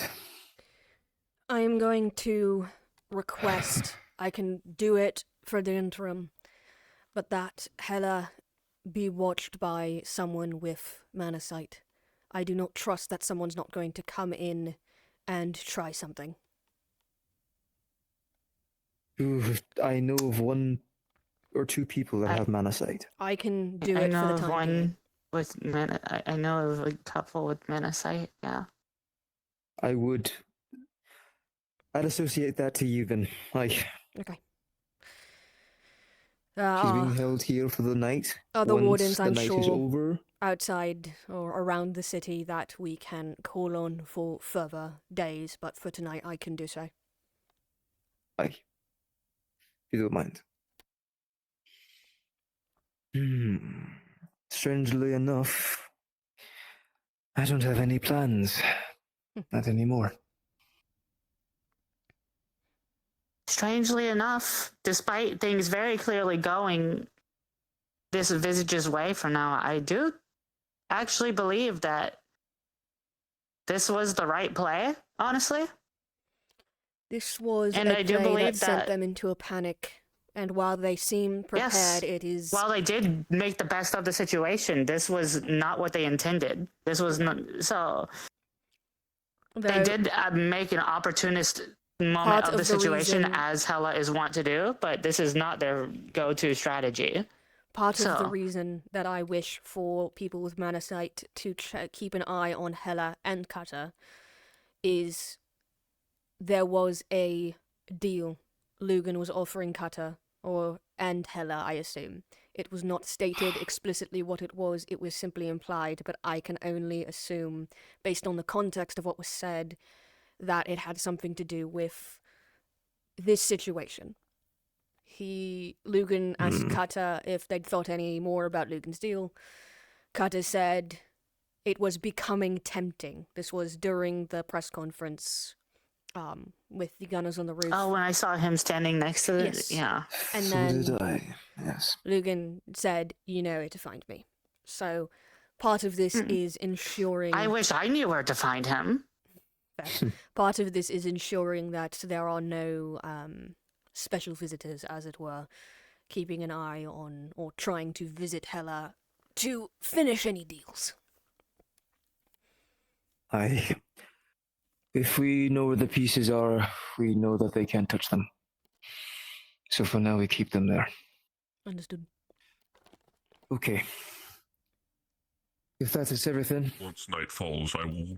I am going to request, I can do it for the interim, but that Hela be watched by someone with mana sight. I do not trust that someone's not going to come in and try something. Ooh, I know of one or two people that have mana sight. I can do it for the time one being. with mana. I know of a couple with mana sight. Yeah. I'd associate that to you then. Like. Okay. She's being held here for the night. Other Once wardens, the I'm night sure, is over, outside or around the city that we can call on for further days, but for tonight I can do so. aye. If you don't mind. Strangely enough, I don't have any plans. Not anymore. Strangely enough, despite things very clearly going this Visage's way for now, I do actually believe that this was the right play, honestly. This was And a I do play believe that sent that- them into a panic, and while they seem prepared, Yes. it is... While they did make the best of the situation, this was not what they intended. This was not... So... They did make an opportunist moment of the situation, as Hela is wont to do, but this is not their go-to strategy. Part of the So- reason that I wish for people with mana sight to keep an eye on Hela and Cutter is there was a deal Lugan was offering Kata, and Hela, I assume. It was not stated explicitly what it was simply implied, but I can only assume, based on the context of what was said, that it had something to do with this situation. Lugan asked Kata if they'd thought any more about Lugan's deal. Kata said it was becoming tempting. This was during the press conference with the gunners on the roof. Oh, when I saw him standing next to it? Yes. Yeah. And So then did I. Yes. Lugan said, you know where to find me. So part of this is ensuring... I wish I knew where to find him. Part of this is ensuring that there are no special visitors, as it were, keeping an eye on or trying to visit Hela to finish any deals. If we know where the pieces are, we know that they can't touch them. So for now, we keep them there. Understood. Okay. If that is everything. Once night falls, I will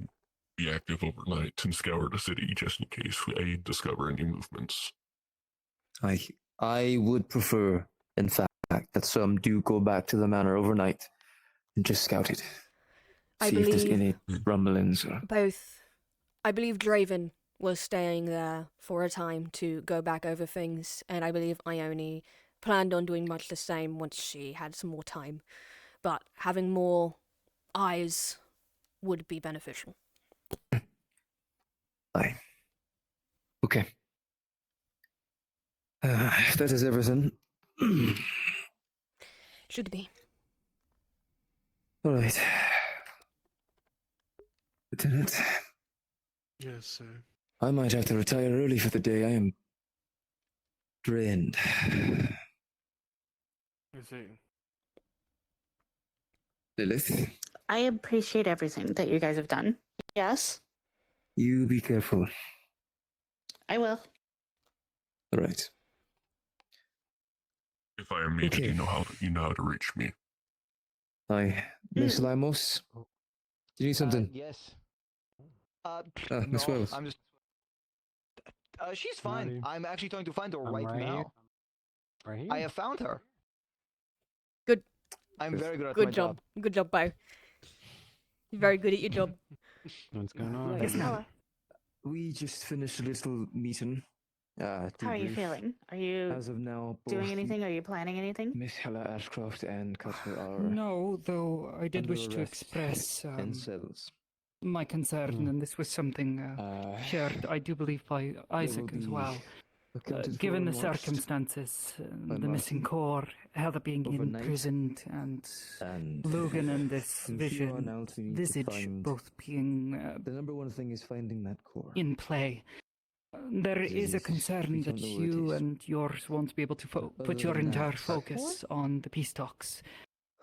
be active overnight and scour the city just in case I discover any movements. I would prefer, in fact, that some do go back to the manor overnight and just scout it. See if there's any rumblings or... I believe Draven was staying there for a time to go back over things, and I believe Ione planned on doing much the same once she had some more time. But having more eyes would be beneficial. Aye. Okay. If that is everything. Should be. All right. Lieutenant. Yes, sir. I might have to retire early for the day. I am drained. I see. Lilith, I appreciate everything that you guys have done. Yes, you be careful. I will. All right. If I am needed, you know how to reach me. Hi, Miss Limos. Do you need something? Yes. Miss No, Wells. I'm just. She's fine. I'm actually trying to find her right now. Right here. I have found her. Good. I'm very good at Good my job. Good job, Bo. You're very good at your job. What's going on? Yes, ma'am. We just finished a little meeting. How are you feeling? Are you As of now, doing both anything? Are you planning anything? Miss Hella Ashcroft and Cuthbert are No, though I did under wish to arrest express in cells. my concern, and this was something shared, I do believe, by Isaac as be well. accounted for Given the and watched circumstances, by the missing Martin core, Heather being overnight, imprisoned, and Logan and this from here on out, we need to visage find- both being The number one thing is finding that core. in play. There Because is a we concern don't that know where it you is. and yours won't be able to put Other your than entire that- focus on the peace talks.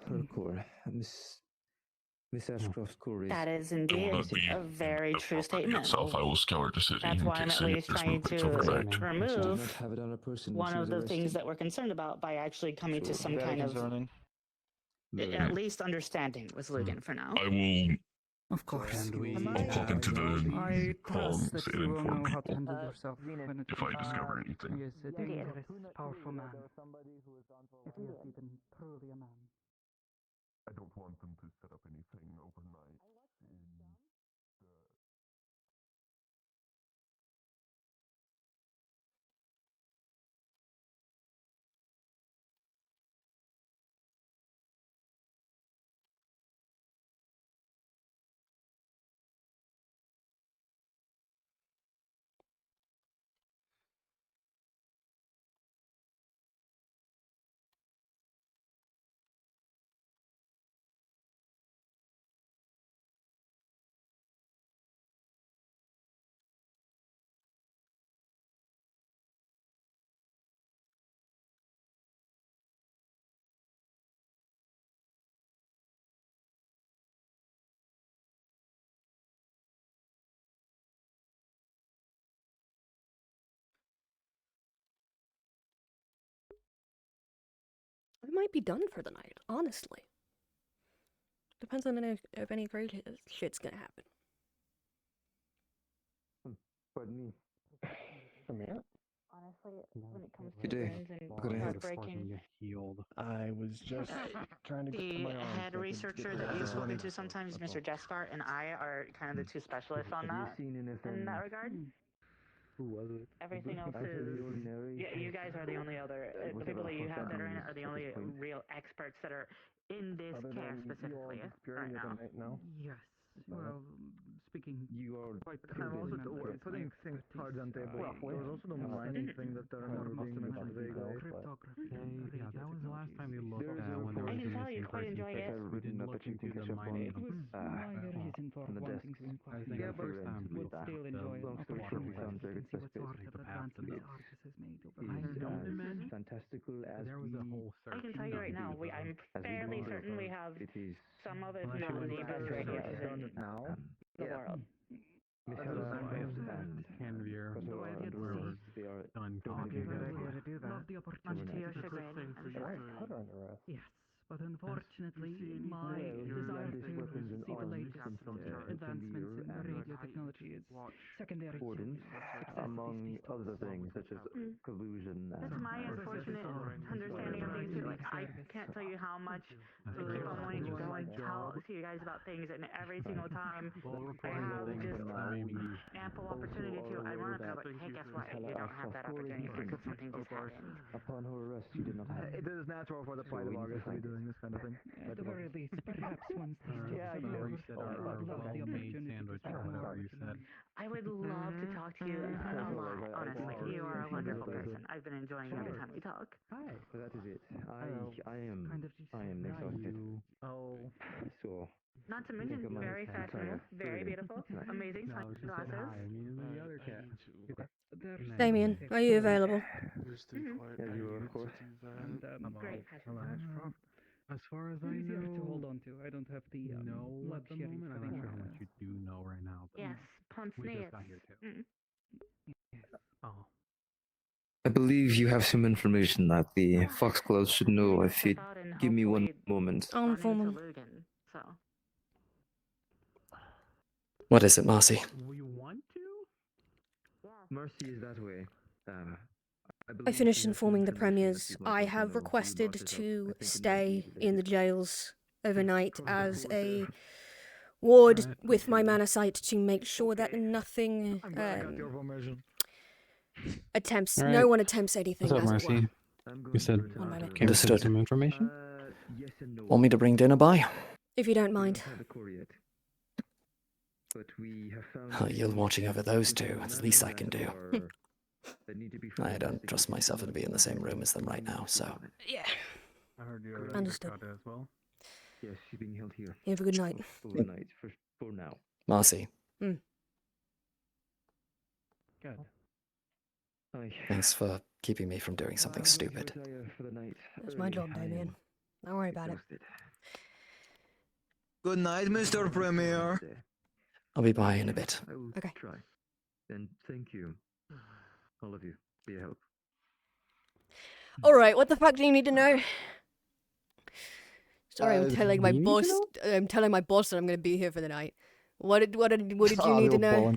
Her core, Miss Ashcroft's core is. That is indeed a very true statement. Itself, I will scour the city That's in why I'm case at least there's trying movements to overnight. She did remove not have it on her person when one she of was the things arrested. that we're concerned about by actually coming to some Very kind of concerning. at least understanding with Lugan for now. I will Of course. look into the I trust comms that and you will inform know how to people handle yourself when it if I discover anything. He is a dangerous, powerful man. If he is even truly a man. I don't want them to set up anything overnight. We might be done for the night, honestly. Depends on if any great shit's gonna happen. Pardon me. From here? honestly, when it comes to Good day. burns and Good day. breaking. Healed. I was just trying to get to The my arm. head researcher that you've spoken to sometimes, Mr. Jespar, and I are kind of the two specialists on that in that regard. Who was it? Everything else is. Yeah, you guys are the only other. The people that you have that are in it are the only real experts that are in this care specifically right now. Yes. Well, speaking. You are. I'm also putting things cards on table. There was also the mining thing that I remember being mentioned vaguely. Yeah, that was the last time you looked at when there was I can tell you're quite enjoying it. We didn't look into the mining. My reason for wanting to inquire. Yeah, but would still enjoy opportunities to see what sort of advancements Argus has made over the years. fantastical as there was a whole search. I can tell you right now, I'm fairly certain we have some of, if not the best radios in the world. Canvir, were done talking. Love the opportunity to chagrin. Yes, but unfortunately, my desire to see the latest advancements in radio technology is secondary to among other things such as collusion. That's my unfortunate understanding of things too. Like, I can't tell you how much I keep on wanting to go and tell to you guys about things, and every single time I have just ample opportunity to, I run up and I'm like, hey, guess what? You don't have that opportunity because something just happened. Upon her arrest, you did not have. It is natural for the Pride of August to be doing this kind of thing. At the very least, perhaps once these Yeah, days you know, are you over, said I would love the opportunity to speak more. I would love to talk to you a lot, honestly. You are a wonderful person. I've been enjoying every time we talk. Hi. That is it. I am exhausted. Oh. So. Not to mention, very fashionable, very beautiful, amazing sunglasses. The other cat. Damien, are you available? Yeah, you are, of course. Great. As far as I Easier know, to hold on to. I don't have the at the luxury moment. of I'm not having sure how much you do know right now. But Yes, we just Ponce got here too. Oh. I believe you have some information that the Foxgloves should know if you give me one moment. I'll inform him. What is it, Marcy? We want to? Mercy is that way. I finished informing the premiers. I have requested to stay in the jails overnight as a ward with my mana site to make sure that nothing attempts, All right. no one attempts anything. What's up, as it were. Marcy? You said came to Understood. some information? Want me to bring dinner by? If you don't mind. Oh, you're watching over those two. It's the least I can do. I don't trust myself to be in the same room as them right now, so. Yeah. I heard you Understood. as well. Yes, she's being held here. You have a good night. For the night, for now. Marcy, Good. thanks for keeping me from doing something stupid. It's my job, Damien. Don't worry about it. Good night, Mr. Premier. I'll be by in a bit. I will Okay. try. And thank you, all of you, for your help. Alright, what the fuck do you need to know? Sorry, I'm telling my you need to boss. know? I'm telling my boss that I'm gonna be here for the night. What did you need to know?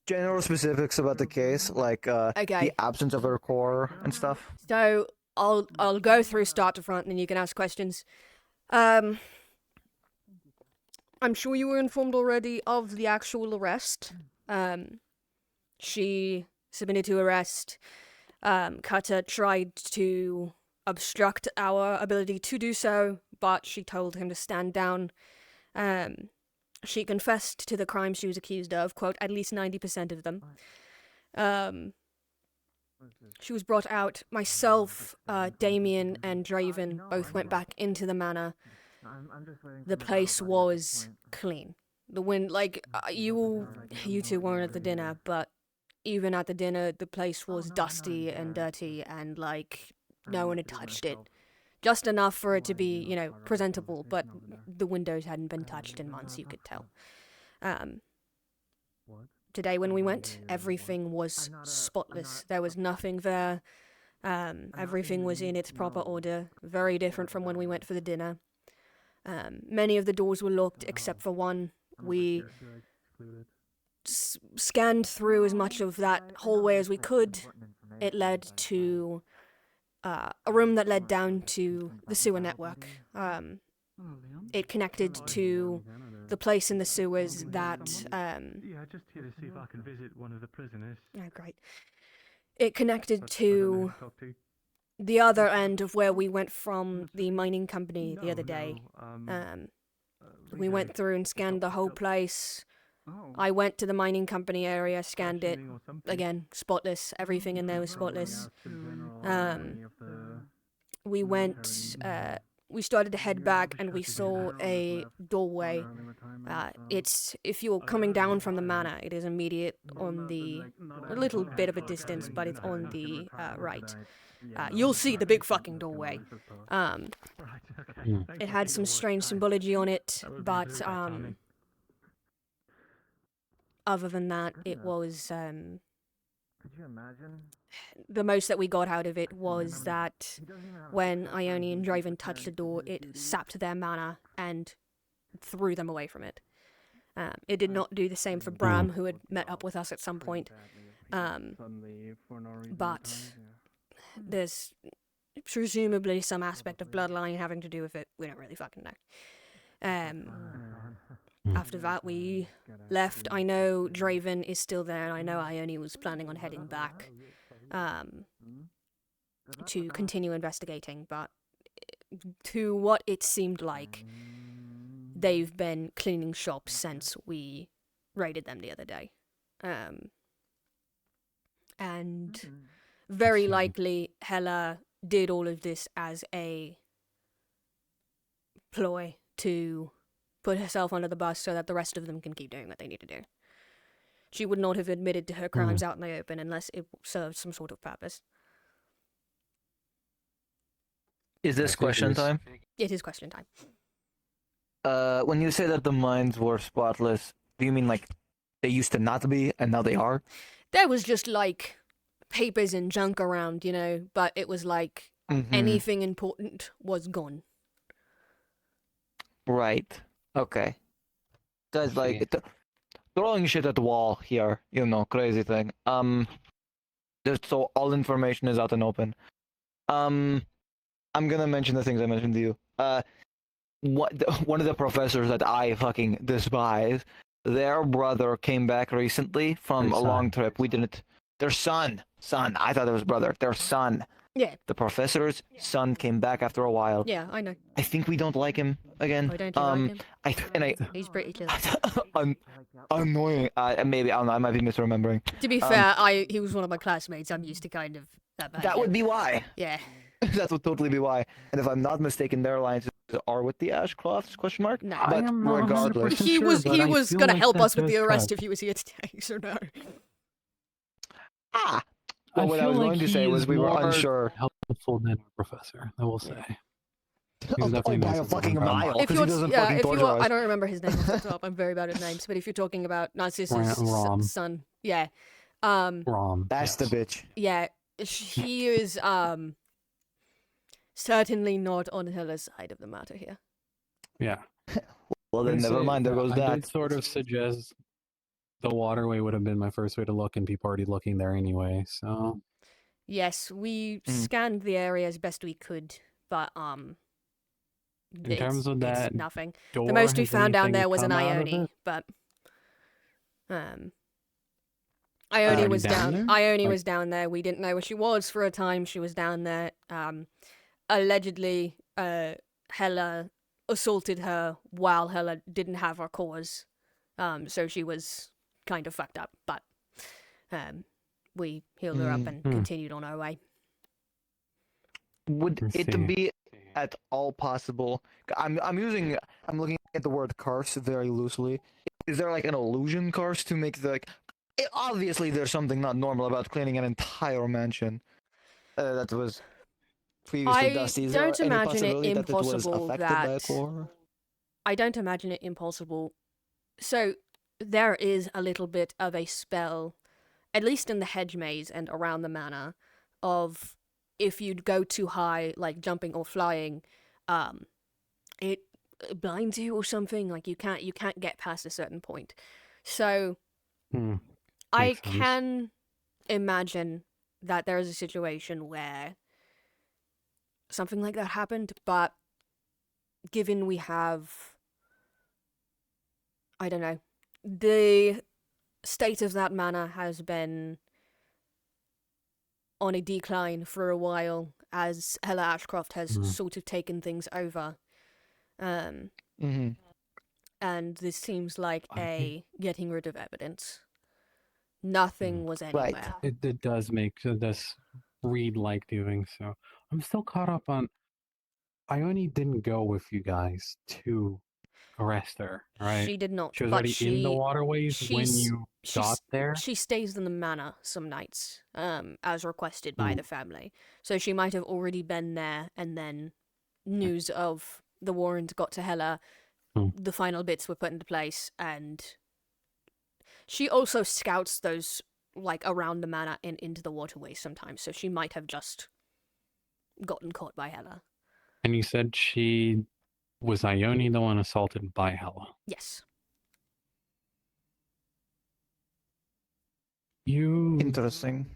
General specifics about the case, like Okay. the absence of her core and stuff. So I'll go through start to front, and then you can ask questions. I'm sure you were informed already of the actual arrest. She submitted to arrest. Cutter tried to obstruct our ability to do so, but she told him to stand down. She confessed to the crimes she was accused of, quote, at least 90% of them. She was brought out. Myself, Damien, and Draven both went back into the manor. The place was clean. The wind, like, you two weren't at the dinner, but even at the dinner, the place was dusty and dirty, and, like, no one had touched it. Just enough for it to be, you know, presentable, but the windows hadn't been touched in months, you could tell. Today when we went, everything was spotless. There was nothing there. Everything was in its proper order. Very different from when we went for the dinner. Many of the doors were locked except for one. We scanned through as much of that hallway as we could. It led to a room that led down to the sewer network. It connected to the place in the sewers that... Yeah, just here to see if I can visit one of the prisoners. Oh, great. It connected to the other end of where we went from the mining company the other day. We went through and scanned the whole place. I went to the mining company area, scanned it. Again, spotless. Everything in there was spotless. We went... we started to head back and we saw a doorway. It's, if you're coming down from the manor, it is immediate on the, a little bit of a distance, but it's on the right. You'll see the big fucking doorway. It had some strange symbology on it, but other than that, it was, Could you imagine? the most that we got out of it was that when Ione and Draven touched the door, it sapped their mana and threw them away from it. It did not do the same for Bram, who had met up with us at some point. But there's presumably some aspect of bloodline having to do with it. We don't really fucking know. After that, we left. I know Draven is still there, and I know Ione was planning on heading back to continue investigating, but to what it seemed like, they've been cleaning shops since we raided them the other day. And very likely Hela did all of this as a ploy to put herself under the bus so that the rest of them can keep doing what they need to do. She would not have admitted to her crimes out in the open unless it served some sort of purpose. Is this question time? It is question time. When you say that the mines were spotless, do you mean like they used to not be and now they are? There was just like papers and junk around, you know, but it was like anything important was gone. Right. Okay. Guys, like throwing shit at the wall here, you know, crazy thing. Just so all information is out and open. I'm gonna mention the things I mentioned to you. One of the professors that I fucking despise, their brother came back recently from a long trip. We didn't. Their son. I thought it was brother. Their son. Yeah. The professor's son came back after a while. Yeah, I know. I think we don't like him again. Why don't you like him? He's pretty chill. Annoying. Maybe I don't know. I might be misremembering. To be fair, he was one of my classmates. I'm used to kind of that. That would be why. Yeah. That would totally be why. And if I'm not mistaken, their alliances are with the Ashcloths? Question mark. No, but regardless, he was gonna help us with the arrest if he was here today. So no. Well, what I was going to say was we were unsure. Helpful than a professor, I will say. By a fucking mile, If because he doesn't fucking torture us. I don't remember his name off the top. I'm very bad at names. But if you're talking about Narcissus' son, yeah. Rom. That's the bitch. Yeah, he is certainly not on Hela's side of the matter here. Yeah. Well, then never mind. There goes I that. did sort of suggest the waterway would have been my first way to look, and people already looking there anyway. So. Yes, we scanned the area as best we could, but in terms of that, nothing. The most we found down there was an Ione, but Ione was down. Ione was down there. We didn't know where she was for a time. She was down there. Allegedly, Hela assaulted her while Hela didn't have her cause. So she was kind of fucked up, but we healed her up and continued on our way. Would it be at all possible? I'm looking at the word curse very loosely. Is there like an illusion curse to make the obviously there's something not normal about cleaning an entire mansion that was previously dusty. Is don't there any imagine it possibility impossible that it was affected by a core? I don't imagine it impossible. So there is a little bit of a spell, at least in the hedge maze and around the manor, of if you'd go too high, like jumping or flying, it blinds you or something. Like you can't get past a certain point. So I Makes sense. can imagine that there is a situation where something like that happened, but given we have, I don't know, the state of that manor has been on a decline for a while as Hella Ashcroft has sort of taken things over. And this seems like a getting rid of evidence. Nothing was anywhere. It does make this read like doing so. I'm still caught up on. Ione didn't go with you guys to arrest her, right? She did not. She was but already in the waterways when you got there. She stays in the manor some nights, as requested by the family. So she might have already been there, and then news of the Warrens got to Hella. The final bits were put into place, and she also scouts those like around the manor and into the waterways sometimes. So she might have just gotten caught by Hella. And you said was Ione the one assaulted by Hella? Yes. Interesting.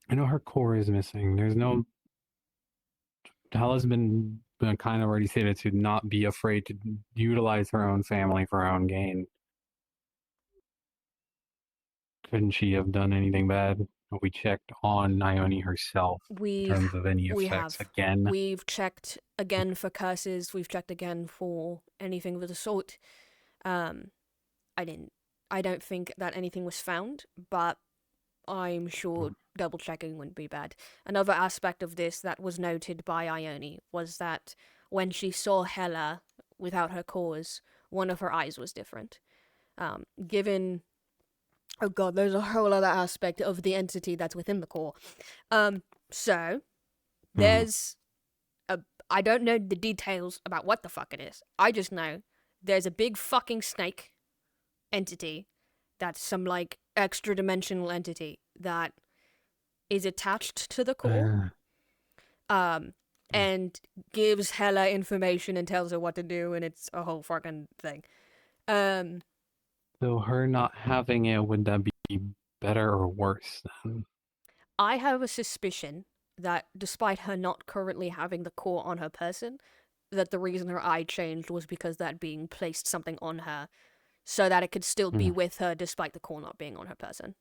I know her core is missing. There's no. Hella's been kind of already stated to not be afraid to utilize her own family for her own gain. Couldn't she have done anything bad? We checked on Ione herself in terms of any effects again. We've checked again for curses. We've checked again for anything of the sort. I don't think that anything was found, but I'm sure double checking wouldn't be bad. Another aspect of this that was noted by Ione was that when she saw Hella without her cause, one of her eyes was different. Given. Oh god, there's a whole other aspect of the entity that's within the core. So, there's I don't know the details about what the fuck it is. I just know there's a big fucking snake entity that's some, like, extra-dimensional entity that is attached to the core. And gives Hella information and tells her what to do, and it's a whole fucking thing. So her not having it, would that be better or worse then? I have a suspicion that despite her not currently having the core on her person, that the reason her eye changed was because that being placed something on her so that it could still be with her despite the core not being on her person.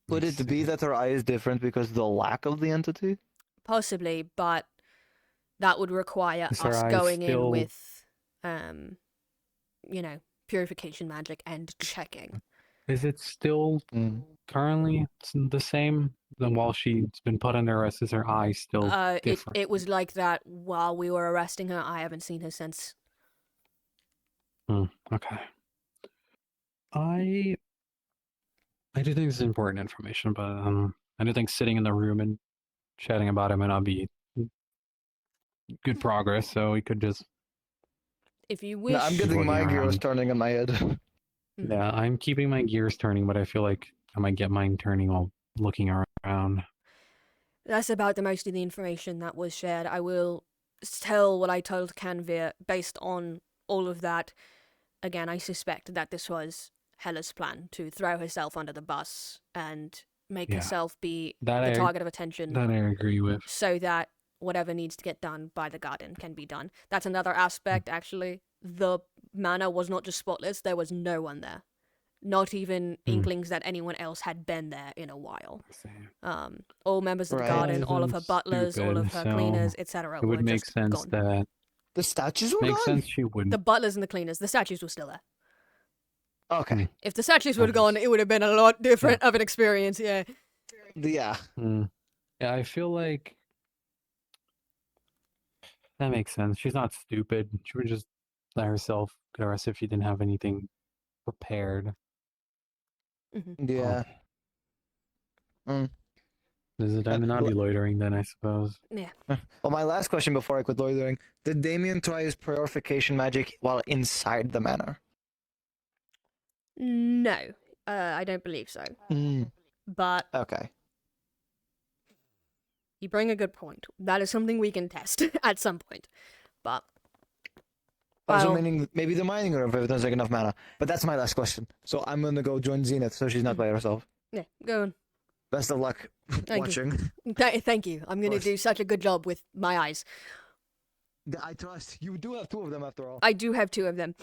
Would it be that her eye is different because of the lack of the entity? Possibly, but that would require Is her us eye going in still- with, purification magic and checking. Is it still currently the same? Then while she's been put under arrest, is her eye still different? It was like that while we were arresting her. I haven't seen her since. Okay. I do think this is important information, but I do think sitting in the room and chatting about it might not be good progress. So we could just. If you wish. No, I'm getting my gears turning in my head. Yeah, I'm keeping my gears turning, but I feel like I might get mine turning while looking around. That's about the most of the information that was shared. I will tell what I told Canvir based on all of that. Again, I suspect that this was Hella's plan to throw herself under the bus and make herself be the target of attention. That I agree with. So that whatever needs to get done by the garden can be done. That's another aspect, actually. The manor was not just spotless, there was no one there. Not even inklings that anyone else had been there in a while. All members of the garden, all of her butlers, all of her cleaners, etc. It would make sense that the statues were makes gone? sense she wouldn't. The butlers and the cleaners, the statues were still there. Okay. If the statues would have gone, it would have been a lot different of an experience, yeah. Yeah. Yeah, I feel like that makes sense. She's not stupid. She would just let herself get arrested if she didn't have anything prepared. Yeah. There's a time to not be loitering then, I suppose. Yeah. Well, my last question before I quit loitering. Did Damien try his purification magic while inside the manor? No, I don't believe so. But okay, you bring a good point. That is something we can test at some point. But Also Well- meaning maybe the mining room if it doesn't take enough mana. But that's my last question. So I'm gonna go join Zenith so she's not by herself. Yeah, go on. Best of luck Thank watching. You. Thank you. I'm gonna do such a good job with my eyes. I trust. You do have 2 of them after all. I do have 2 of them.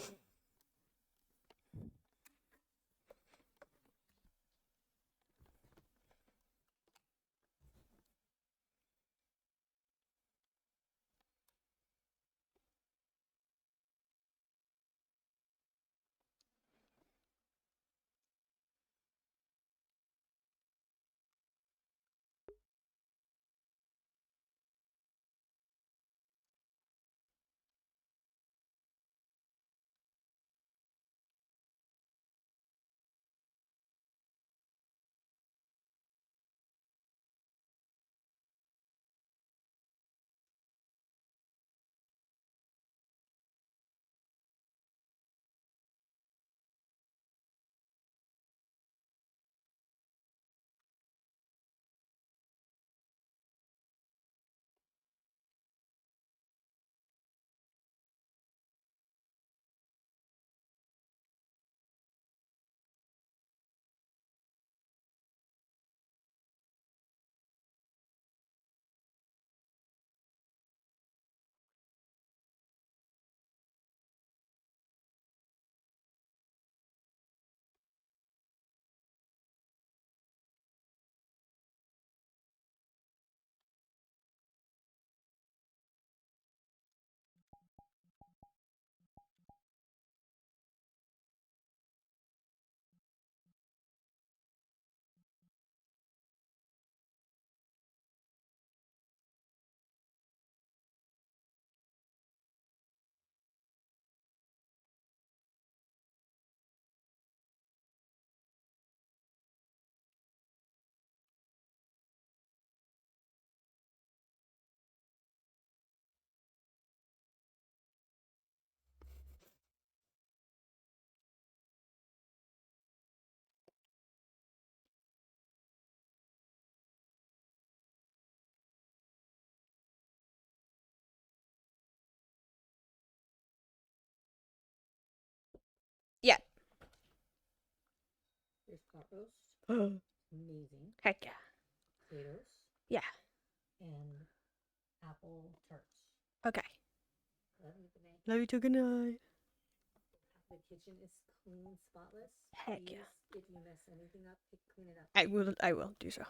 Yeah. There's pot roast. Amazing. Heck yeah. Potatoes. Yeah. And apple tarts. Okay. Love you, good night. Love you too. Good night. The kitchen is clean, spotless. Heck yeah. Please, if you mess anything up, clean it up. I will do so.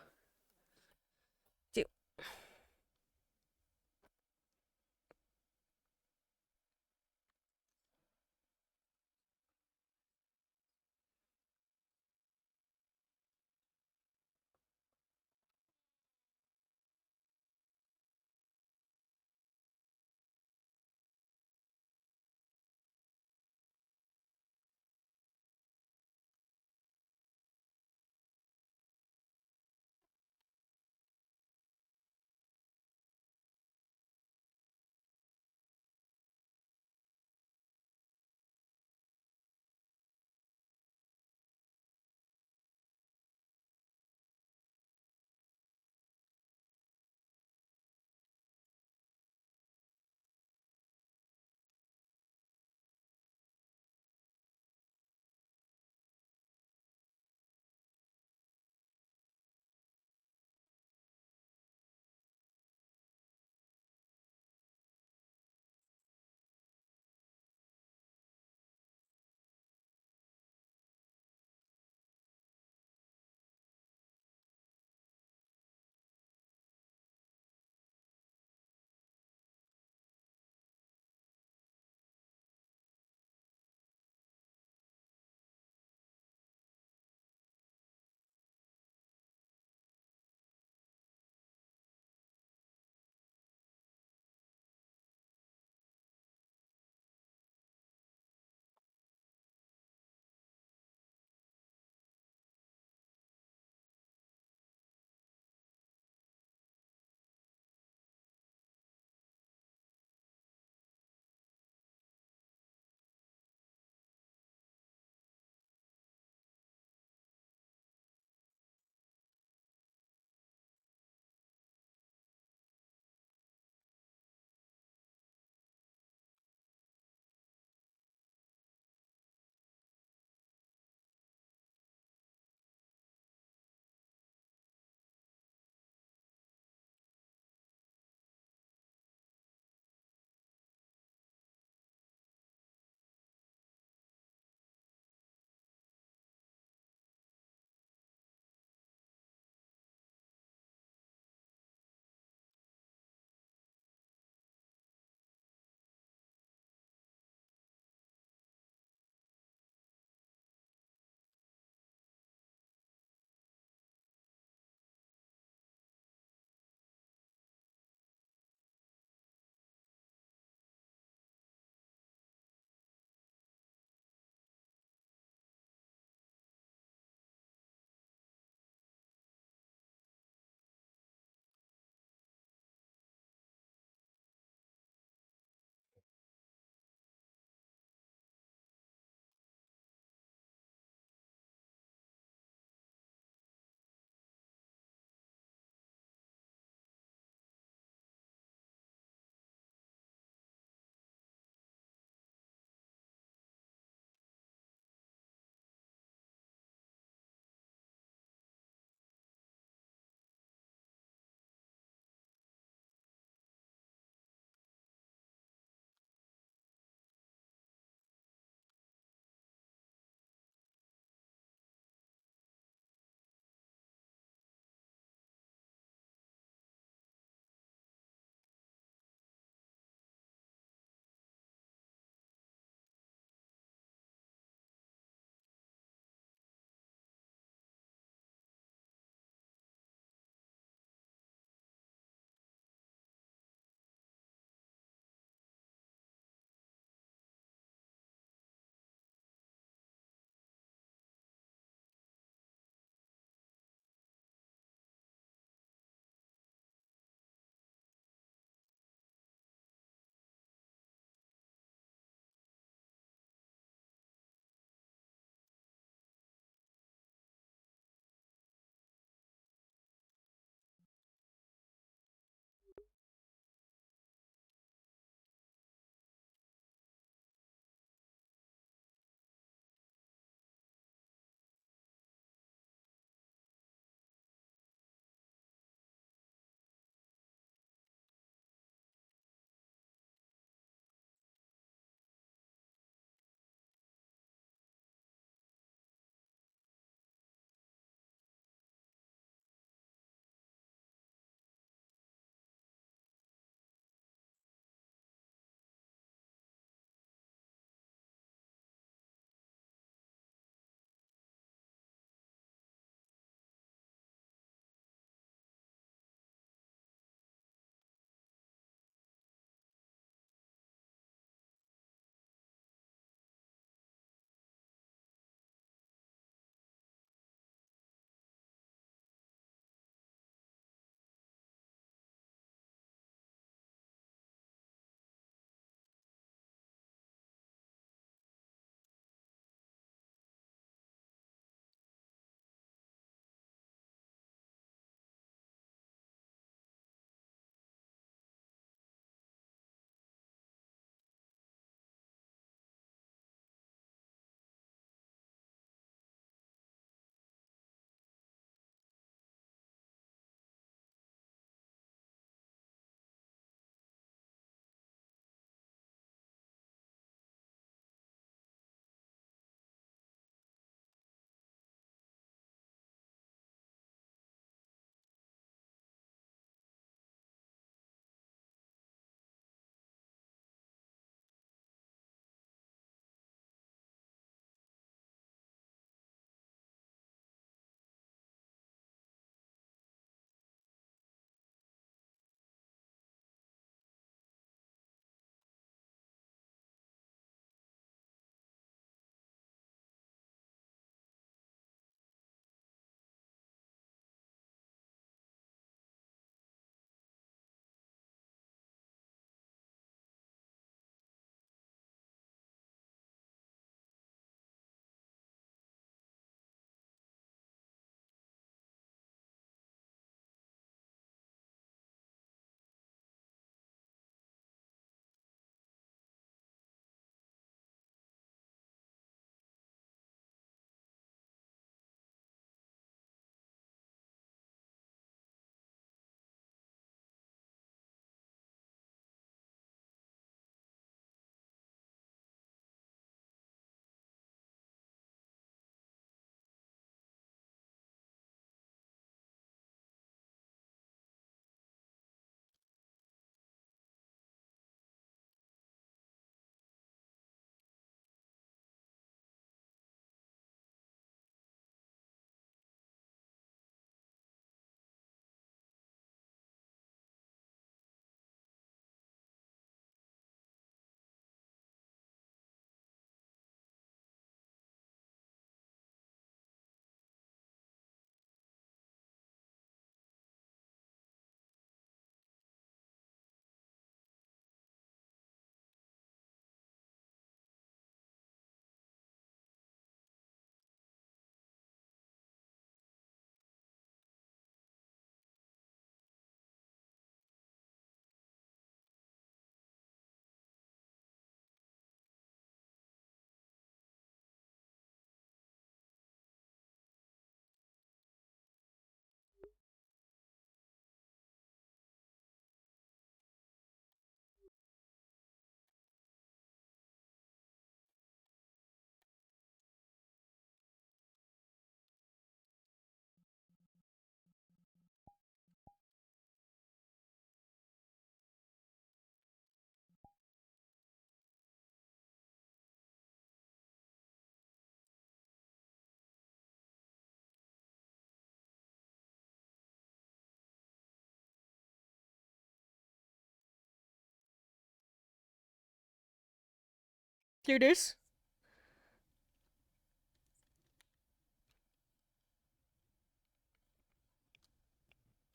Judas?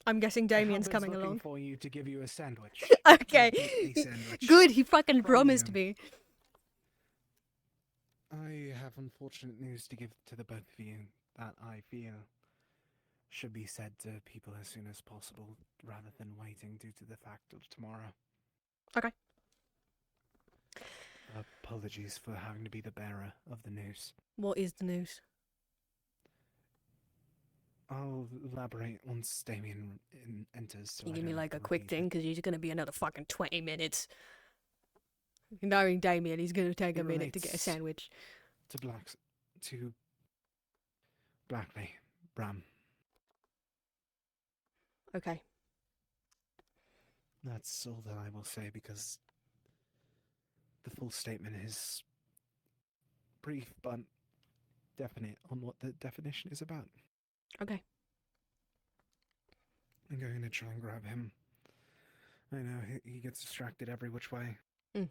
I'm guessing Damien's coming looking along. for you to give you a sandwich. Okay. A sandwich Good, he fucking from promised you. me. I have unfortunate news to give to the both of you that I feel should be said to people as soon as possible rather than waiting due to the fact of tomorrow. Okay. Apologies for having to be the bearer of the news. What is the news? I'll elaborate once Damien enters. So You I give me don't like a have to quick repeat thing, because you're gonna be another fucking 20 minutes. Knowing Damien, he's gonna take It a minute to get a relates sandwich. to Blackley, Bram. Okay. That's all that I will say because the full statement is brief but definite on what the definition is about. Okay. I'm going to try and grab him. I know he gets distracted every which way. Mm.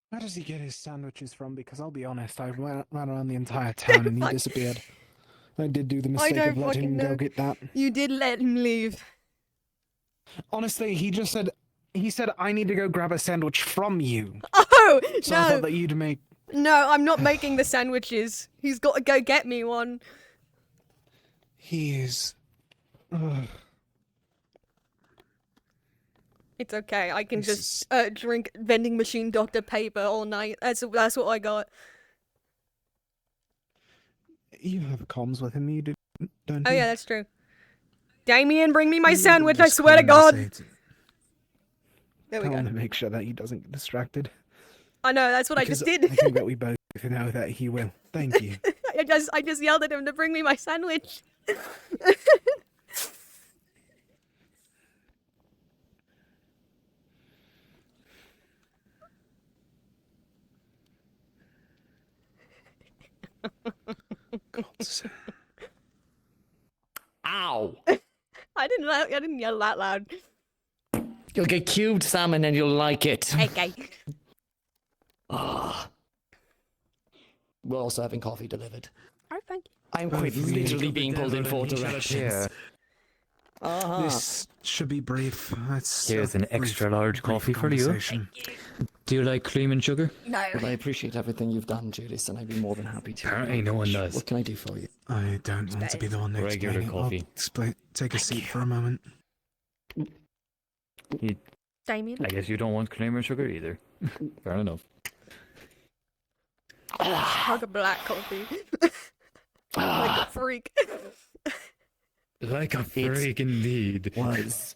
Where does he get his sandwiches from? Because I'll be honest, I ran around the entire town and he disappeared. I did do the mistake of letting him go get that. You did let him leave. Honestly, he said I need to go grab a sandwich from you. Oh, So I no. thought that you'd make. No, I'm not making the sandwiches. He's got to go get me one. He is. It's okay. I can just drink vending machine Dr. Paper all night. That's what I got. You have comms with him, you don't Oh you? yeah, that's true. Damien, bring me my You sandwich, I just swear to call him God. and say There we Tell him go. to make sure that he doesn't get distracted. I know, that's what I Because just did. I think that we both know that he will. Thank you. I just yelled at him to bring me my sandwich. Ow! I didn't yell that loud. You'll get cubed salmon and you'll like it. Okay. Ah. We're also having coffee delivered. Oh, thank you. I'm quite literally being pulled in four He shall directions. appear. Uh-huh. This should be brief. Here's an extra large coffee for you. Do you like cream and sugar? No. Well, I appreciate everything you've done, Judas, and I'd be more than happy to. Apparently no one does. What can I do for you? I don't want to be the one Regular explaining. coffee. Take a seat for a moment. Damien? I guess you don't want cream or sugar either. Fair enough. Hug a black coffee. Like a freak. Like a freak indeed. Was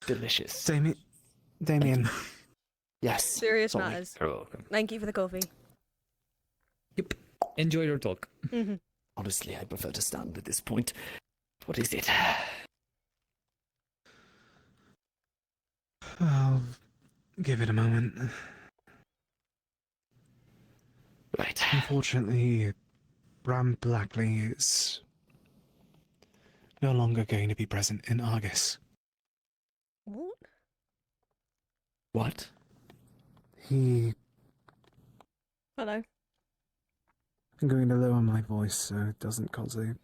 delicious. Damien. Yes. Serious sorry. matters. You're welcome. Thank you for the coffee. Enjoy your talk. Mhm. Honestly, I prefer to stand at this point. What is it? I'll give it a moment. Right. Unfortunately, Bram Blackley is no longer going to be present in Argus. What? What? He... Hello. I'm going to lower my voice so it doesn't cause a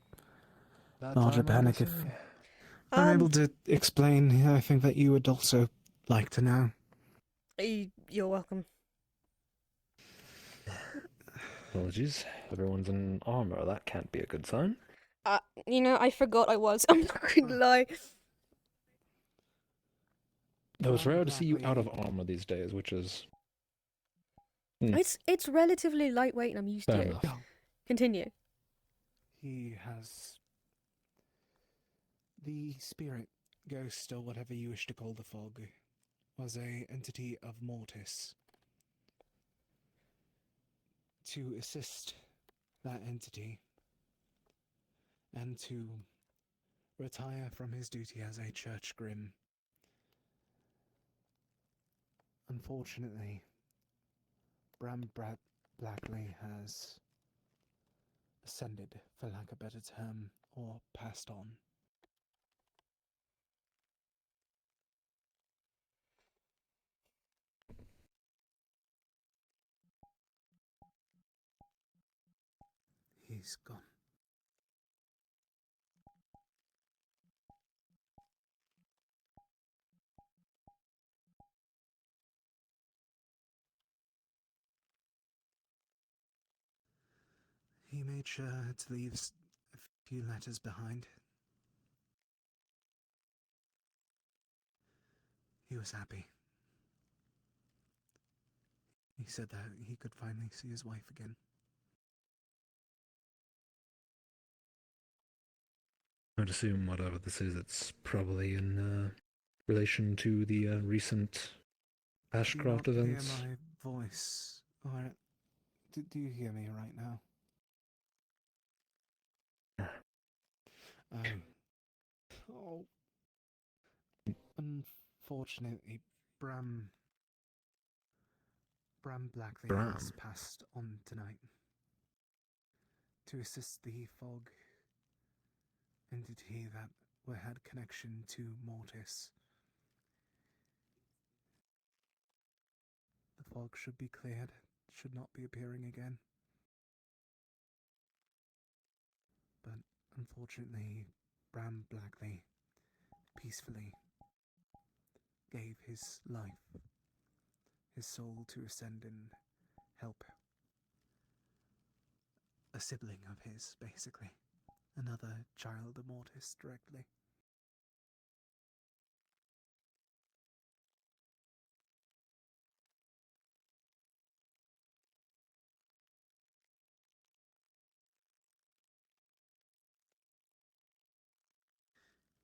larger panic. If I'm able to explain, I think that you would also like to know. You're welcome. Apologies. Everyone's in armor. That can't be a good sign. I forgot I was. I'm not gonna lie. Though it's rare to see you out of armor these days, which is... It's relatively lightweight and I'm used to Fair it. enough. Continue. He has the spirit, ghost, or whatever you wish to call the fog, was a entity of Mortis. To assist that entity and to retire from his duty as a church grim. Unfortunately, Bram Blackley has ascended, for lack of a better term, or passed on. He's gone. He made sure to leave a few letters behind. He was happy. He said that he could finally see his wife again. I'd assume whatever this is, it's probably in relation to the recent Ashcraft Do you not events. hear my voice? Or do you hear me right now? Oh. Unfortunately, Bram Blackley has passed on tonight. To assist the fog entity that had connection to Mortis. The fog should be cleared, should not be appearing again. But unfortunately, Bram Blackley peacefully gave his life, his soul to ascend and help a sibling of his, basically. Another child of Mortis directly.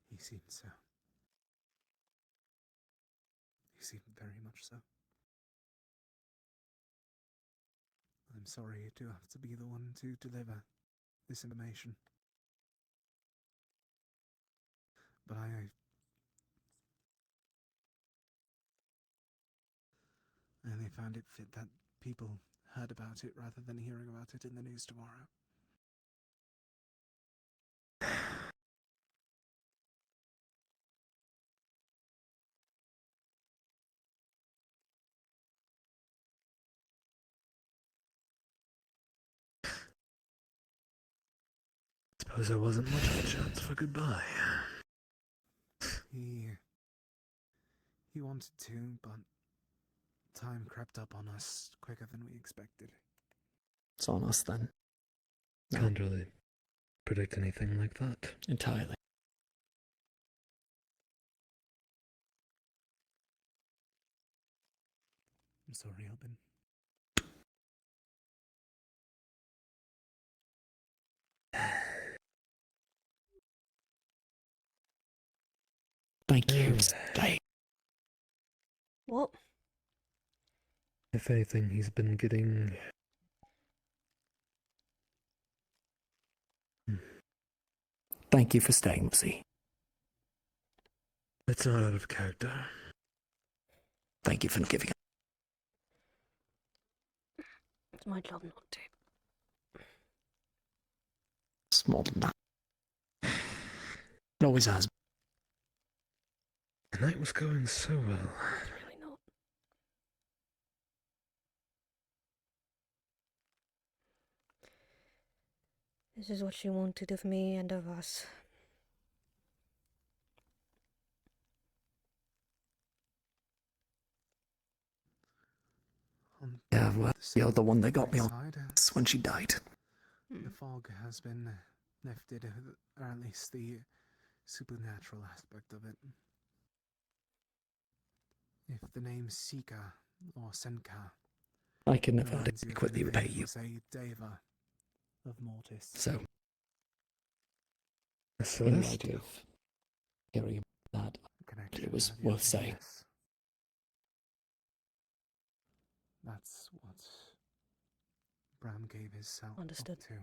He seemed so. He seemed very much so. I'm sorry to have to be the one to deliver this information. But I only found it fit that people heard about it rather than hearing about it in the news tomorrow. Suppose there wasn't much of a chance for goodbye. He wanted to, but time crept up on us quicker than we expected. It's on us then. Can't really predict anything like that. Entirely. I'm sorry, Albin. Thank you for staying. What? If anything, he's been getting... Thank you for staying, Muzzy. It's not out of character. Thank you for not giving up. It's my job not to. It's more than that. It always has. The night was going so well. It's really not. This is what she wanted of me and of us. Yeah, well, you're the one that got me on when she died. The fog has been lifted, or at least the supernatural aspect of it. If the name Sika or Senka, I can never adequately repay you. was a Deva of Mortis. So, So in this light of hearing that, it was worth saying. That's what Bram gave his self up Understood. to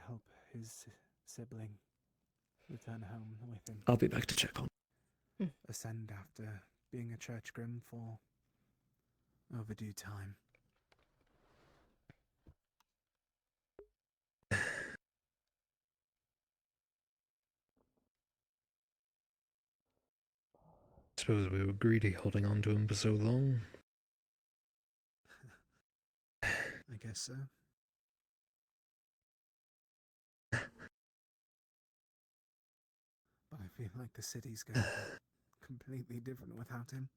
help his sibling return home with him. I'll be back to check on. Ascend after being a church grim for overdue time. suppose we were greedy holding on to him for so long. I guess so. But I feel like the city's going to be completely different without him.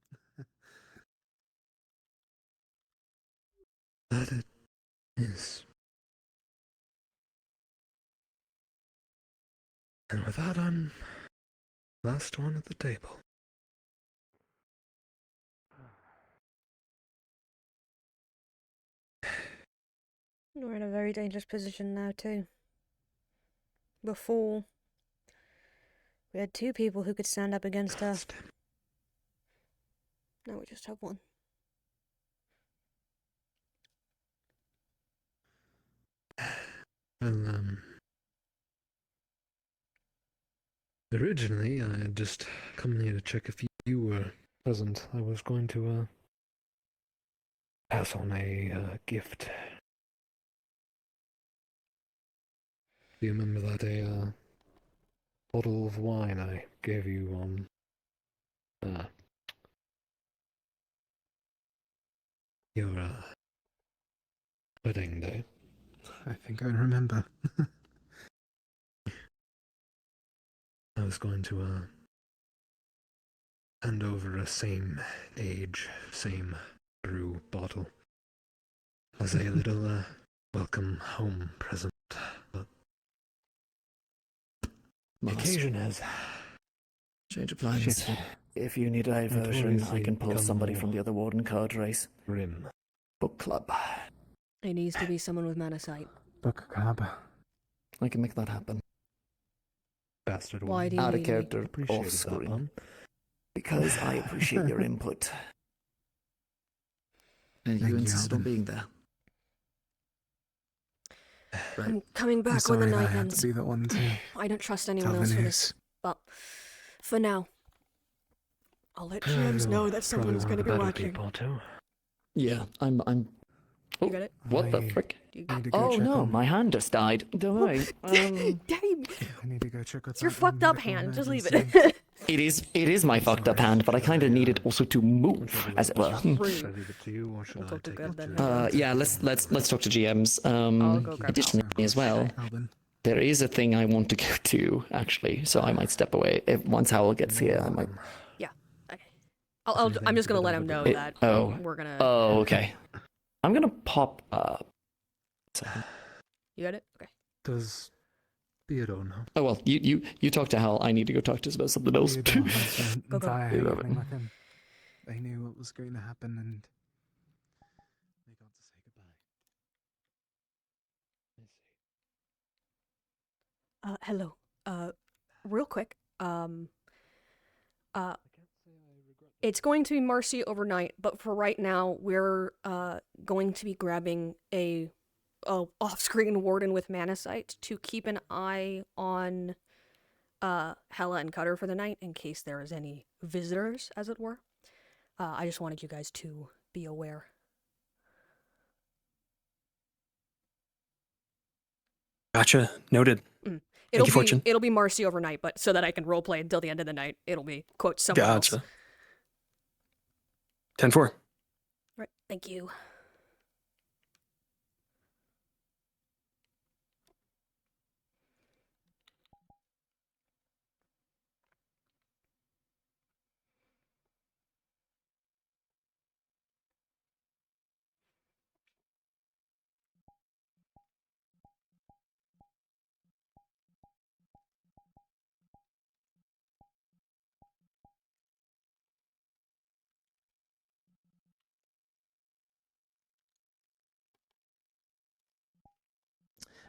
That it is. And with that, I'm last one at the table. We're in a very dangerous position now, too. Before, we had two people who could stand up against her. Now we just have one. Well, originally I had just come here to check if you were present. I was going to, pass on a, gift. Do you remember that, bottle of wine I gave you on, your, wedding day? I think I remember. I was going to, hand over a same age, same brew bottle as a little, welcome home present, but the occasion has Change of plans. shifted. If you need a diversion, I can pull somebody from the other warden card race. Rim. Book club. It needs to be someone with mana sight. Book club. I can make that happen. Bastard Why one. do you Out of need character, Appreciated off that, screen. Bum. Because I appreciate your input. And Thank you you, insisted on Alvin. being there. I'm coming I'm back when the sorry that I night had ends. to be the one to I don't trust tell anyone the else for news. this. But for now, I'll let James know that someone's going to be watching. People too. Yeah, I'm. You get it? What the I frick? need to go Oh check no, on- my hand just died. Don't worry. Damn! I need to go check with It's your that fucked up medical hand. Just leave emergency. it. It is my fucked up hand, but I kind of need it also to move, as it were. Should I leave it to you, or should I talk to take Greg it then. to... Yeah, let's talk to GMs. I'll go grab Additionally, as well, Alvin. there is a thing I want to go to actually, so I might step away. If once Howell gets here, I might. Yeah. Okay. I'm just going to let him know that we're going to... Oh, okay. I'm gonna pop. You got it? Okay. Does Theodore know? Oh well, you talk to Hal. I need to go talk to us about something else. Theodore has spent Go, go. entire You love evening it. with him. They knew what was going to happen and they got to say goodbye. Hello. Real quick, It's going to be Marcy overnight, but for right now, we're going to be grabbing a off-screen warden with Manasite to keep an eye on Hella and Cutter for the night in case there is any visitors, as it were. I just wanted you guys to be aware. Gotcha. Noted. Thank you, Fortune. It'll be Marcy overnight, but so that I can roleplay until the end of the night, it'll be, quote, someone else. Gotcha. 10-4. Right, thank you.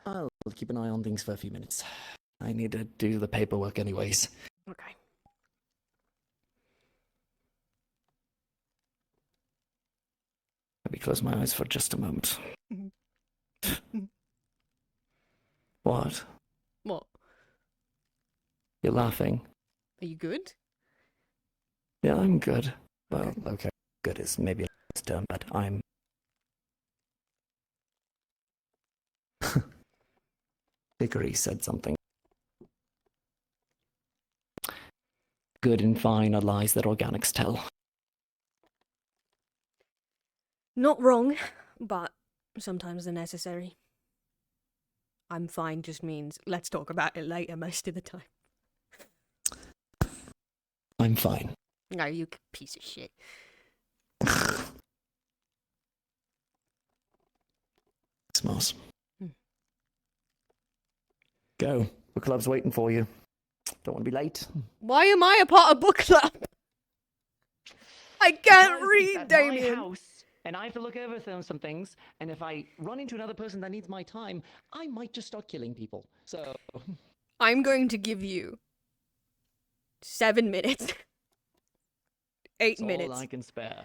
I'll keep an eye on things for a few minutes. I need to do the paperwork anyways. Okay. Let me close my eyes for just a moment. What? What? You're laughing. Are you good? Yeah, I'm good. Well, okay. Good is maybe a less term, but I'm... Hickory said something. Good and fine are lies that organics tell. Not wrong, but sometimes they're necessary. I'm fine just means let's talk about it later most of the time. I'm fine. No, you piece of shit. Smells. Go. Book club's waiting for you. Don't want to be late. Why am I a part of book club? I can't read, at Damien. My house, and I have to look over some things, and if I run into another person that needs my time, I might just start killing people. So... I'm going to give you 7 minutes. 8 minutes. All I can spare.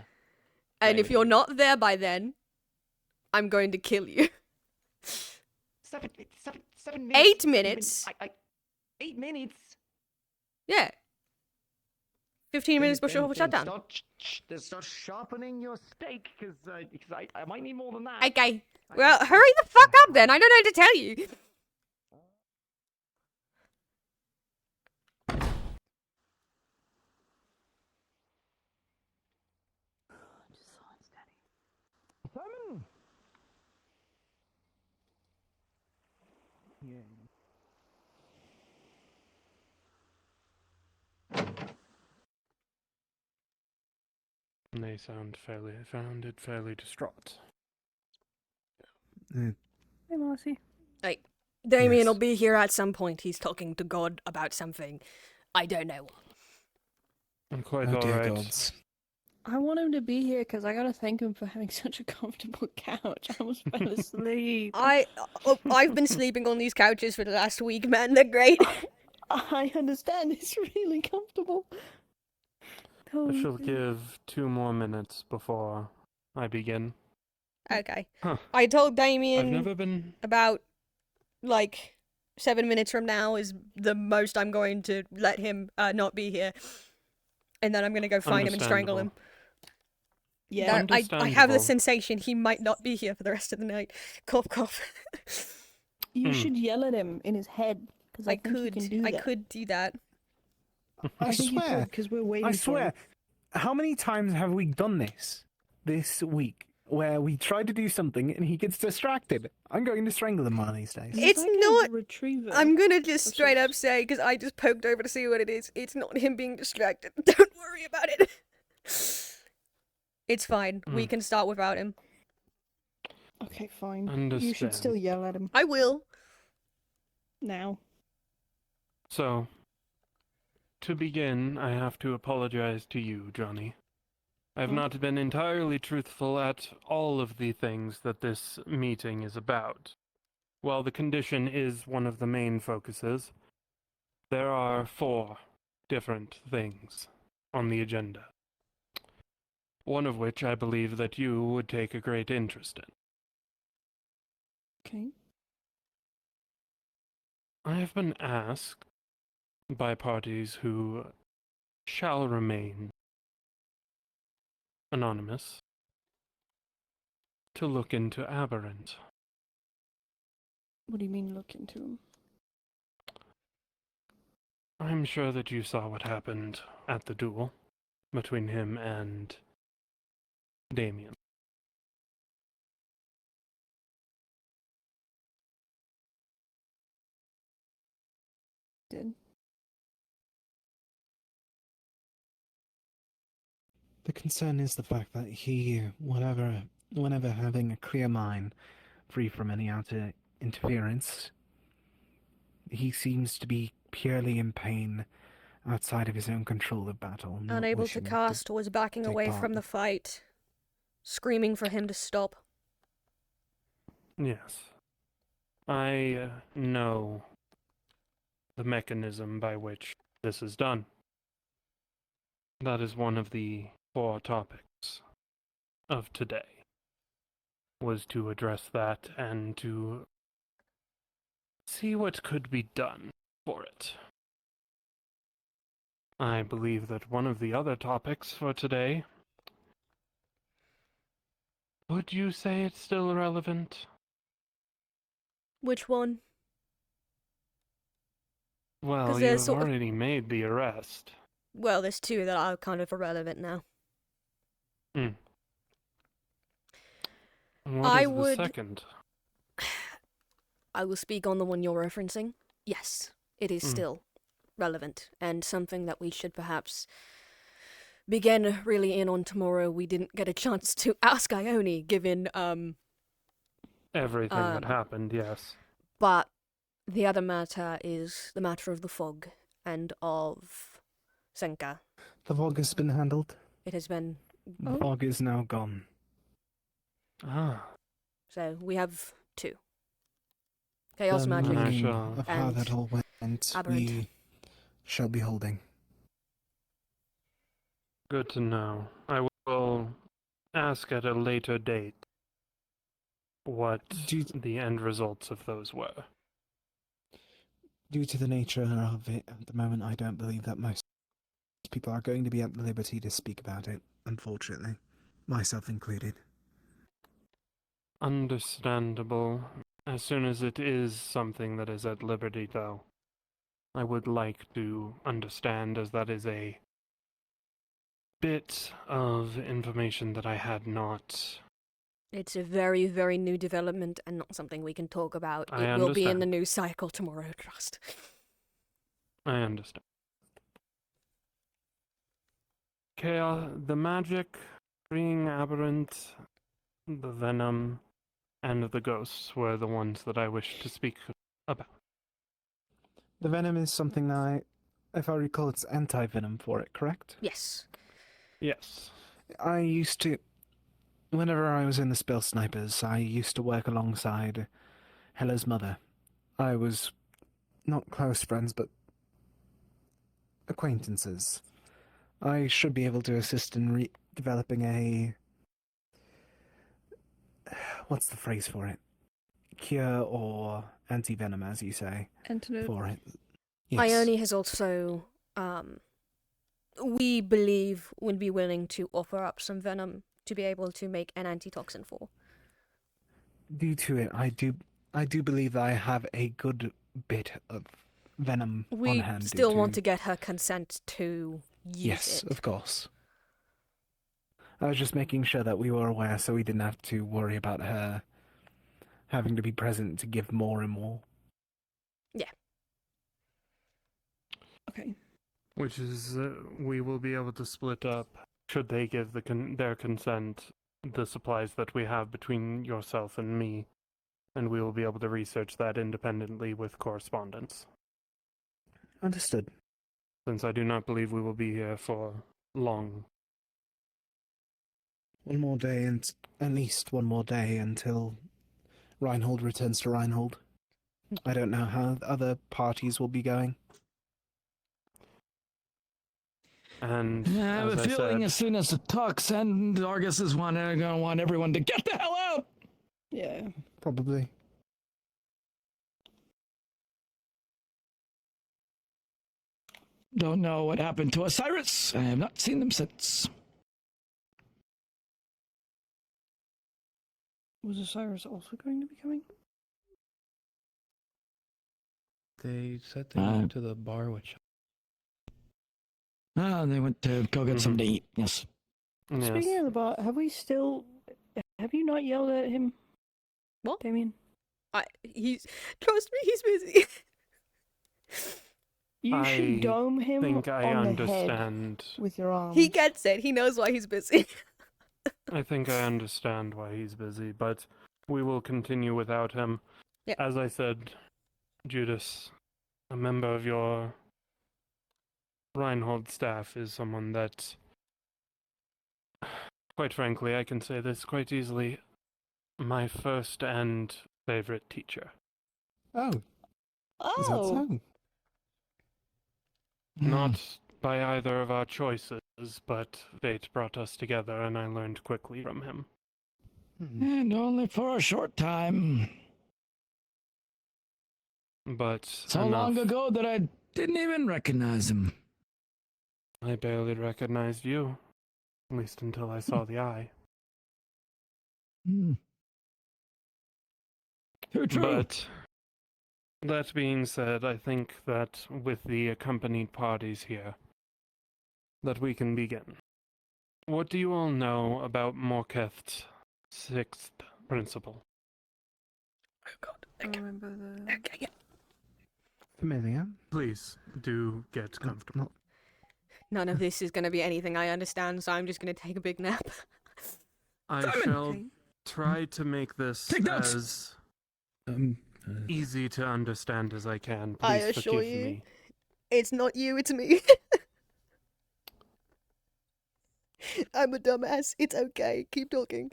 And if you're not there by then, I'm going to kill you. 7 minutes. 8 minutes. 8 minutes? Yeah. 15 minutes before shutdown. Start sharpening your steak, because I might need more than that. Okay. Well, hurry the fuck up then. I don't know what to tell you. Simon! They sounded fairly distraught. Uh, Hey, Marcy. Like, Damien will be here at some point. He's talking to God about something. I don't know what. I'm quite Oh, dear alright. gods. I want him to be here because I gotta thank him for having such a comfortable couch. I almost fell asleep. I've been sleeping on these couches for the last week, man. They're great. I understand. It's really comfortable. I shall give 2 more minutes before I begin. Okay. Huh. I told Damien I've never been... about, like, 7 minutes from now is the most I'm going to let him not be here. And then I'm going to go find him and strangle him. Yeah, I have the sensation he might not be here for the rest of the night. Cough, cough. You should yell at him in his head because I think you can do that. I could do that. I swear. Because we're waiting. I for swear. him. How many times have we done this week, where we try to do something and he gets distracted? I'm going to strangle him one of these days. It's like a not. retriever. I'm gonna just straight up say, because I just poked over to see what it is. It's not him being distracted. Don't worry about it. It's fine. We can start without him. Okay, fine. You Understand. should still yell at him I will. now. So, to begin, I have to apologize to you, Johnny. I've not been entirely truthful at all of the things that this meeting is about. While the condition is one of the main focuses, there are 4 different things on the agenda. One of which I believe that you would take a great interest in. Okay. I have been asked by parties who shall remain anonymous to look into Aberrant. What do you mean look into him? I'm sure that you saw what happened at the duel between him and Damien. Did. The concern is the fact that he, whenever having a clear mind, free from any outer interference, he seems to be purely in pain outside of his own control of battle. not Unable to wishing cast, was backing take away part. from the fight, screaming for him to stop. Yes. I know the mechanism by which this is done. That is one of the 4 topics of today, was to address that and to see what could be done for it. I believe that one of the other topics for today, would you say it's still relevant? Which one? Well, 'Cause there's you've sort of- already made the arrest. Well, there's 2 that are kind of irrelevant now. Hmm. What I is would- the second? I will speak on the one you're referencing. Yes, it is still relevant, and something that we should perhaps begin really in on tomorrow. We didn't get a chance to ask Ione, given, Everything that happened, yes. but the other matter is the matter of the fog and of Senka. The fog has been handled. It has been... The fog is now gone. Ah. So, we have 2. Chaos The magic meaning of how and that all went, Aberrant. we shall be holding. Good to know. I will ask at a later date what the end results of those were. Due to the nature of it at the moment, I don't believe that most people are going to be at liberty to speak about it, unfortunately. Myself included. Understandable. As soon as it is something that is at liberty, though, I would like to understand, as that is a bit of information that I had not. It's a very, very new development and not something we can talk about. I It will be in the understand. news cycle tomorrow, trust. I understand. Chaos, the magic, freeing Aberrant, the venom, and the ghosts were the ones that I wish to speak about. The venom is something that if I recall, it's anti-venom for it, correct? Yes. Yes. I used to, whenever I was in the Spell Snipers, I used to work alongside Hella's mother. I was not close friends, but acquaintances. I should be able to assist in developing a... What's the phrase for it? Cure or anti-venom, as you say. Antidote. For it. Yes. Ione has also, we believe, would be willing to offer up some venom to be able to make an antitoxin for. Due to it, I do believe that I have a good bit of venom on We hand. still want to get her consent to use Yes, it. of course. I was just making sure that we were aware so we didn't have to worry about her having to be present to give more and more. Yeah. Okay. Which is, we will be able to split up, should they give their consent, the supplies that we have between yourself and me, and we will be able to research that independently with correspondence. Understood. Since I do not believe we will be here for long. One more day, and at least one more day until Reinhold returns to Reinhold. I don't know how the other parties will be going. And Yeah, I have as a I feeling said, as soon as the Tux and Argus is going to want everyone to get the hell out. Yeah. Probably. Don't know what happened to Osiris. I have not seen them since. Was Osiris also going to be coming? They said they went to the bar with. Ah, they went to go get something to eat. Yes. Speaking of the bar, have you not yelled at him? What? Damien? Trust me, he's busy. You should dome him think I on the head understand. with your arms. He gets it. He knows why he's busy. I think I understand why he's busy, but we will continue without him. Yep. As I said, Judas, a member of your Reinhold staff is someone that, quite frankly, I can say this quite easily, my first and favorite teacher. Oh. Is that so? Not by either of our choices, but fate brought us together and I learned quickly from him. And only for a short time. But So long ago that I didn't even recognize him. I barely recognized you, at least until I saw the eye. True. But that being said, I think that with the accompanied parties here, that we can begin. What do you all know about Morketh's sixth principle? Oh God! I remember the. Okay. Familiar. Please do get comfortable. None of this is going to be anything I understand, so I'm just going to take a big nap. I shall try to make this as easy to understand as I can. Please I assure forgive you, me. it's not you, it's me. I'm a dumbass. It's okay. Keep talking.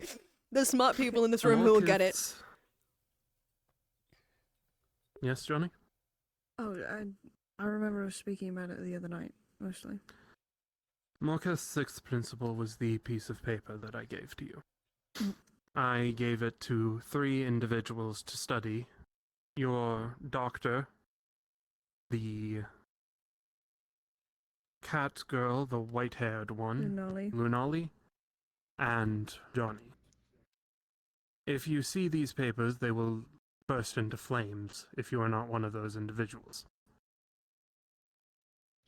There's smart people in this room who will get it. Yes, Johnny? Oh, I remember speaking about it the other night, mostly. Morketh's sixth principle was the piece of paper that I gave to you. I gave it to 3 individuals to study. Your doctor, the cat girl, the white-haired one, Lunali, and Johnny. If you see these papers, they will burst into flames if you are not one of those individuals.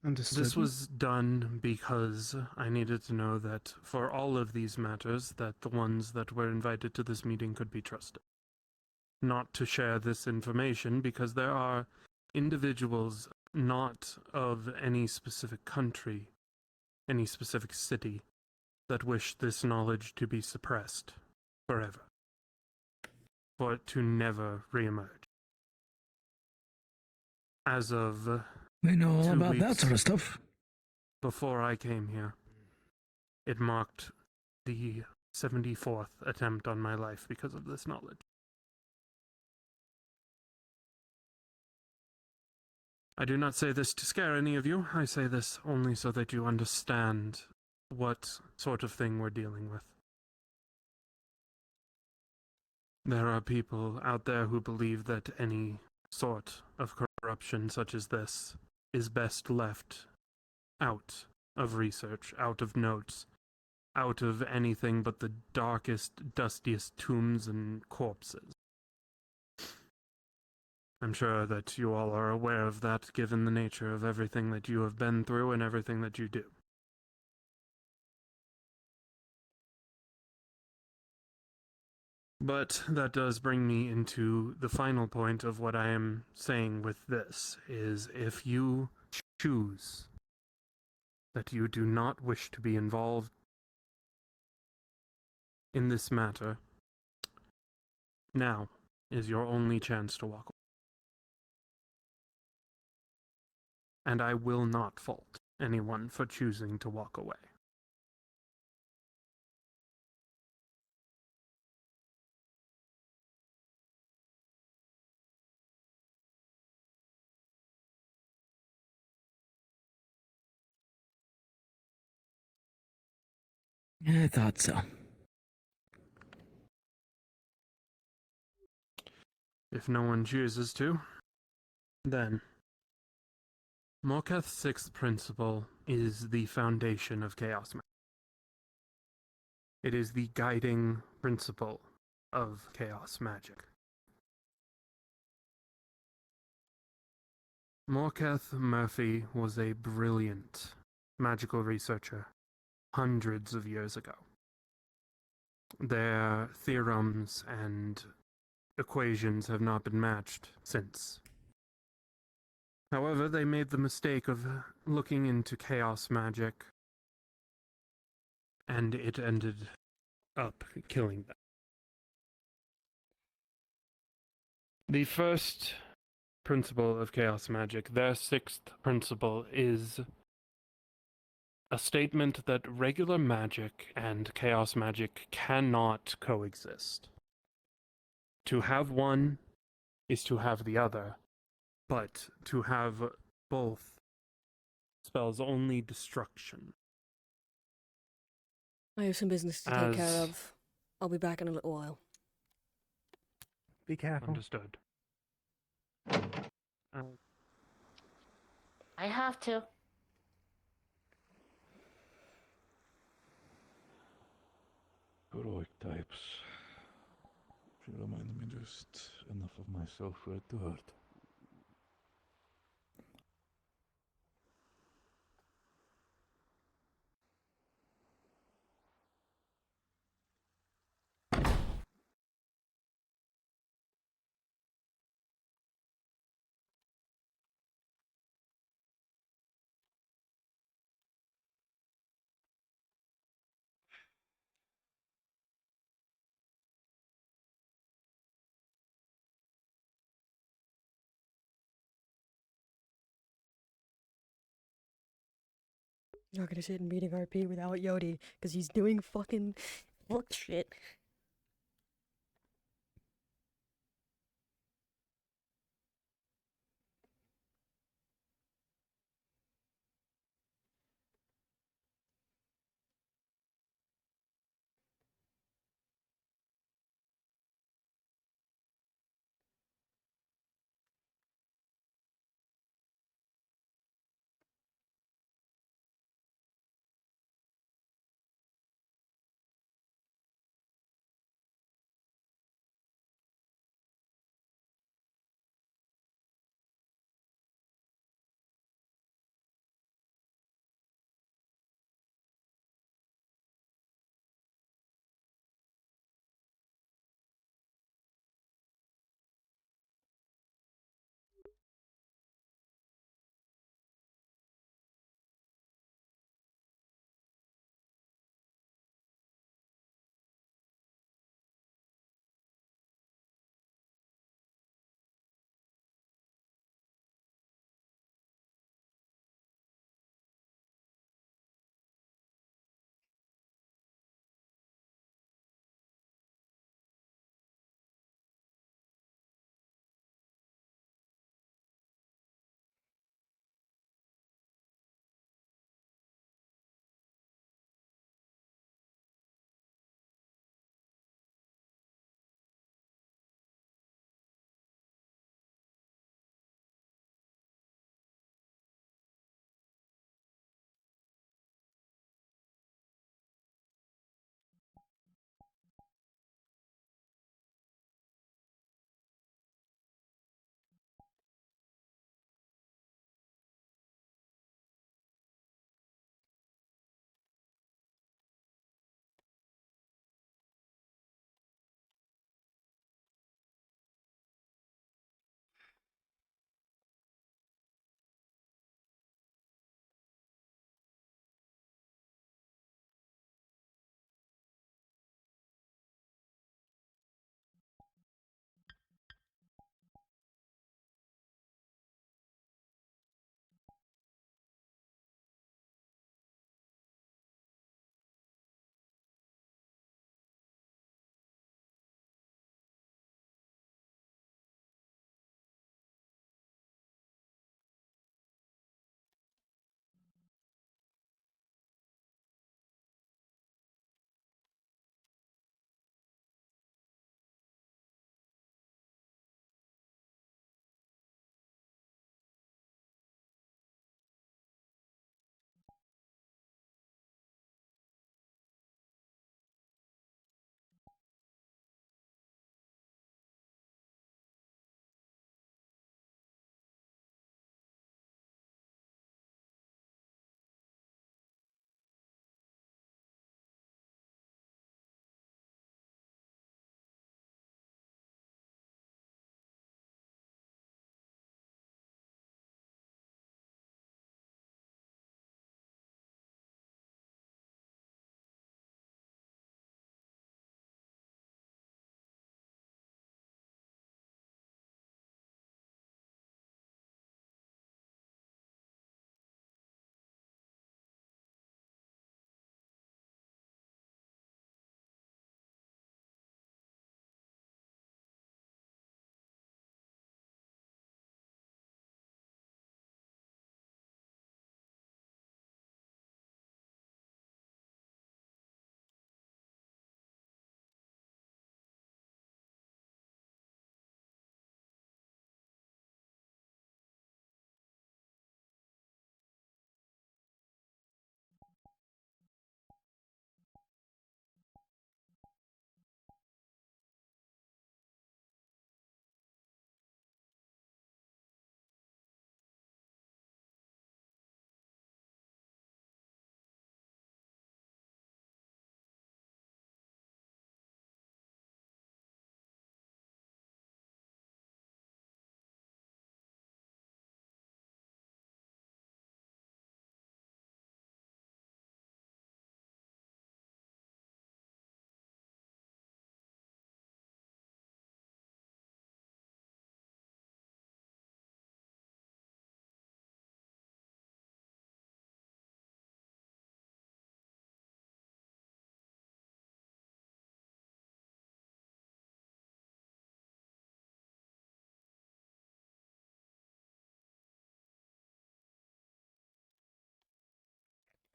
Understood. This was done because I needed to know that for all of these matters, that the ones that were invited to this meeting could be trusted. Not to share this information because there are individuals not of any specific country, any specific city, that wish this knowledge to be suppressed forever. For it to never reemerge. As of We know all 2 about that weeks sort of stuff. before I came here, it marked the 74th attempt on my life because of this knowledge. I do not say this to scare any of you. I say this only so that you understand what sort of thing we're dealing with. There are people out there who believe that any sort of corruption such as this is best left out of research, out of notes, out of anything but the darkest, dustiest tombs and corpses. I'm sure that you all are aware of that, given the nature of everything that you have been through and everything that you do. But that does bring me into the final point of what I am saying with this, is if you choose that you do not wish to be involved in this matter, now is your only chance to walk away. And I will not fault anyone for choosing to walk away. I thought so. If no one chooses to, then Morketh's sixth principle is the foundation of chaos magic. It is the guiding principle of chaos magic. Morketh Murphy was a brilliant magical researcher hundreds of years ago. Their theorems and equations have not been matched since. However, they made the mistake of looking into chaos magic, and it ended up killing them. The first principle of chaos magic, their sixth principle, is a statement that regular magic and chaos magic cannot coexist. To have one is to have the other, but to have both spells only destruction. I have some business to take care of. I'll be back in a little while. Be careful. Understood. I have to. Heroic types. She reminded me just enough of myself for it to hurt. Not gonna sit in meeting RP without Yodi, because he's doing fucking fuck shit.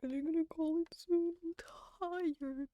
definitely gonna call it soon. I'm tired.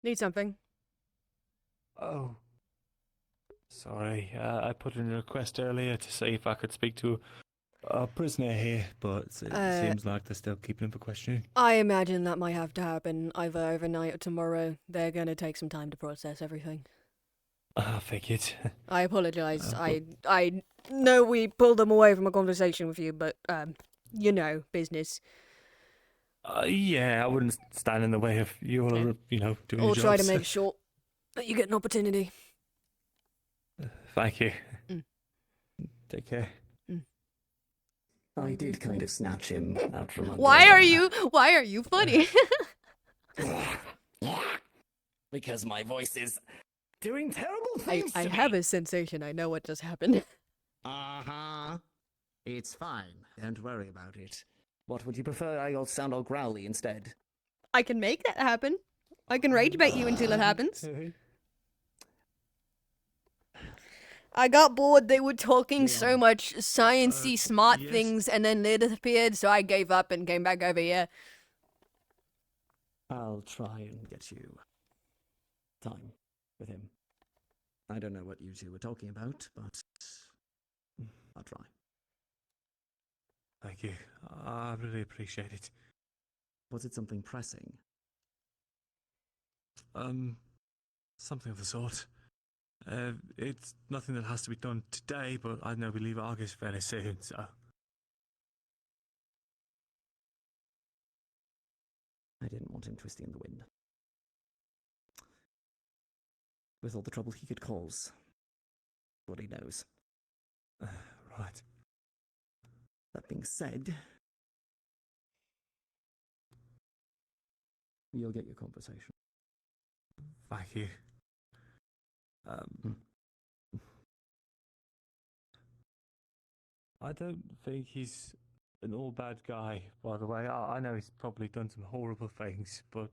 Need something. Oh, sorry. I put in a request earlier to see if I could speak to a prisoner here, but it seems like they're still keeping him for questioning. I imagine that might have to happen either overnight or tomorrow. They're gonna take some time to process everything. I figured. I apologize. But- I know we pulled them away from a conversation with you, but you know, business. Yeah, I wouldn't stand in the way of you all, doing your I'll try to jobs. make sure that you get an opportunity. Thank you. Mm. Take care. I did kind of snatch him out from under. Why are you funny? Because my voice is doing terrible things I to me. have a sensation I know what just happened. Uh-huh. It's fine. Don't worry about it. What would you prefer? I'll sound all growly instead. I can make that happen. I can rage bait you until it happens. I got bored. They were talking so much sciencey smart things, and then Lilith appeared, so I gave up and came back over here. I'll try and get you time with him. I don't know what you two were talking about, but I'll try. Thank you. I really appreciate it. Was it something pressing? Something of the sort. It's nothing that has to be done today, but I know we leave Argus fairly soon, so. I didn't want him twisting the wind. with all the trouble he could cause. What he knows. Right. That being said, you'll get your compensation. Thank you. I don't think he's an all bad guy, by the way. I know he's probably done some horrible things, but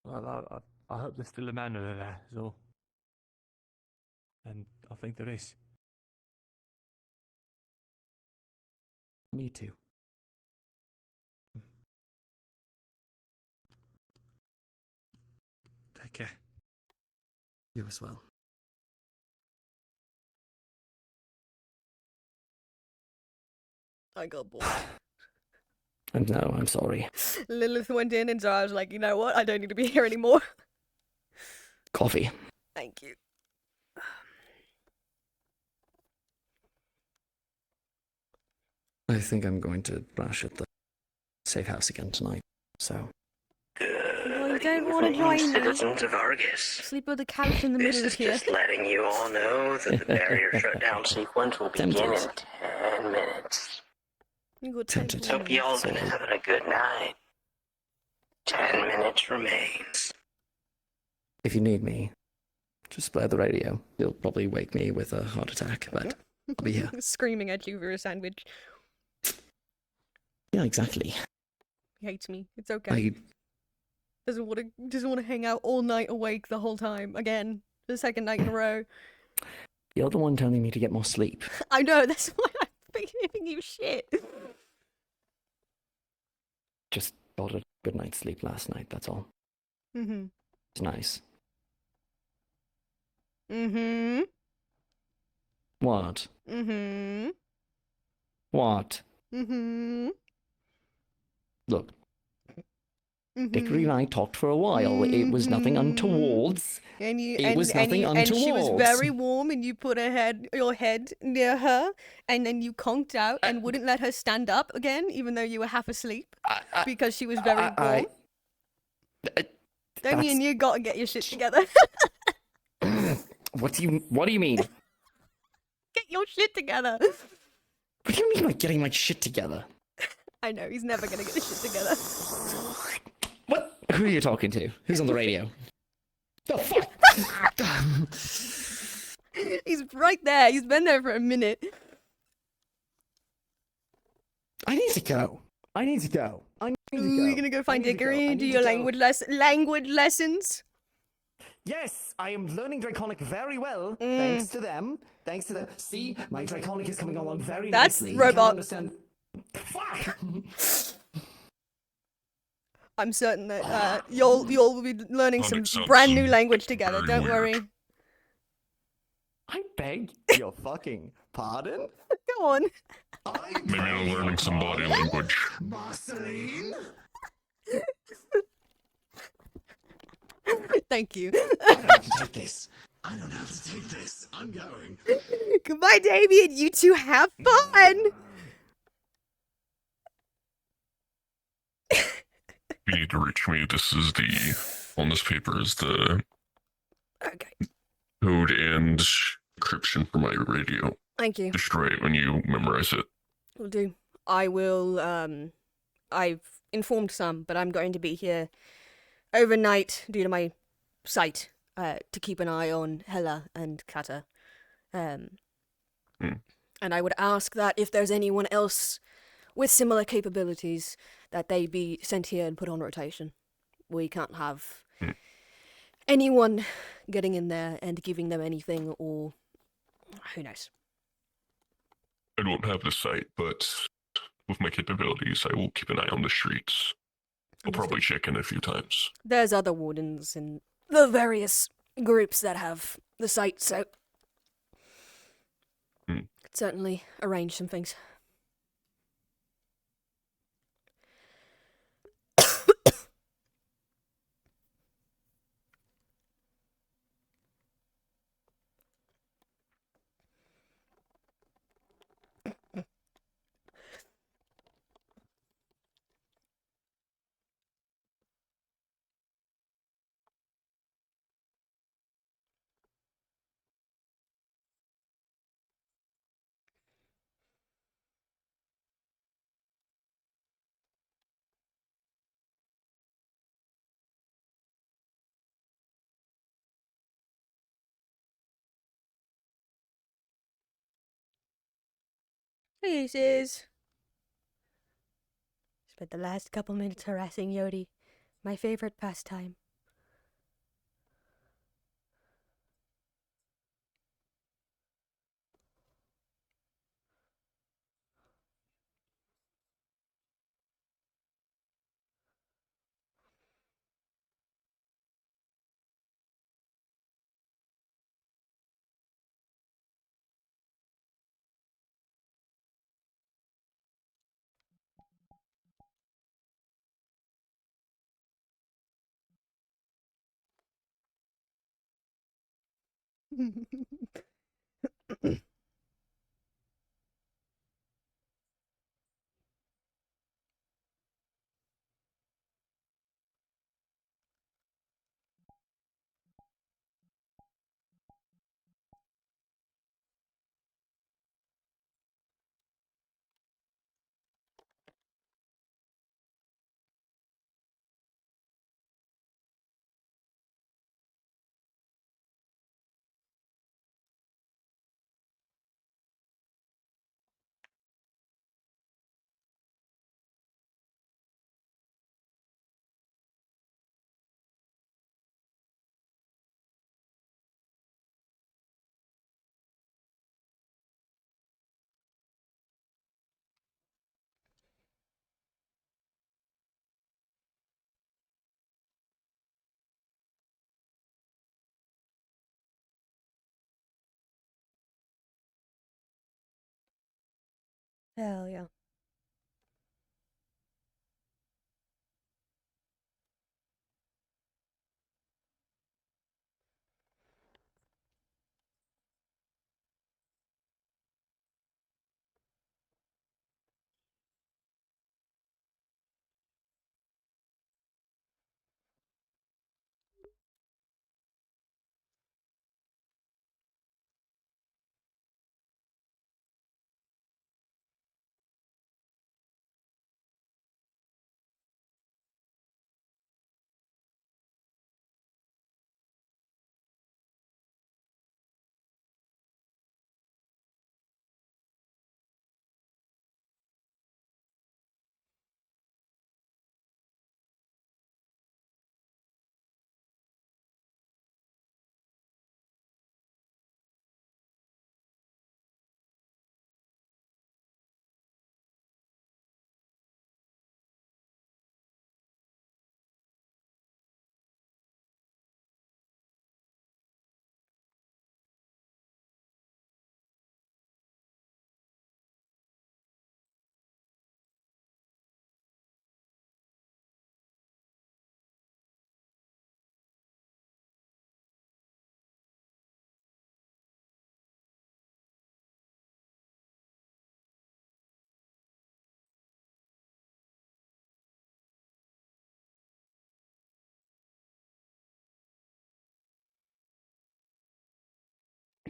well, I hope there's still a man over there, is all. And I think there is. Me too. Take care. You as well. I got bored. And no, I'm sorry. Lilith went in, and so I was like, you know what? I don't need to be here anymore. Coffee. Thank you. I think I'm going to crash at the safe house again tonight, so... Well, you don't want to join me. Citizens of Argus. Sleep on the couch in the middle This of is here. just letting you all know that the barrier shutdown sequence will begin in 10 minutes. You got Tempted. Hope you all been having a good night. 10 minutes remains. If you need me, just play the radio. You'll probably wake me with a heart attack, but I'll be here. Screaming at you for a sandwich. Yeah, exactly. He hates me. It's okay. Doesn't want to hang out all night awake the whole time again. The second night in a row. You're the one telling me to get more sleep. I know. That's why I'm giving you shit. Just got a good night's sleep last night, that's all. Mhm. It's nice. Mhm. What? Mhm. What? Mhm. Look. Dickory and I talked for a while. It was nothing untowards. And you, It was nothing and she was untowards. very warm, and you put your head near her, and then you conked out and wouldn't let her stand up again, even though you were half asleep, because she was very warm. Damien, that's- you gotta get your shit together. What do you mean? Get your shit together. What do you mean by getting my shit together? I know, he's never gonna get his shit together. What? Who are you talking to? Who's on the radio? The fuck? He's right there. He's been there for a minute. I need to go. You're gonna go find Dickory and do your language lessons? Yes, I am learning Draconic very well, thanks to them. See, my Draconic is coming along very That's nicely. robot. You can't understand. Fuck! I'm certain that you'll will be learning some brand new language together. Don't worry. I beg your fucking pardon? Go on. Maybe you're learning some body language. Marceline? Thank you. I don't take this. I don't know how to take this. I'm going. Goodbye, Damien. You two have fun. You need to reach me. On this paper is the code and encryption for my radio. Thank you. Destroy it when you memorize it. Will do. I will, I've informed some, but I'm going to be here overnight due to my sight, to keep an eye on Hella and Kata. And I would ask that if there's anyone else with similar capabilities, that they be sent here and put on rotation. We can't have anyone getting in there and giving them anything, or who knows. I don't have the site, but with my capabilities, I will keep an eye on the streets. I'll probably check in a few times. There's other wardens in the various groups that have the site, so could certainly arrange some things. Pieces. Spent the last couple minutes harassing Yodi. My favorite pastime. Hell yeah.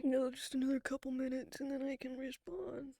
No, just another couple minutes and then I can respawn.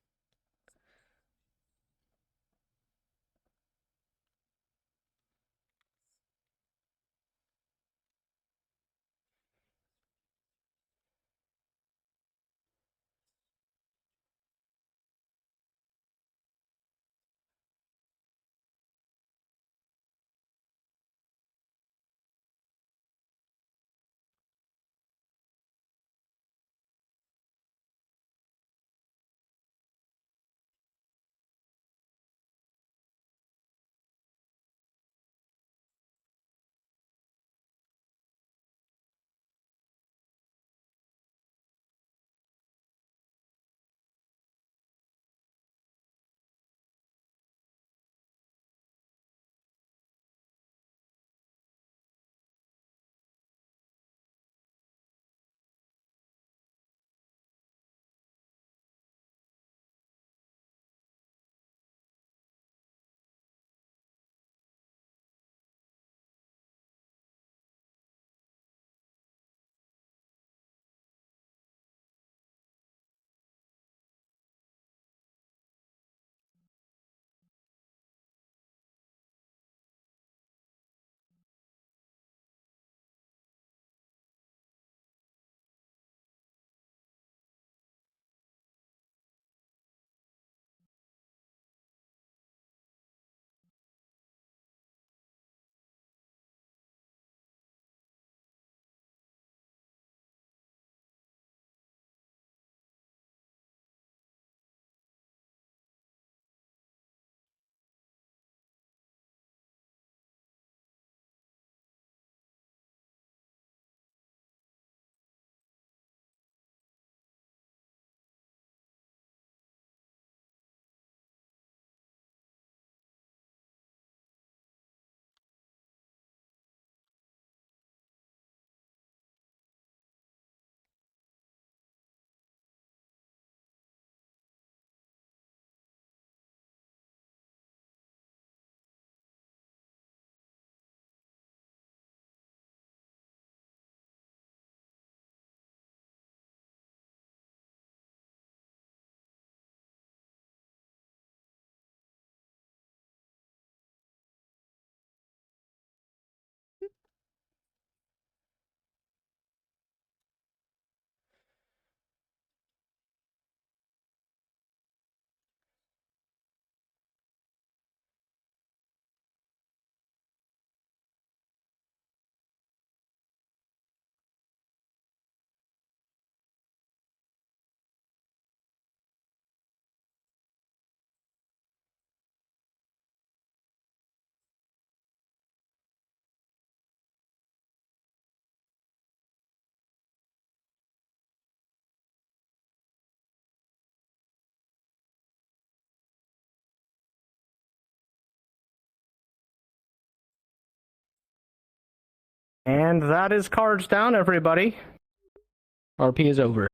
And that is cards down, everybody. RP is over.